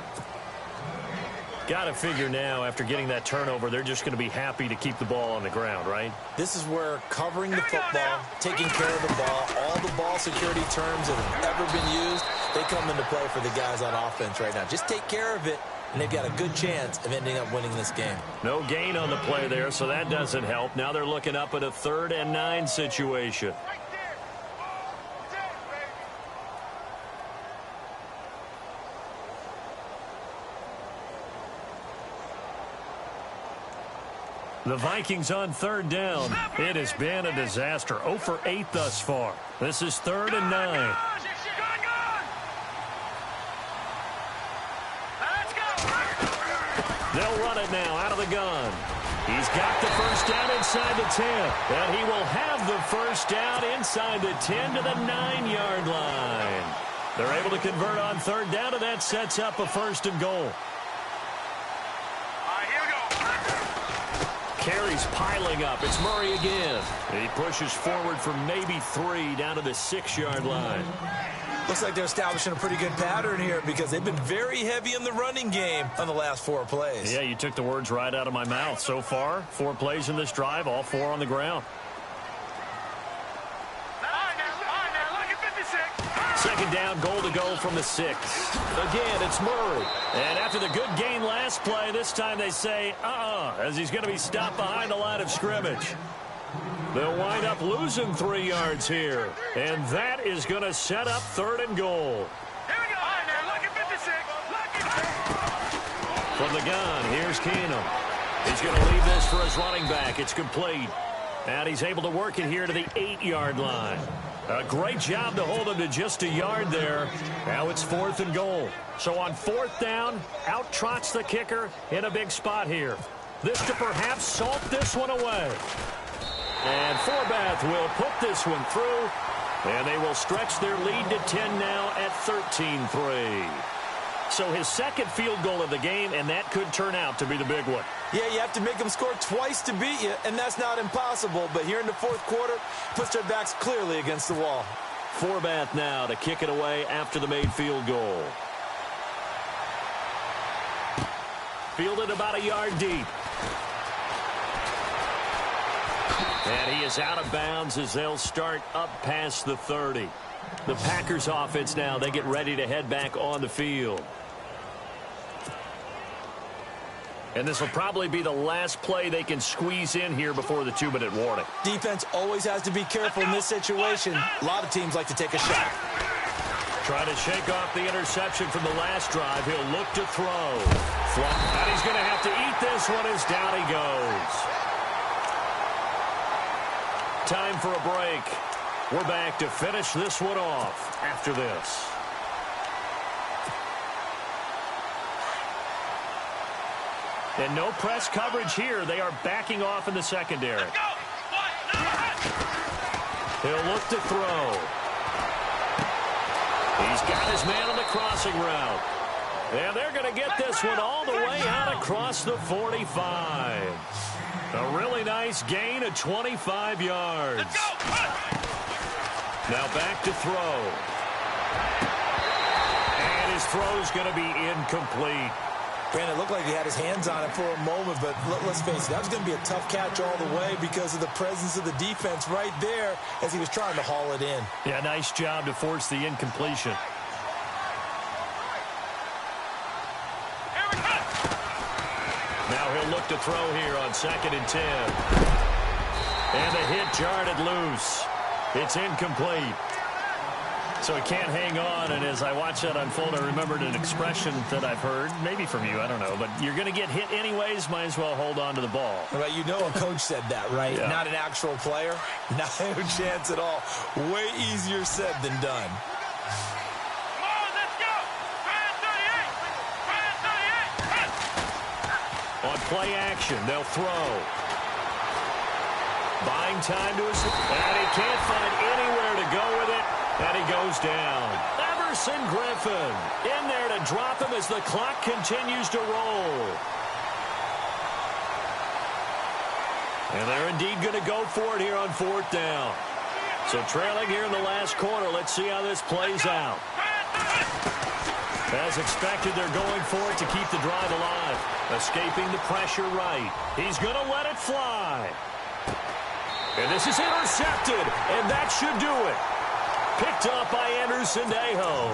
Got to figure now, after getting that turnover, they're just going to be happy to keep the ball on the ground, right? This is where covering the football, taking care of the ball, all the ball security terms that have ever been used, they come into play for the guys on offense right now. Just take care of it, and they've got a good chance of ending up winning this game. No gain on the play there, so that doesn't help. Now they're looking up at a 3rd and 9 situation. The Vikings on third down. It has been a disaster. 0 for 8 thus far. This is 3rd and 9. They'll run it now out of the gun. He's got the first down inside the 10. And he will have the first down inside the 10 to the 9-yard line. They're able to convert on third down, and that sets up a 1st and goal. Carries piling up. It's Murray again. He pushes forward for maybe 3 down to the 6-yard line. Looks like they're establishing a pretty good pattern here because they've been very heavy in the running game on the last 4 plays. Yeah, you took the words right out of my mouth. So far, 4 plays in this drive, all 4 on the ground. 2nd down, goal to go from the 6. Again, it's Murray. And after the good gain last play, this time they say, as he's going to be stopped behind the line of scrimmage. They'll wind up losing 3 yards here. And that is going to set up 3rd and goal. From the gun, here's Keenum. He's going to leave this for his running back. It's complete. And he's able to work it here to the 8-yard line. A great job to hold him to just a yard there. Now it's 4th and goal. So on 4th down, out trots the kicker in a big spot here. This to perhaps salt this one away. And Forbath will put this one through. And they will stretch their lead to 10 now at 13-3. So his 2nd field goal of the game, and that could turn out to be the big one. Yeah, you have to make them score twice to beat you, and that's not impossible. But here in the 4th quarter, puts their backs clearly against the wall. Forbath now to kick it away after the made field goal. Fielded about a yard deep. And he is out of bounds as they'll start up past the 30. The Packers offense now, they get ready to head back on the field. And this will probably be the last play they can squeeze in here before the 2-minute warning. Defense always has to be careful in this situation. A lot of teams like to take a shot. Trying to shake off the interception from the last drive. He'll look to throw. And he's going to have to eat this one as down he goes. Time for a break. We're back to finish this one off after this. And no press coverage here. They are backing off in the secondary. He'll look to throw. He's got his man on the crossing route. And they're going to get this one all the way out across the 45. A really nice gain of 25 yards. Now back to throw. And his throw's going to be incomplete. Brandon, it looked like he had his hands on it for a moment, but let's face it, that was going to be a tough catch all the way because of the presence of the defense right there as he was trying to haul it in. Yeah, nice job to force the incompletion. Now he'll look to throw here on 2nd and 10. And the hit jarred it loose. It's incomplete. So he can't hang on, and as I watch that unfold, I remembered an expression that I've heard, maybe from you, I don't know, but you're going to get hit anyways, might as well hold on to the ball. Right, you know a coach said that, right? Yeah. Not an actual player. Not a chance at all. Way easier said than done. On play action, they'll throw. Buying time to his... And he can't find anywhere to go with it. And he goes down. Everson Griffin in there to drop him as the clock continues to roll. And they're indeed going to go for it here on 4th down. So trailing here in the last quarter, let's see how this plays out. As expected, they're going for it to keep the drive alive. Escaping the pressure right. He's going to let it fly. And this is intercepted, and that should do it. Picked up by Anderson Aho.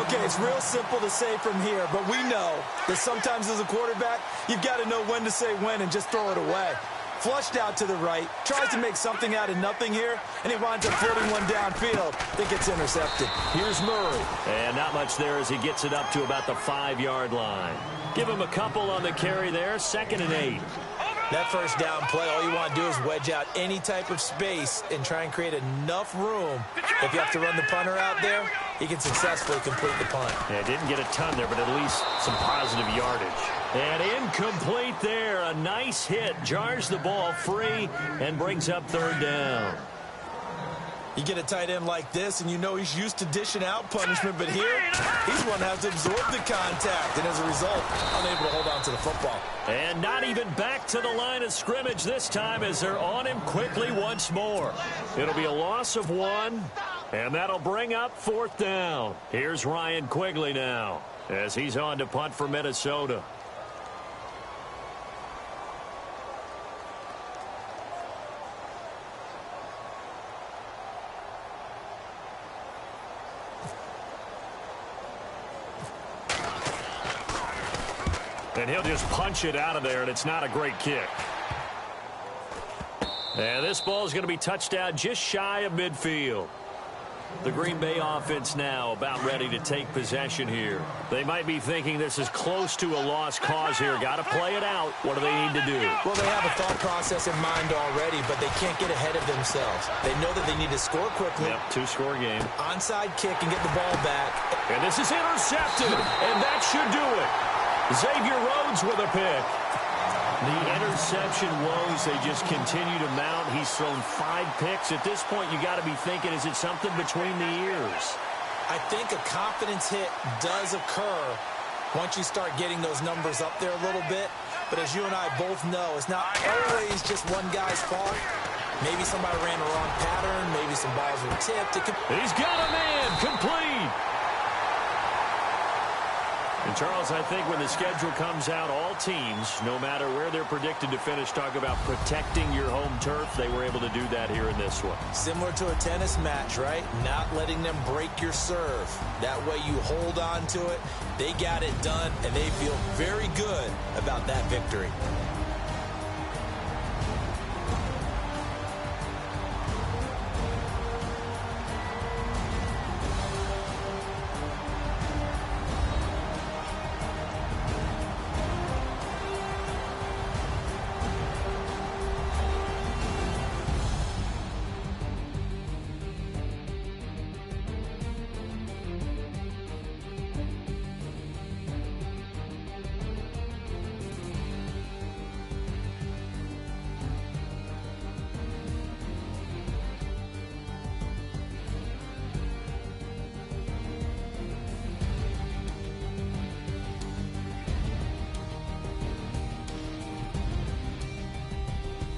Okay, it's real simple to say from here, but we know that sometimes as a quarterback, you've got to know when to say when and just throw it away. Flushed out to the right, tries to make something out of nothing here, and he winds up floating one downfield. I think it's intercepted. Here's Murray. And not much there as he gets it up to about the 5-yard line. Give him a couple on the carry there, 2nd and 8. That first down play, all you want to do is wedge out any type of space and try and create enough room. If you have to run the punter out there, he can successfully complete the punt. Yeah, didn't get a ton there, but at least some positive yardage. And incomplete there. A nice hit. Jars the ball free and brings up third down. You get a tight end like this, and you know he's used to dishing out punishment, but here, he's one that has to absorb the contact, and as a result, unable to hold on to the football. And not even back to the line of scrimmage this time as they're on him quickly once more. It'll be a loss of 1, and that'll bring up fourth down. Here's Ryan Quigley now as he's on to punt for Minnesota. And he'll just punch it out of there, and it's not a great kick. And this ball is going to be touched down just shy of midfield. The Green Bay offense now about ready to take possession here. They might be thinking this is close to a lost cause here. Got to play it out. What do they need to do? Well, they have a thought process in mind already, but they can't get ahead of themselves. They know that they need to score quickly. Yep, two-score game. Onside kick and get the ball back. And this is intercepted, and that should do it. Xavier Rhodes with a pick. The interception woes, they just continue to mount. He's thrown 5 picks. At this point, you got to be thinking, is it something between the ears? I think a confidence hit does occur once you start getting those numbers up there a little bit. But as you and I both know, it's not always just one guy's fault. Maybe somebody ran the wrong pattern. Maybe some balls were tipped. He's got a man complete. And, Charles, I think when the schedule comes out, all teams, no matter where they're predicted to finish, talk about protecting your home turf. They were able to do that here in this one. Similar to a tennis match, right? Not letting them break your serve. That way you hold on to it. They got it done, and they feel very good about that victory.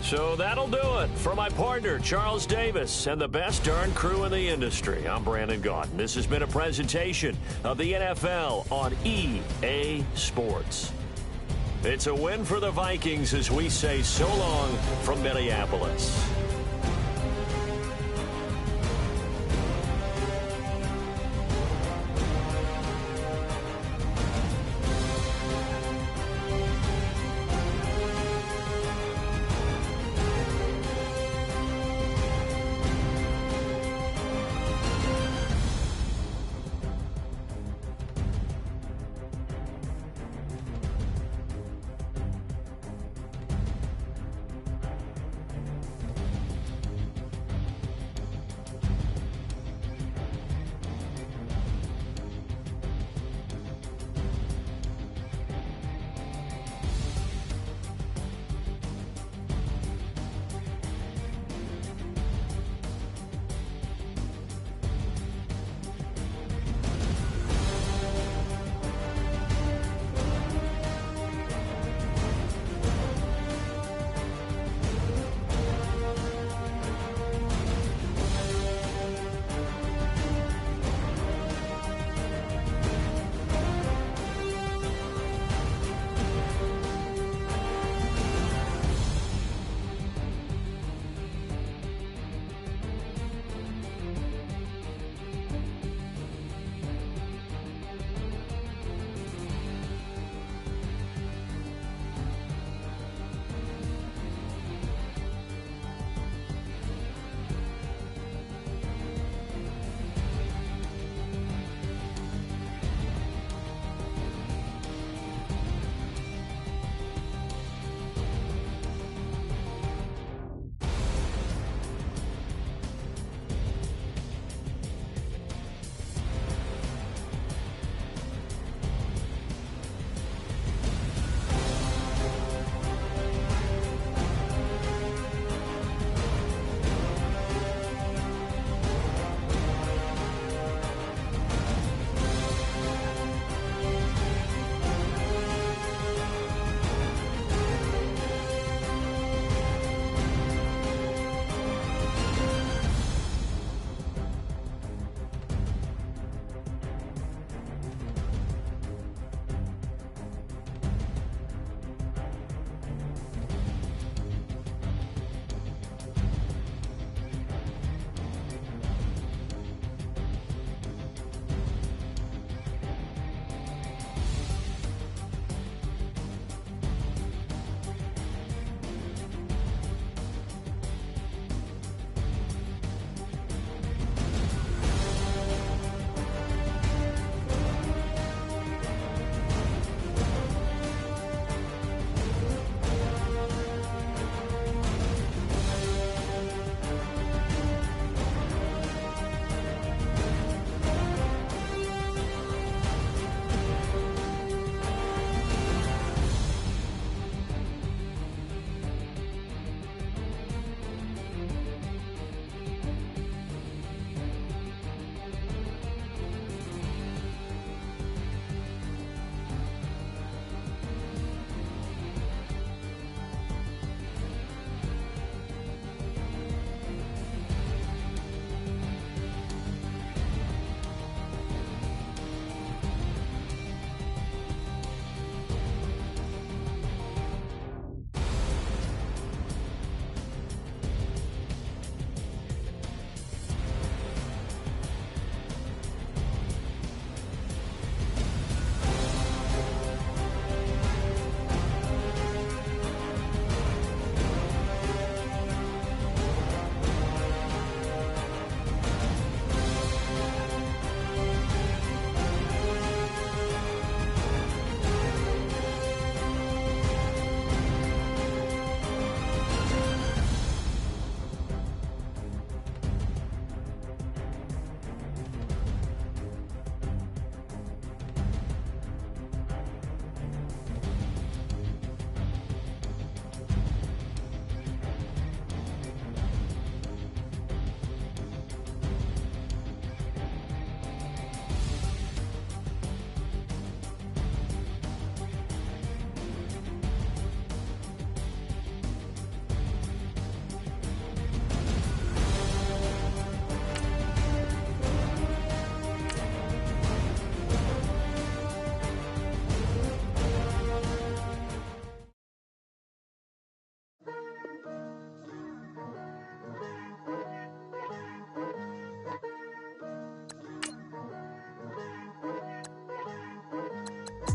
So that'll do it for my partner, Charles Davis, and the best darn crew in the industry. I'm Brandon Gaudin. This has been a presentation of the NFL on EA Sports. It's a win for the Vikings as we say so long from Minneapolis.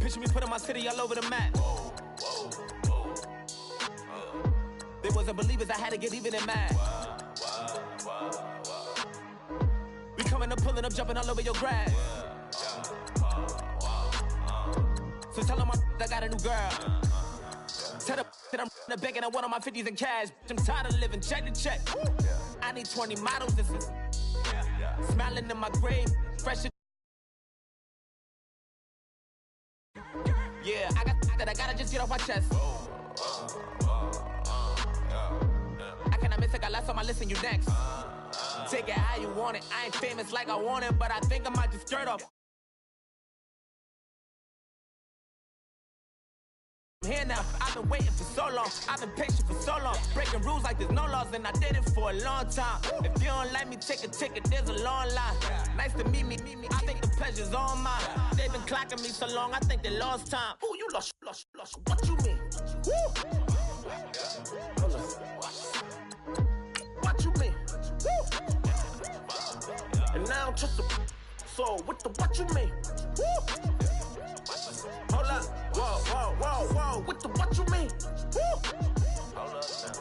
Picture me putting my city all over the map. They wasn't believers, I had to get even and mad. We coming up, pulling up, jumping all over your grass. So tell them I got a new girl. Tell them that I'm in the bank and I want all my 50s in cash. I'm tired of living check to check. I need 20 models. This is smiling in my grave, fresh. Yeah, I got that. I gotta just get off my chest. I cannot miss it. Got last on my list and you next. Take it how you want it. I ain't famous like I want it, but I think I might just skirt off. Here now, I've been waiting for so long. I've been patient for so long. Breaking rules like there's no laws, and I did it for a long time. If you don't like me, take a ticket, there's a long line. Nice to meet me. I think the pleasure's all mine. They've been clocking me so long, I think they lost time. Ooh, you lost. What you mean? Woo! What you mean? Woo! And now I'm just a so what you mean? Woo! Hold up, whoa, what you mean? Woo! Hold up now.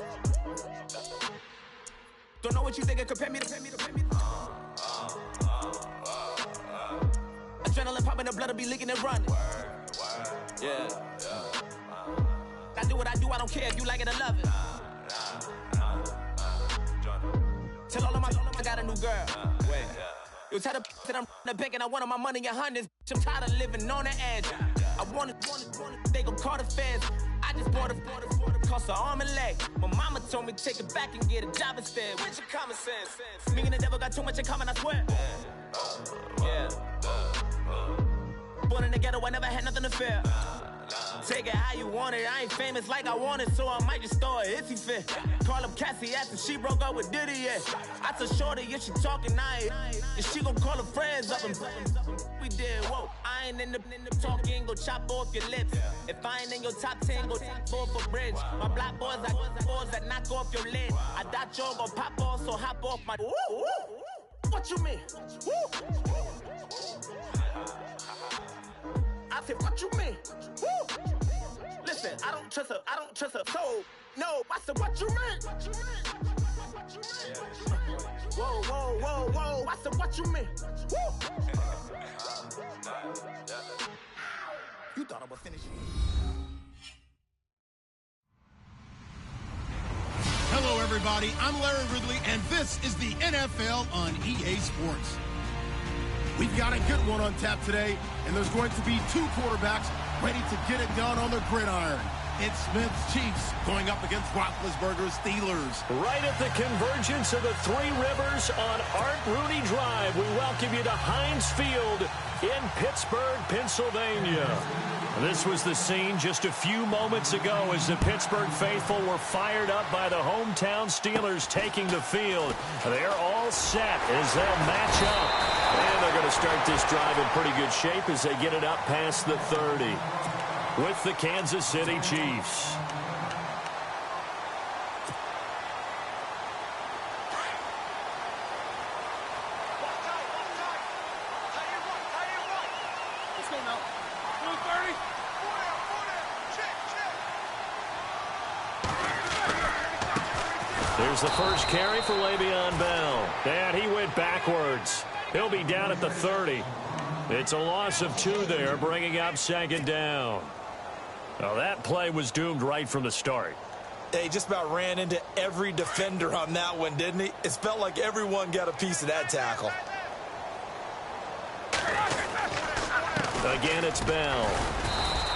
Don't know what you think, compare me to. Adrenaline popping, the blood will be leaking and running. Yeah. I do what I do, I don't care if you like it or love it. Tell all of my I got a new girl. Wait. You tell the that I'm in the bank and I want all my money in hundreds. I'm tired of living on the edge. I want it, they gon' call the feds. I just bought it, cost an arm and leg. My mama told me take it back and get a job instead. Where's your common sense? Me and the devil got too much in common, I swear. Yeah. Born in the ghetto, I never had nothing to fear. Take it how you want it. I ain't famous like I want it, so I might just throw it if he fit. Call up Cassie after she broke up with Diddy, yeah. I told Shorty if she talking, and she gon' call her friends up and we did, whoa. I ain't in the talking, go chop off your lips. If I ain't in your top 10, go top 4 for bridge. My black boys, I got boys that knock off your lid. I thought y'all gon' pop off, so hop off my. What you mean? I said, what you mean? Woo! Listen, I don't trust her soul. No, I said, what you mean? Whoa, I said, what you mean? Woo! You thought I was finishing. Hello, everybody. I'm Larry Ridley, and this is the NFL on EA Sports. We've got a good one on tap today, and there's going to be two quarterbacks ready to get it done on the gridiron. It's Smith's Chiefs going up against Roethlisberger's Steelers. Right at the convergence of the Three Rivers on Art Rooney Drive, we welcome you to Heinz Field in Pittsburgh, Pennsylvania. This was the scene just a few moments ago as the Pittsburgh faithful were fired up by the hometown Steelers taking the field. They're all set as they'll match up. And they're going to start this drive in pretty good shape as they get it up past the 30 with the Kansas City Chiefs. There's the first carry for Le'Veon Bell. And he went backwards. He'll be down at the 30. It's a loss of 2 there, bringing up second down. Now that play was doomed right from the start. He just about ran into every defender on that one, didn't he? It felt like everyone got a piece of that tackle. Again, it's Bell.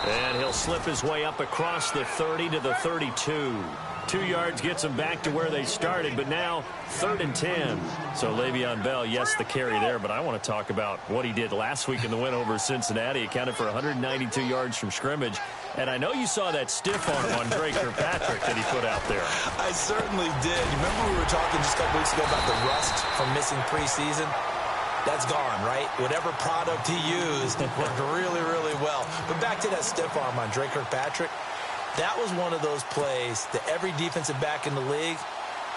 And he'll slip his way up across the 30 to the 32. 2 yards gets them back to where they started, but now 3rd and 10. So Le'Veon Bell, yes, the carry there, but I want to talk about what he did last week in the win over Cincinnati. Accounted for 192 yards from scrimmage. And I know you saw that stiff arm on Drake Kirkpatrick that he put out there. I certainly did. Remember we were talking just a couple weeks ago about the rust from missing preseason? That's gone, right? Whatever product he used worked really, really well. But back to that stiff arm on Drake Kirkpatrick. That was one of those plays that every defensive back in the league,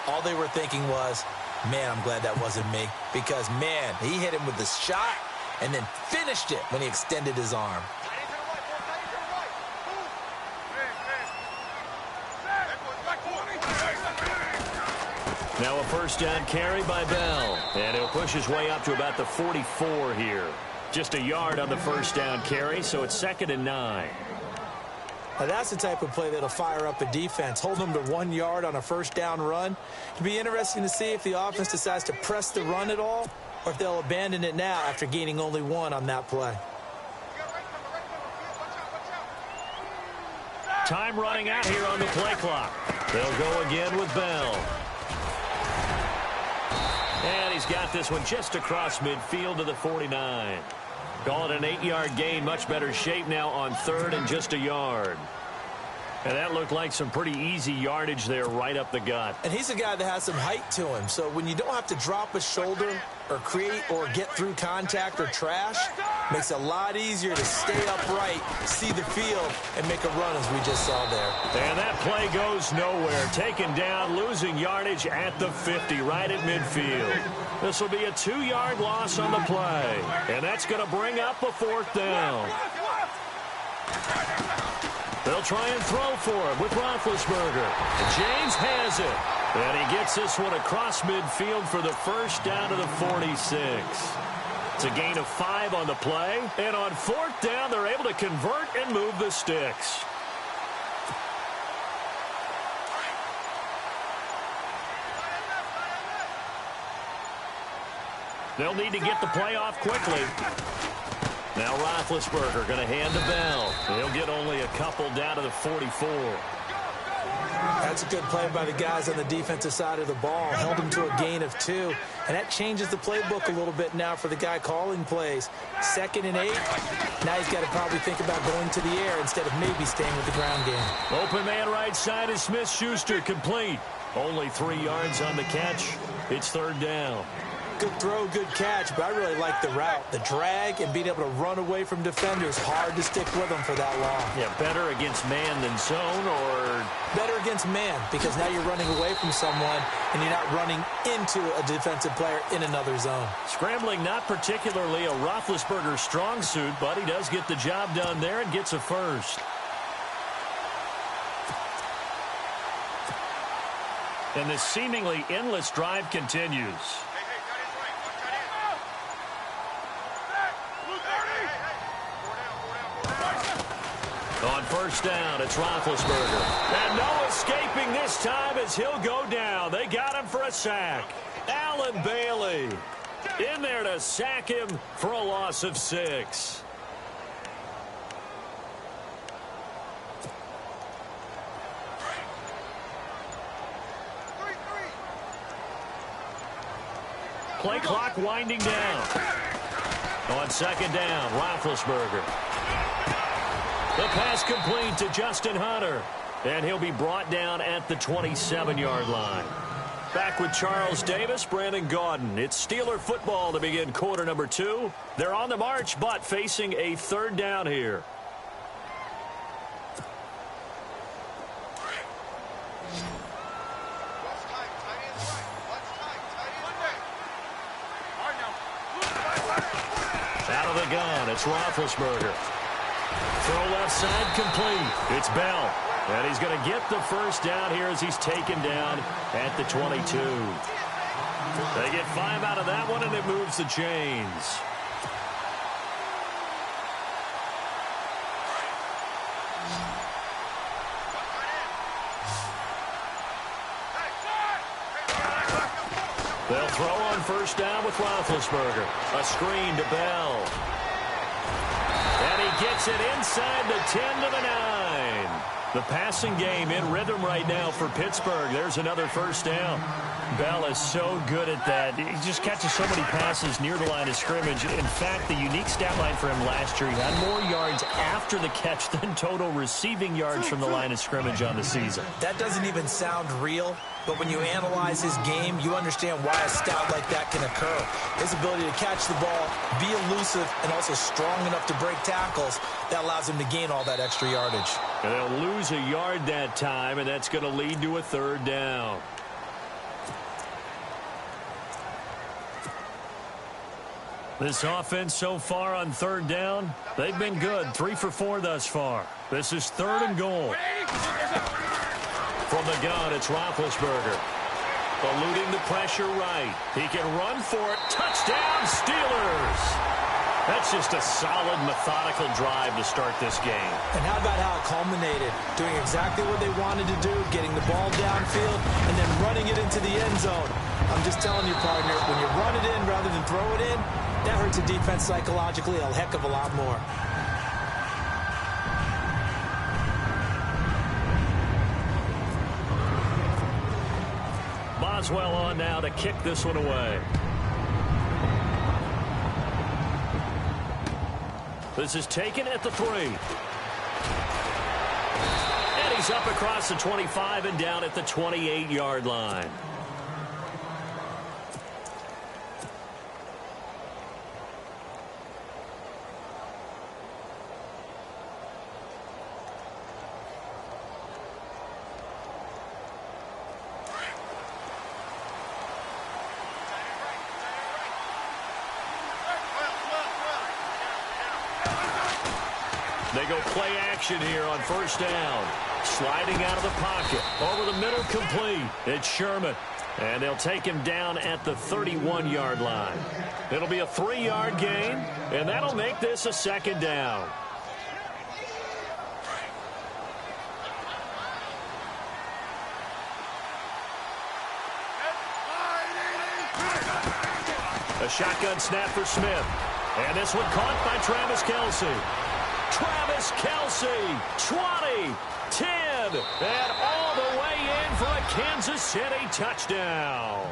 all they were thinking was, man, I'm glad that wasn't me. Because, man, he hit him with the shot and then finished it when he extended his arm. Now a first down carry by Bell. And he'll push his way up to about the 44 here. Just a yard on the first down carry, so it's 2nd and 9. Now that's the type of play that'll fire up a defense. Hold them to 1 yard on a first down run. It'll be interesting to see if the offense decides to press the run at all, or if they'll abandon it now after gaining only 1 on that play. Time running out here on the play clock. They'll go again with Bell. And he's got this one just across midfield to the 49. Call it an 8-yard gain. Much better shape now on 3rd and just a yard. And that looked like some pretty easy yardage there right up the gut. And he's a guy that has some height to him. So when you don't have to drop a shoulder or create or get through contact or trash, makes it a lot easier to stay upright, see the field, and make a run as we just saw there. And that play goes nowhere. Taken down, losing yardage at the 50, right at midfield. This will be a 2-yard loss on the play. And that's going to bring up a 4th down. They'll try and throw for him with Roethlisberger. James has it. And he gets this one across midfield for the first down to the 46. It's a gain of 5 on the play. And on 4th down, they're able to convert and move the sticks. They'll need to get the play off quickly. Now Roethlisberger going to hand to Bell. He'll get only a couple down to the 44. That's a good play by the guys on the defensive side of the ball. Held him to a gain of 2. And that changes the playbook a little bit now for the guy calling plays. 2nd and 8. Now he's got to probably think about going to the air instead of maybe staying with the ground game. Open man right side is Smith-Schuster, complete. Only 3 yards on the catch. It's 3rd down. Good throw, good catch, but I really like the route. The drag and being able to run away from defenders. Hard to stick with them for that long. Yeah, better against man than zone, or... Better against man, because now you're running away from someone and you're not running into a defensive player in another zone. Scrambling not particularly a Roethlisberger strong suit, but he does get the job done there and gets a first. And this seemingly endless drive continues. On first down, it's Roethlisberger. And no escaping this time as he'll go down. They got him for a sack. Allen Bailey in there to sack him for a loss of 6. Play clock winding down. On 2nd down, Roethlisberger. The pass complete to Justin Hunter. And he'll be brought down at the 27-yard line. Back with Charles Davis, Brandon Gaudin. It's Steeler football to begin quarter number 2. They're on the march, but facing a 3rd down here. Out of the gun, it's Roethlisberger. Throw left side complete. It's Bell. And he's going to get the first down here as he's taken down at the 22. They get 5 out of that one, and it moves the chains. They'll throw on first down with Roethlisberger. A screen to Bell. And he gets it inside the 10 to the 9. The passing game in rhythm right now for Pittsburgh. There's another first down. Bell is so good at that. He just catches so many passes near the line of scrimmage. In fact, the unique stat line for him last year, he had more yards after the catch than total receiving yards from the line of scrimmage on the season. That doesn't even sound real, but when you analyze his game, you understand why a stat like that can occur. His ability to catch the ball, be elusive, and also strong enough to break tackles, that allows him to gain all that extra yardage. And they'll lose a yard that time, and that's going to lead to a 3rd down. This offense so far on 3rd down, they've been good. 3 for 4 thus far. This is 3rd and goal. From the gun, it's Roethlisberger. Eluding the pressure right. He can run for it. Touchdown, Steelers! That's just a solid, methodical drive to start this game. And how about how it culminated? Doing exactly what they wanted to do, getting the ball downfield, and then running it into the end zone. I'm just telling you, partner, when you run it in rather than throw it in, that hurts a defense psychologically a heck of a lot more. Boswell on now to kick this one away. This is taken at the 3. And he's up across the 25 and down at the 28-yard line. They go play action here on first down. Sliding out of the pocket. Over the middle, complete. It's Sherman. And they'll take him down at the 31-yard line. It'll be a 3-yard gain, and that'll make this a second down. A shotgun snap for Smith. And this one caught by Travis Kelce. Travis Kelce, 20, 10, and all the way in for a Kansas City touchdown.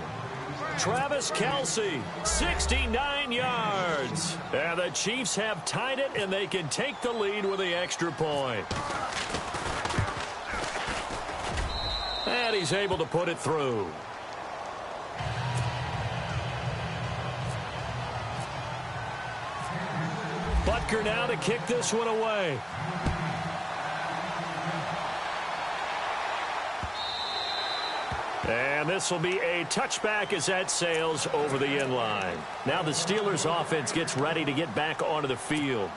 Travis Kelce, 69 yards. And the Chiefs have tied it, and they can take the lead with the extra point. And he's able to put it through. Butker now to kick this one away. And this will be a touchback as that sails over the end line. Now the Steelers offense gets ready to get back onto the field.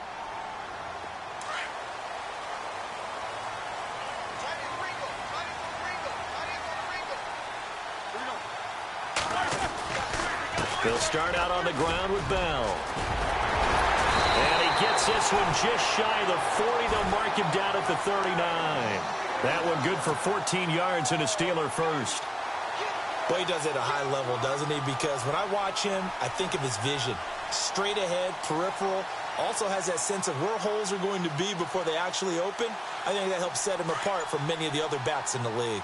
They'll start out on the ground with Bell. And he gets this one just shy of the 40. They'll mark him down at the 39. That one good for 14 yards and a Steeler first. Well, he does it at a high level, doesn't he? Because when I watch him, I think of his vision. Straight ahead, peripheral. Also has that sense of where holes are going to be before they actually open. I think that helps set him apart from many of the other backs in the league.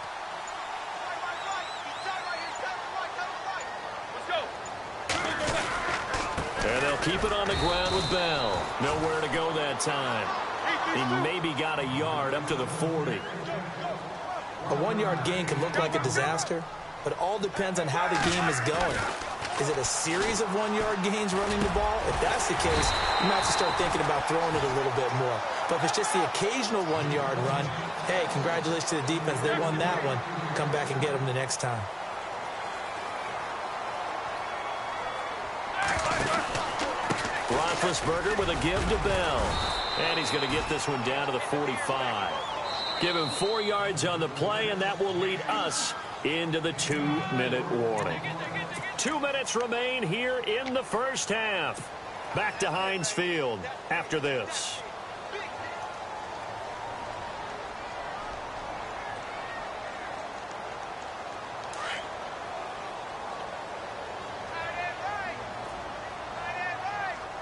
And they'll keep it on the ground with Bell. Nowhere to go that time. He maybe got a yard up to the 40. A 1-yard gain can look like a disaster, but it all depends on how the game is going. Is it a series of 1-yard gains running the ball? If that's the case, you might have to start thinking about throwing it a little bit more. But if it's just the occasional 1-yard run, hey, congratulations to the defense. They won that one. Come back and get them the next time. Roethlisberger with a give to Bell. And he's going to get this one down to the 45. Give him 4 yards on the play, and that will lead us into the 2-minute warning. 2 minutes remain here in the first half. Back to Heinz Field after this.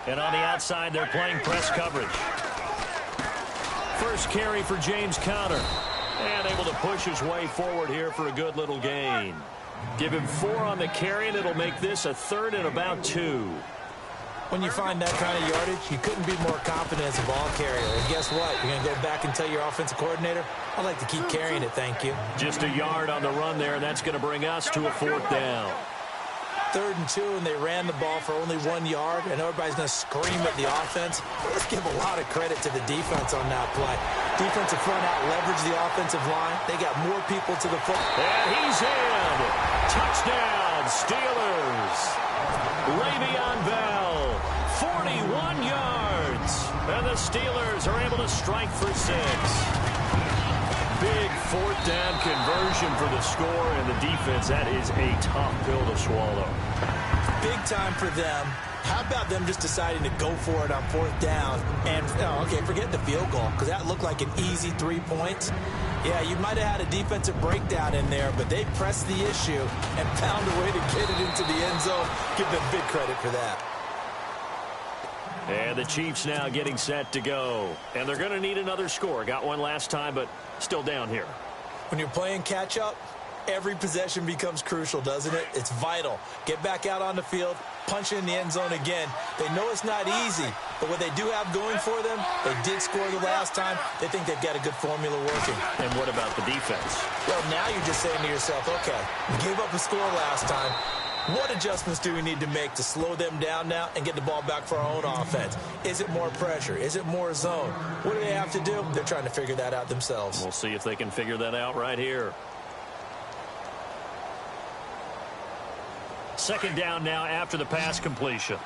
And on the outside, they're playing press coverage. First carry for James Conner. And able to push his way forward here for a good little gain. Give him 4 on the carry, and it'll make this a 3rd and about 2. When you find that kind of yardage, you couldn't be more confident as a ball carrier. And guess what? You're going to go back and tell your offensive coordinator, I'd like to keep carrying it, thank you. Just a yard on the run there, and that's going to bring us to a 4th down. 3rd and 2, and they ran the ball for only 1 yard, and everybody's going to scream at the offense. Let's give a lot of credit to the defense on that play. Defensive front out leveraged the offensive line. They got more people to the foot. And he's in. Touchdown, Steelers. Le'Veon Bell, 41 yards. And the Steelers are able to strike for 6. big fourth down conversion for the score, and the defense, that is a tough pill to swallow. Big time for them. How about them just deciding to go for it on fourth down? And, okay, forget the field goal, because that looked like an easy 3 points. Yeah, you might have had a defensive breakdown in there, but they pressed the issue and found a way to get it into the end zone. Give them big credit for that. And the Chiefs now getting set to go. And they're going to need another score. Got one last time, but still down here. When you're playing catch-up, every possession becomes crucial, doesn't it? It's vital. Get back out on the field, punch it in the end zone again. They know it's not easy, but what they do have going for them, they did score the last time. They think they've got a good formula working. And what about the defense? Well, now you're just saying to yourself, okay, we gave up a score last time. What adjustments do we need to make to slow them down now and get the ball back for our own offense? Is it more pressure? Is it more zone? What do they have to do? They're trying to figure that out themselves. We'll see if they can figure that out right here. Second down now after the pass completion.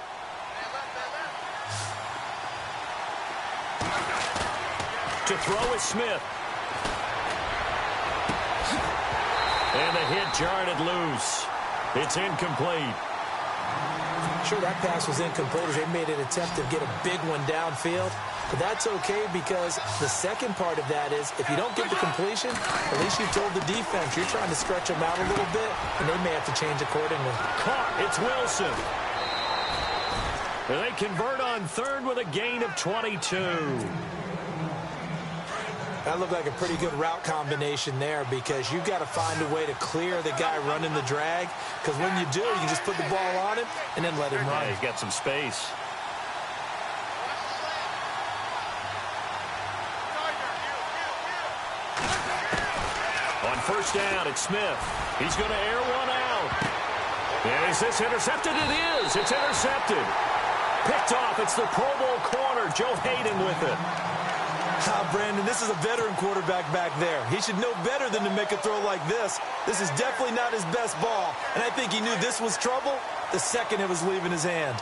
To throw is Smith. And the hit jarred it loose. It's incomplete. Sure, that pass was incomplete as they made an attempt to get a big one downfield. But that's okay because the second part of that is if you don't get the completion, at least you told the defense you're trying to stretch them out a little bit, and they may have to change accordingly. Caught. It's Wilson. And they convert on third with a gain of 22. That looked like a pretty good route combination there because you've got to find a way to clear the guy running the drag because when you do, you can just put the ball on him and then let him run. Yeah, he's got some space. On first down, it's Smith. He's going to air one out. And is this intercepted? It is. It's intercepted. Picked off. It's the Pro Bowl corner, Joe Hayden with it. Brandon, this is a veteran quarterback back there. He should know better than to make a throw like this. This is definitely not his best ball, and I think he knew this was trouble the second it was leaving his hand.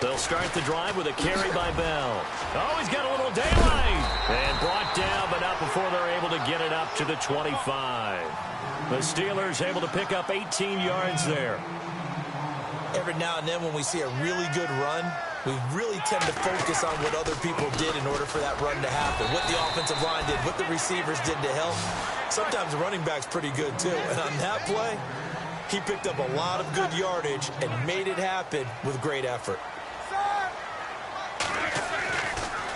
They'll start the drive with a carry by Bell. Oh, he's got a little daylight. And brought down, but not before they're able to get it up to the 25. The Steelers able to pick up 18 yards there. Every now and then when we see a really good run, we really tend to focus on what other people did in order for that run to happen, what the offensive line did, what the receivers did to help. Sometimes the running back's pretty good, too. And on that play, he picked up a lot of good yardage and made it happen with great effort.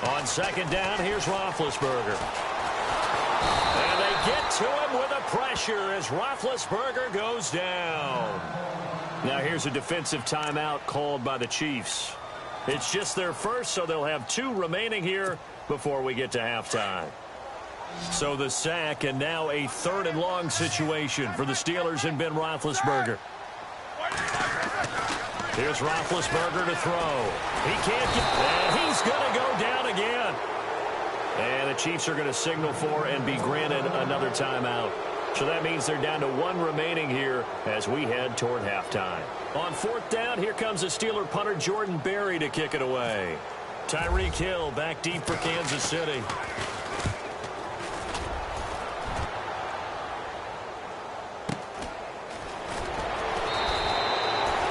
On second down, here's Roethlisberger. And they get to him with a pressure as Roethlisberger goes down. Now here's a defensive timeout called by the Chiefs. It's just their first, so they'll have 2 remaining here before we get to halftime. So the sack, and now a 3rd and long situation for the Steelers and Ben Roethlisberger. Here's Roethlisberger to throw. He can't get, and he's going to go down again. And the Chiefs are going to signal for and be granted another timeout. So that means they're down to 1 remaining here as we head toward halftime. On 4th down, here comes the Steeler punter Jordan Berry to kick it away. Tyreek Hill back deep for Kansas City.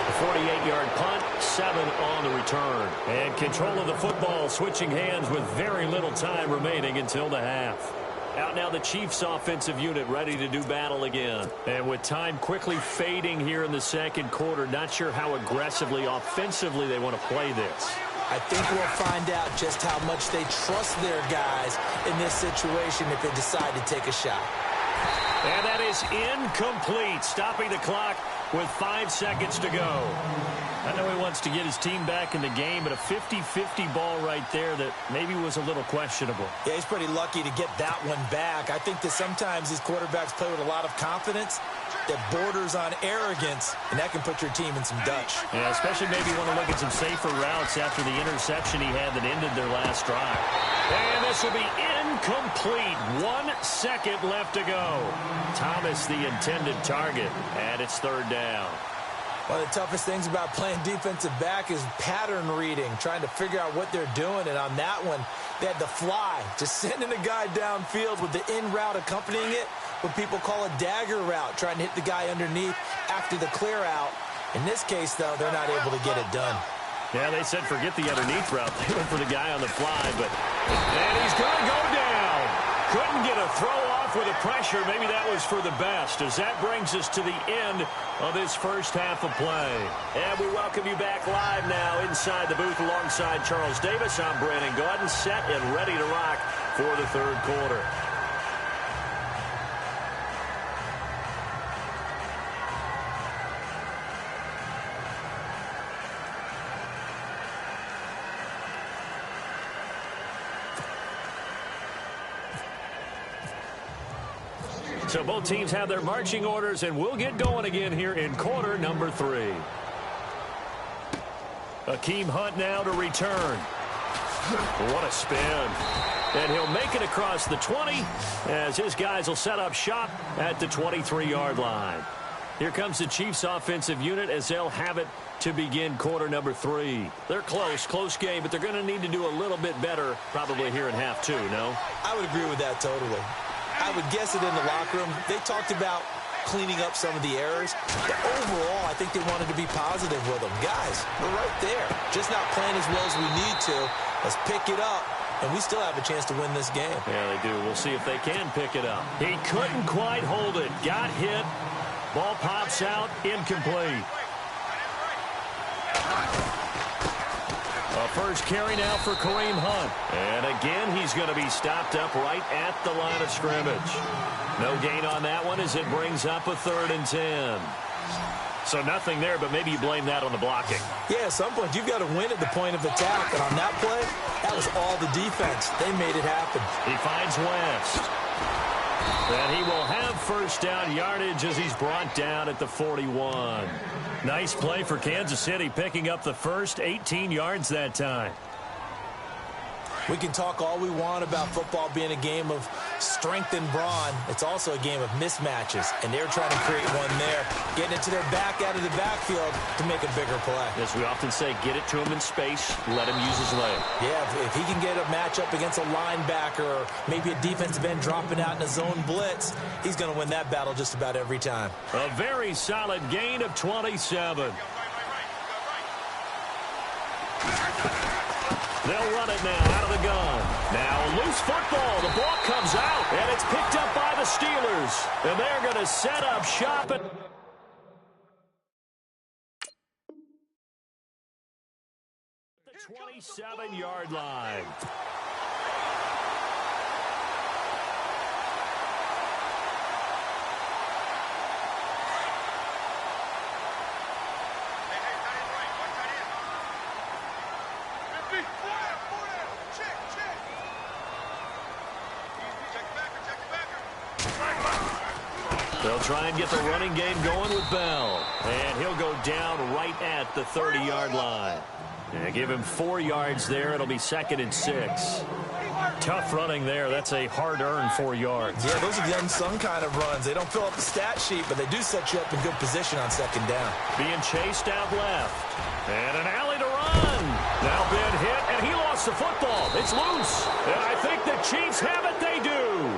A 48-yard punt, 7 on the return. And control of the football switching hands with very little time remaining until the half. Out now the Chiefs offensive unit ready to do battle again. And with time quickly fading here in the second quarter, not sure how aggressively, offensively they want to play this. I think we'll find out just how much they trust their guys in this situation if they decide to take a shot. And that is incomplete, stopping the clock with 5 seconds to go. I know he wants to get his team back in the game, but a 50-50 ball right there that maybe was a little questionable. Yeah, he's pretty lucky to get that one back. I think that sometimes these quarterbacks play with a lot of confidence that borders on arrogance, and that can put your team in some Dutch. Yeah, especially maybe want to look at some safer routes after the interception he had that ended their last drive. And this will be incomplete. 1 second left to go. Thomas the intended target, and it's 3rd down. One of the toughest things about playing defensive back is pattern reading, trying to figure out what they're doing. And on that one, they had the fly, just sending the guy downfield with the in route accompanying it, what people call a dagger route, trying to hit the guy underneath after the clear out. In this case, though, they're not able to get it done. Yeah, they said forget the underneath route. They went for the guy on the fly, and he's going to go down. Couldn't get a throw off with the pressure. Maybe that was for the best, as that brings us to the end of this first half of play. And we welcome you back live now inside the booth alongside Charles Davis. I'm Brandon Gaudin, set and ready to rock for the third quarter. So both teams have their marching orders, and we'll get going again here in quarter number 3. Akeem Hunt now to return. What a spin. And he'll make it across the 20 as his guys will set up shop at the 23-yard line. Here comes the Chiefs offensive unit as they'll have it to begin quarter number 3. They're close game, but they're going to need to do a little bit better probably here in half 2, no? I would agree with that totally. I would guess it in the locker room. They talked about cleaning up some of the errors, but overall, I think they wanted to be positive with them. Guys, we're right there. Just not playing as well as we need to. Let's pick it up, and we still have a chance to win this game. Yeah, they do. We'll see if they can pick it up. He couldn't quite hold it. Got hit. Ball pops out. Incomplete. A first carry now for Kareem Hunt. And again, he's going to be stopped up right at the line of scrimmage. No gain on that one as it brings up a 3rd and 10. So nothing there, but maybe you blame that on the blocking. Yeah, at some point, you've got to win at the point of attack. And on that play, that was all the defense. They made it happen. He finds West. And he will have first down yardage as he's brought down at the 41. Nice play for Kansas City, picking up the first 18 yards that time. We can talk all we want about football being a game of strength and brawn. It's also a game of mismatches, and they're trying to create one there, getting it to their back out of the backfield to make a bigger play. As we often say, get it to him in space, let him use his leg. Yeah, if he can get a matchup against a linebacker or maybe a defensive end dropping out in a zone blitz, he's going to win that battle just about every time. A very solid gain of 27. They'll run it now out of the gun. Now a loose football. The ball comes out, and it's picked up by the Steelers. And they're going to set up shop at the 27-yard line. They'll try and get the running game going with Bell. And he'll go down right at the 30-yard line. And give him 4 yards there. It'll be 2nd and 6. Tough running there. That's a hard-earned 4 yards. Yeah, those are the unsung kind of runs. They don't fill up the stat sheet, but they do set you up in good position on 2nd down. Being chased out left. And an alley to run. Now Ben hit, and he lost the football. It's loose. And I think the Chiefs have it. They do.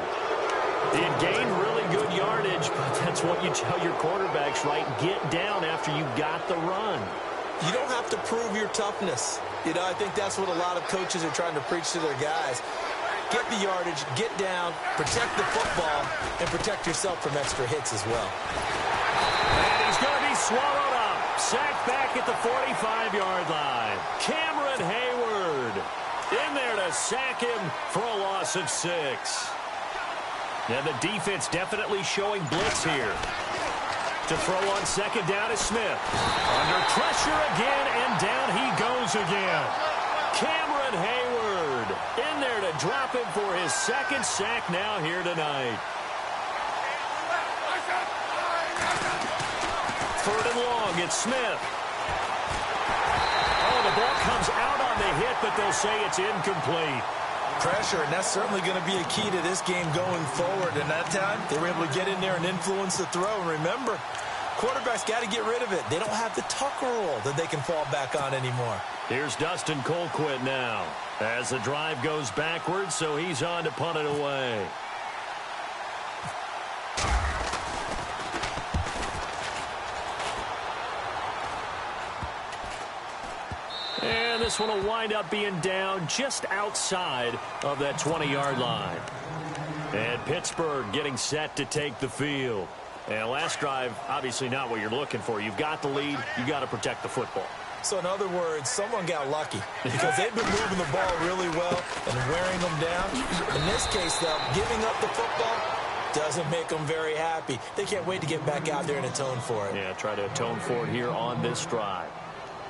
He had gained really good yardage, but that's what you tell your quarterbacks, right? Get down after you got the run. You don't have to prove your toughness. You know, I think that's what a lot of coaches are trying to preach to their guys. Get the yardage, get down, protect the football, and protect yourself from extra hits as well. And he's going to be swallowed up. Sacked back at the 45-yard line. Cameron Hayward in there to sack him for a loss of 6. And the defense definitely showing blitz here. To throw on 2nd down is Smith. Under pressure again, and down he goes again. Cameron Hayward in there to drop him for his 2nd sack now here tonight. 3rd and long, it's Smith. Oh, the ball comes out on the hit, but they'll say it's incomplete. Pressure, and that's certainly going to be a key to this game going forward. And that time, they were able to get in there and influence the throw. And remember, Quarterback's got to get rid of it. They don't have the tuck rule that they can fall back on anymore. Here's Dustin Colquitt now as the drive goes backwards, so he's on to punt it away. And this one will wind up being down just outside of that 20-yard line. And Pittsburgh getting set to take the field. And last drive, obviously not what you're looking for. You've got the lead. You've got to protect the football. So in other words, someone got lucky because they've been moving the ball really well and wearing them down. In this case, though, giving up the football doesn't make them very happy. They can't wait to get back out there and atone for it. Yeah, try to atone for it here on this drive.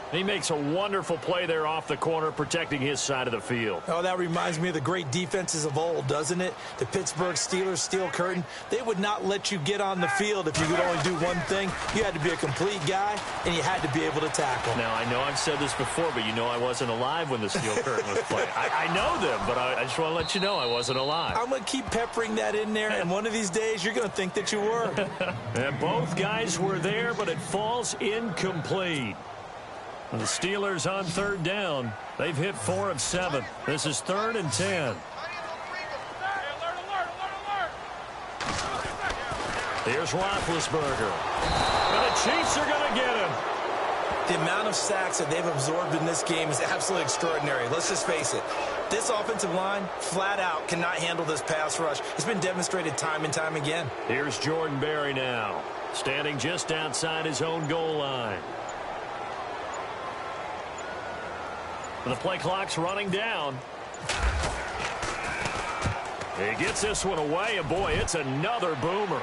He makes a wonderful play there off the corner, protecting his side of the field. Oh, that reminds me of the great defenses of old, doesn't it? The Pittsburgh Steelers steel curtain. They would not let you get on the field if you could only do one thing. You had to be a complete guy, and you had to be able to tackle. Now, I know I've said this before, but you know I wasn't alive when the steel curtain was played. I know them, but I just want to let you know I wasn't alive. I'm going to keep peppering that in there, and one of these days you're going to think that you were. And both guys were there, but it falls incomplete. The Steelers on third down. They've hit 4 of 7. This is 3rd and 10. Here's Roethlisberger. And the Chiefs are going to get him. The amount of sacks that they've absorbed in this game is absolutely extraordinary. Let's just face it. This offensive line, flat out, cannot handle this pass rush. It's been demonstrated time and time again. Here's Jordan Berry now, standing just outside his own goal line. The play clock's running down. He gets this one away, and boy, it's another boomer.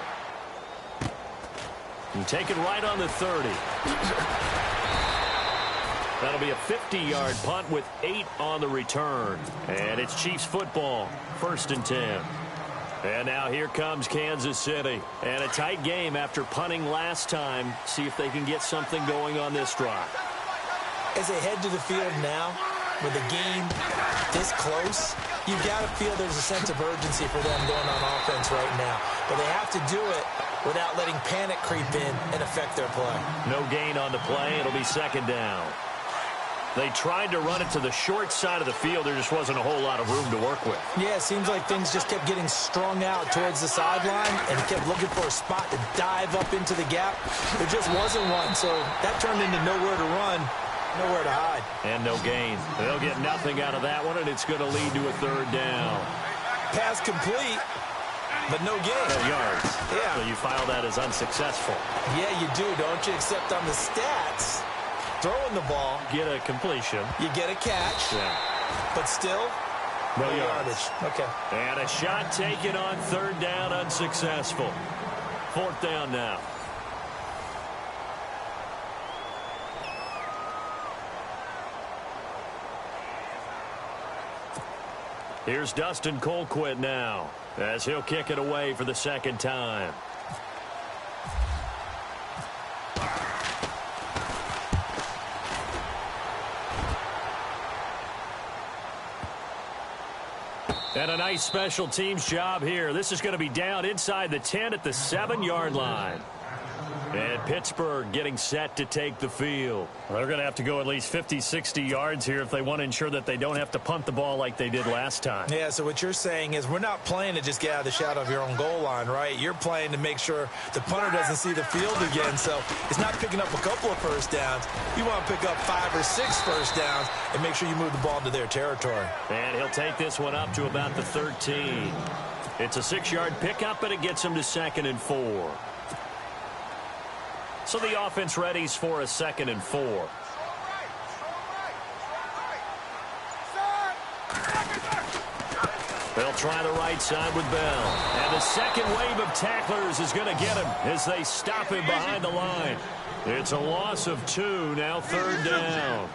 And take it right on the 30. That'll be a 50-yard punt with 8 on the return. And it's Chiefs football, 1st and 10. And now here comes Kansas City. And a tight game after punting last time. See if they can get something going on this drive. As they head to the field now, with the game this close, you've got to feel there's a sense of urgency for them going on offense right now. But they have to do it without letting panic creep in and affect their play. No gain on the play. It'll be 2nd down. They tried to run it to the short side of the field. There just wasn't a whole lot of room to work with. Yeah, it seems like things just kept getting strung out towards the sideline and kept looking for a spot to dive up into the gap. There just wasn't one, so that turned into nowhere to run. Nowhere to hide. And no gain. They'll get nothing out of that one, and it's going to lead to a 3rd down. Pass complete, but no gain. No yards. Yeah. So you file that as unsuccessful. Yeah, you do, don't you? Except on the stats, throwing the ball. Get a completion. You get a catch. Yeah. But still, no yardage. Okay. And a shot taken on 3rd down, unsuccessful. 4th down now. Here's Dustin Colquitt now, as he'll kick it away for the 2nd time. And a nice special teams job here. This is going to be down inside the 10 at the 7-yard line. And Pittsburgh getting set to take the field. Well, they're going to have to go at least 50, 60 yards here if they want to ensure that they don't have to punt the ball like they did last time. Yeah, so what you're saying is we're not playing to just get out of the shadow of your own goal line, right? You're playing to make sure the punter doesn't see the field again. So it's not picking up a couple of first downs. You want to pick up 5 or 6 first downs and make sure you move the ball into their territory. And he'll take this one up to about the 13. It's a 6-yard pickup, and it gets him to 2nd and 4. So the offense readies for a 2nd and 4. They'll try the right side with Bell. And the second wave of tacklers is going to get him as they stop him behind the line. It's a loss of 2, now 3rd down.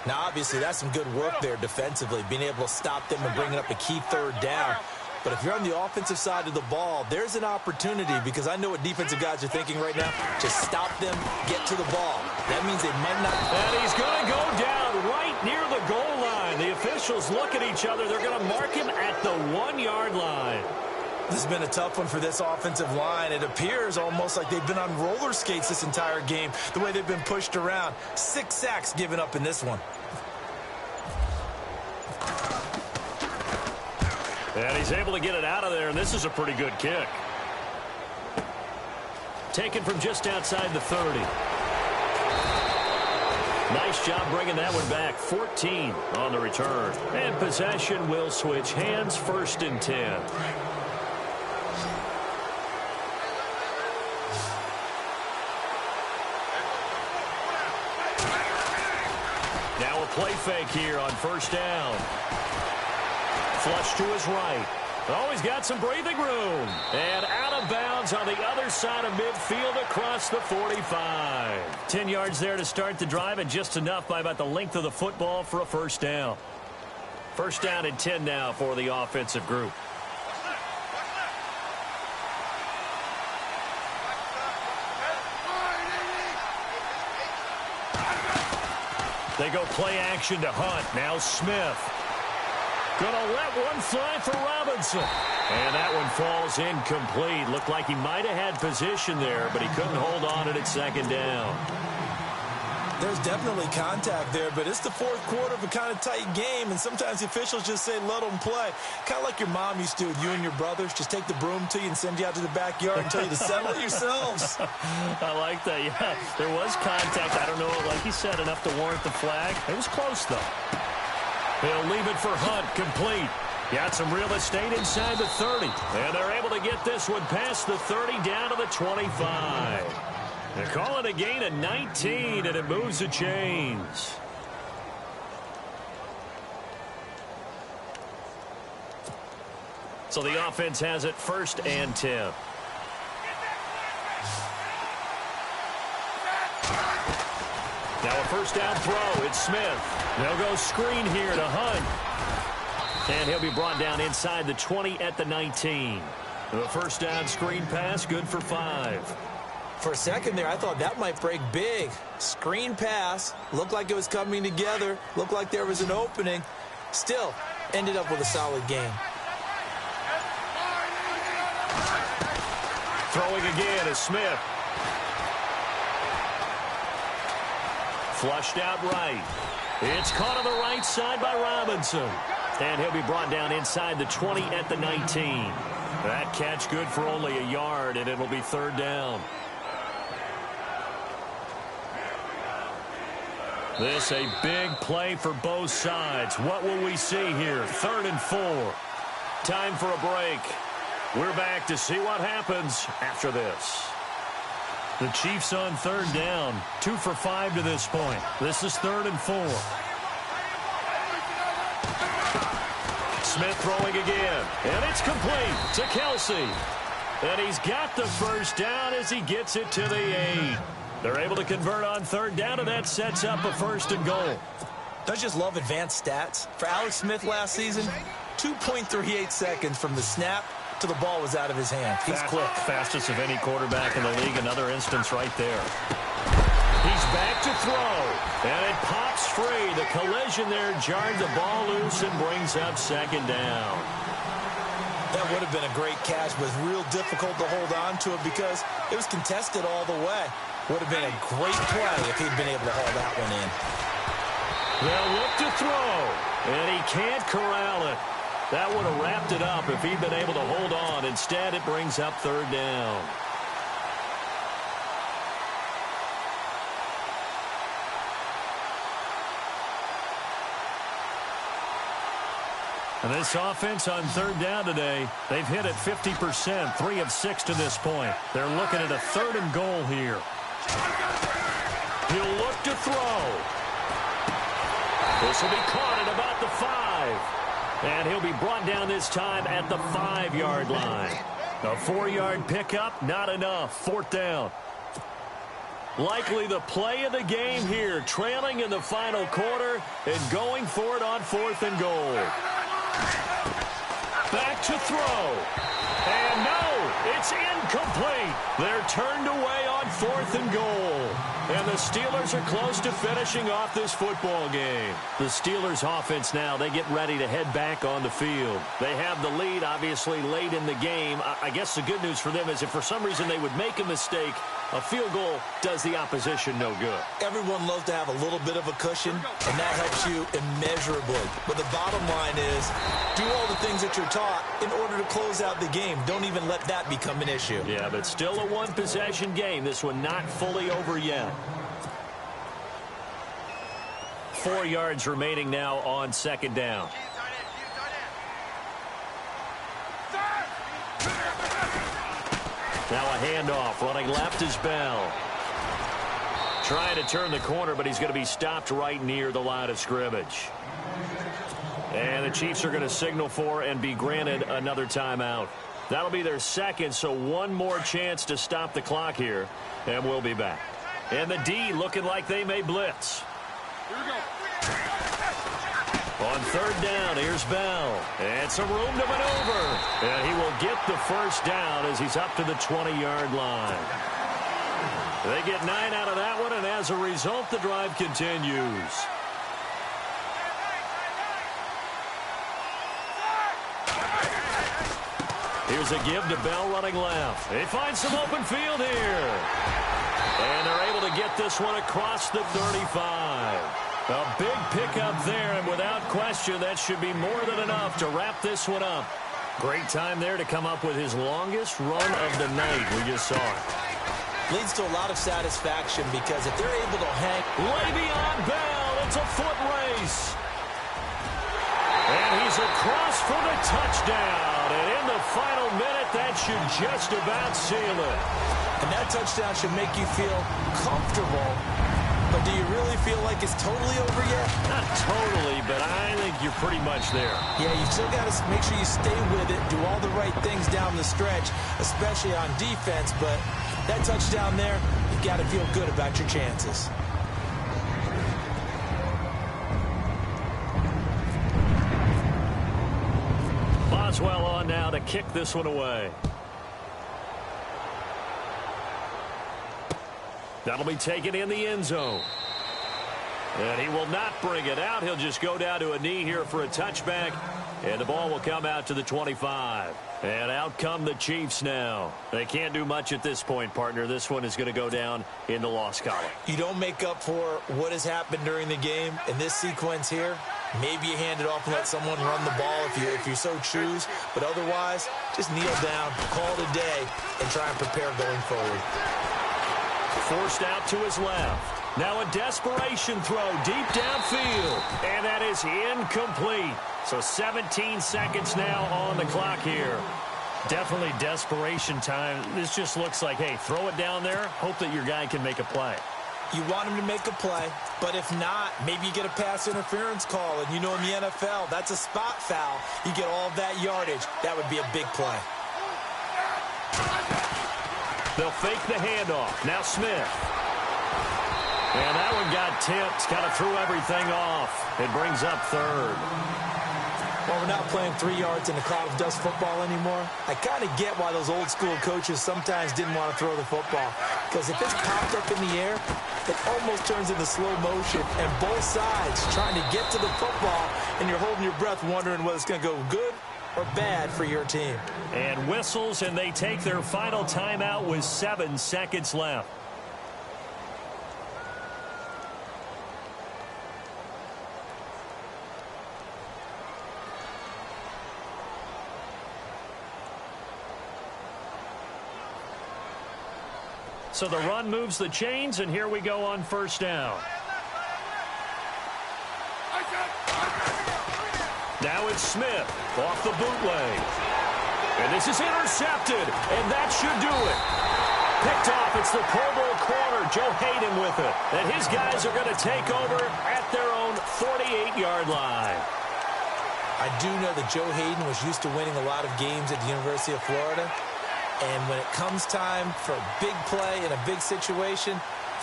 Now, obviously, that's some good work there defensively, being able to stop them and bringing up a key 3rd down. But if you're on the offensive side of the ball, there's an opportunity because I know what defensive guys are thinking right now. Just stop them, get to the ball. That means they might not. And he's going to go down right near the goal line. The officials look at each other. They're going to mark him at the 1-yard line. This has been a tough one for this offensive line. It appears almost like they've been on roller skates this entire game, the way they've been pushed around. 6 sacks given up in this one. And he's able to get it out of there, and this is a pretty good kick. Taken from just outside the 30. Nice job bringing that one back. 14 on the return. And possession will switch hands, 1st and 10. Now a play fake here on 1st down. Flush to his right. Oh, he's got some breathing room. And out of bounds on the other side of midfield across the 45. 10 yards there to start the drive, and just enough by about the length of the football for a 1st down. 1st down and 10 now for the offensive group. They go play action to Hunt. Now Smith. Gonna let one fly for Robinson. And that one falls incomplete. Looked like he might have had position there, but he couldn't hold on it at 2nd down. There's definitely contact there, but it's the 4th quarter of a kind of tight game, and sometimes the officials just say, let them play. Kind of like your mom used to with you and your brothers. Just take the broom to you and send you out to the backyard and tell you to settle it yourselves. I like that, yeah. There was contact. I don't know, like he said, enough to warrant the flag. It was close, though. They'll leave it for Hunt, complete. Got some real estate inside the 30. And they're able to get this one past the 30 down to the 25. They call it a gain of 19, and it moves the chains. So the offense has it 1st and 10. Now a 1st down throw. It's Smith. They'll go screen here to Hunt. And he'll be brought down inside the 20 at the 19. The 1st down screen pass, good for 5. For a second there, I thought that might break big. Screen pass. Looked like it was coming together. Looked like there was an opening. Still, ended up with a solid game. Throwing again is Smith. Flushed out right. It's caught on the right side by Robinson. And he'll be brought down inside the 20 at the 19. That catch good for only a yard, and it'll be 3rd down. This a big play for both sides. What will we see here? 3rd and 4. Time for a break. We're back to see what happens after this. The Chiefs on 3rd down. 2 for 5 to this point. This is 3rd and 4. Smith throwing again. And it's complete to Kelsey. And he's got the 1st down as he gets it to the 8. They're able to convert on 3rd down, and that sets up a 1st and goal. Don't you just love advanced stats? For Alex Smith last season, 2.38 seconds from the snap to the ball was out of his hand. He's quick. Fastest of any quarterback in the league. Another instance right there. He's back to throw. And it pops free. The collision there jarred the ball loose and brings up 2nd down. That would have been a great catch, but it's real difficult to hold on to it because it was contested all the way. Would have been a great play if he'd been able to haul that one in. They'll look to throw, and he can't corral it. That would have wrapped it up if he'd been able to hold on. Instead, it brings up 3rd down. And this offense on 3rd down today, they've hit it 50%, 3 of 6 to this point. They're looking at a 3rd and goal here. He'll look to throw. This will be caught at about the 5. And he'll be brought down this time at the 5-yard line. A 4-yard pickup, not enough. 4th down. Likely the play of the game here, trailing in the final quarter and going for it on 4th and goal. Back to throw. And no, it's incomplete. They're turned away on 4th and goal. And the Steelers are close to finishing off this football game. The Steelers offense now, they get ready to head back on the field. They have the lead, obviously, late in the game. I guess the good news for them is if for some reason they would make a mistake, a field goal does the opposition no good. Everyone loves to have a little bit of a cushion, and that helps you immeasurably. But the bottom line is, do all the things that you're taught in order to close out the game. Don't even let that become an issue. Yeah, but still a one-possession game. This one not fully over yet. 4 yards remaining now on 2nd down. Now a handoff. Running left is Bell. Trying to turn the corner, but he's going to be stopped right near the line of scrimmage. And the Chiefs are going to signal for and be granted another timeout. That'll be their second, so one more chance to stop the clock here, and we'll be back. And the D looking like they may blitz. Here we go. On 3rd down, here's Bell. And some room to maneuver. And he will get the first down as he's up to the 20-yard line. They get 9 out of that one, and as a result, the drive continues. Here's a give to Bell running left. They find some open field here. And they're able to get this one across the 35. A big pickup there, and without question, that should be more than enough to wrap this one up. Great time there to come up with his longest run of the night. We just saw it. Leads to a lot of satisfaction because if they're able to hang... Le'Veon Bell, it's a foot race. And he's across for the touchdown. And in the final minute, that should just about seal it. And that touchdown should make you feel comfortable. But do you really feel like it's totally over yet? Not totally, but I think you're pretty much there. Yeah, you still got to make sure you stay with it, do all the right things down the stretch, especially on defense. But that touchdown there, you've got to feel good about your chances. Boswell on now to kick this one away. That'll be taken in the end zone. And he will not bring it out. He'll just go down to a knee here for a touchback. And the ball will come out to the 25. And out come the Chiefs now. They can't do much at this point, partner. This one is going to go down in the loss column. You don't make up for what has happened during the game in this sequence here. Maybe you hand it off and let someone run the ball if you so choose. But otherwise, just kneel down, call it a day, and try and prepare going forward. Forced out to his left. Now a desperation throw deep downfield. And that is incomplete. So 17 seconds now on the clock here. Definitely desperation time. This just looks like, hey, throw it down there. Hope that your guy can make a play. You want him to make a play, but if not, maybe you get a pass interference call. And you know in the NFL, that's a spot foul. You get all of that yardage. That would be a big play. They'll fake the handoff. Now Smith. And that one got tipped. Kind of threw everything off. It brings up 3rd. Well, we're not playing 3 yards in a cloud of dust football anymore. I kind of get why those old school coaches sometimes didn't want to throw the football. Because if it's popped up in the air, it almost turns into slow motion. And both sides trying to get to the football, and you're holding your breath wondering whether it's going to go good or bad for your team. And whistles, and they take their final timeout with 7 seconds left. So the run moves the chains, and here we go on 1st down. Now it's Smith off the bootleg. And this is intercepted, and that should do it. Picked off, it's the Pro Bowl corner, Joe Hayden with it. And his guys are going to take over at their own 48-yard line. I do know that Joe Hayden was used to winning a lot of games at the University of Florida. And when it comes time for a big play in a big situation,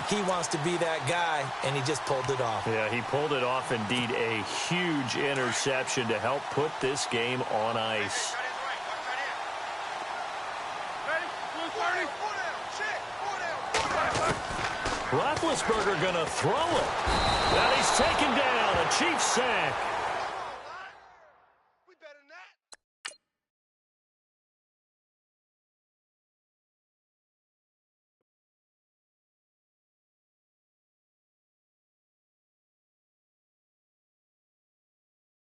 he wants to be that guy, and he just pulled it off. Yeah, he pulled it off, indeed. A huge interception to help put this game on ice. Roethlisberger going to throw it. And he's taken down. A Chiefs sack.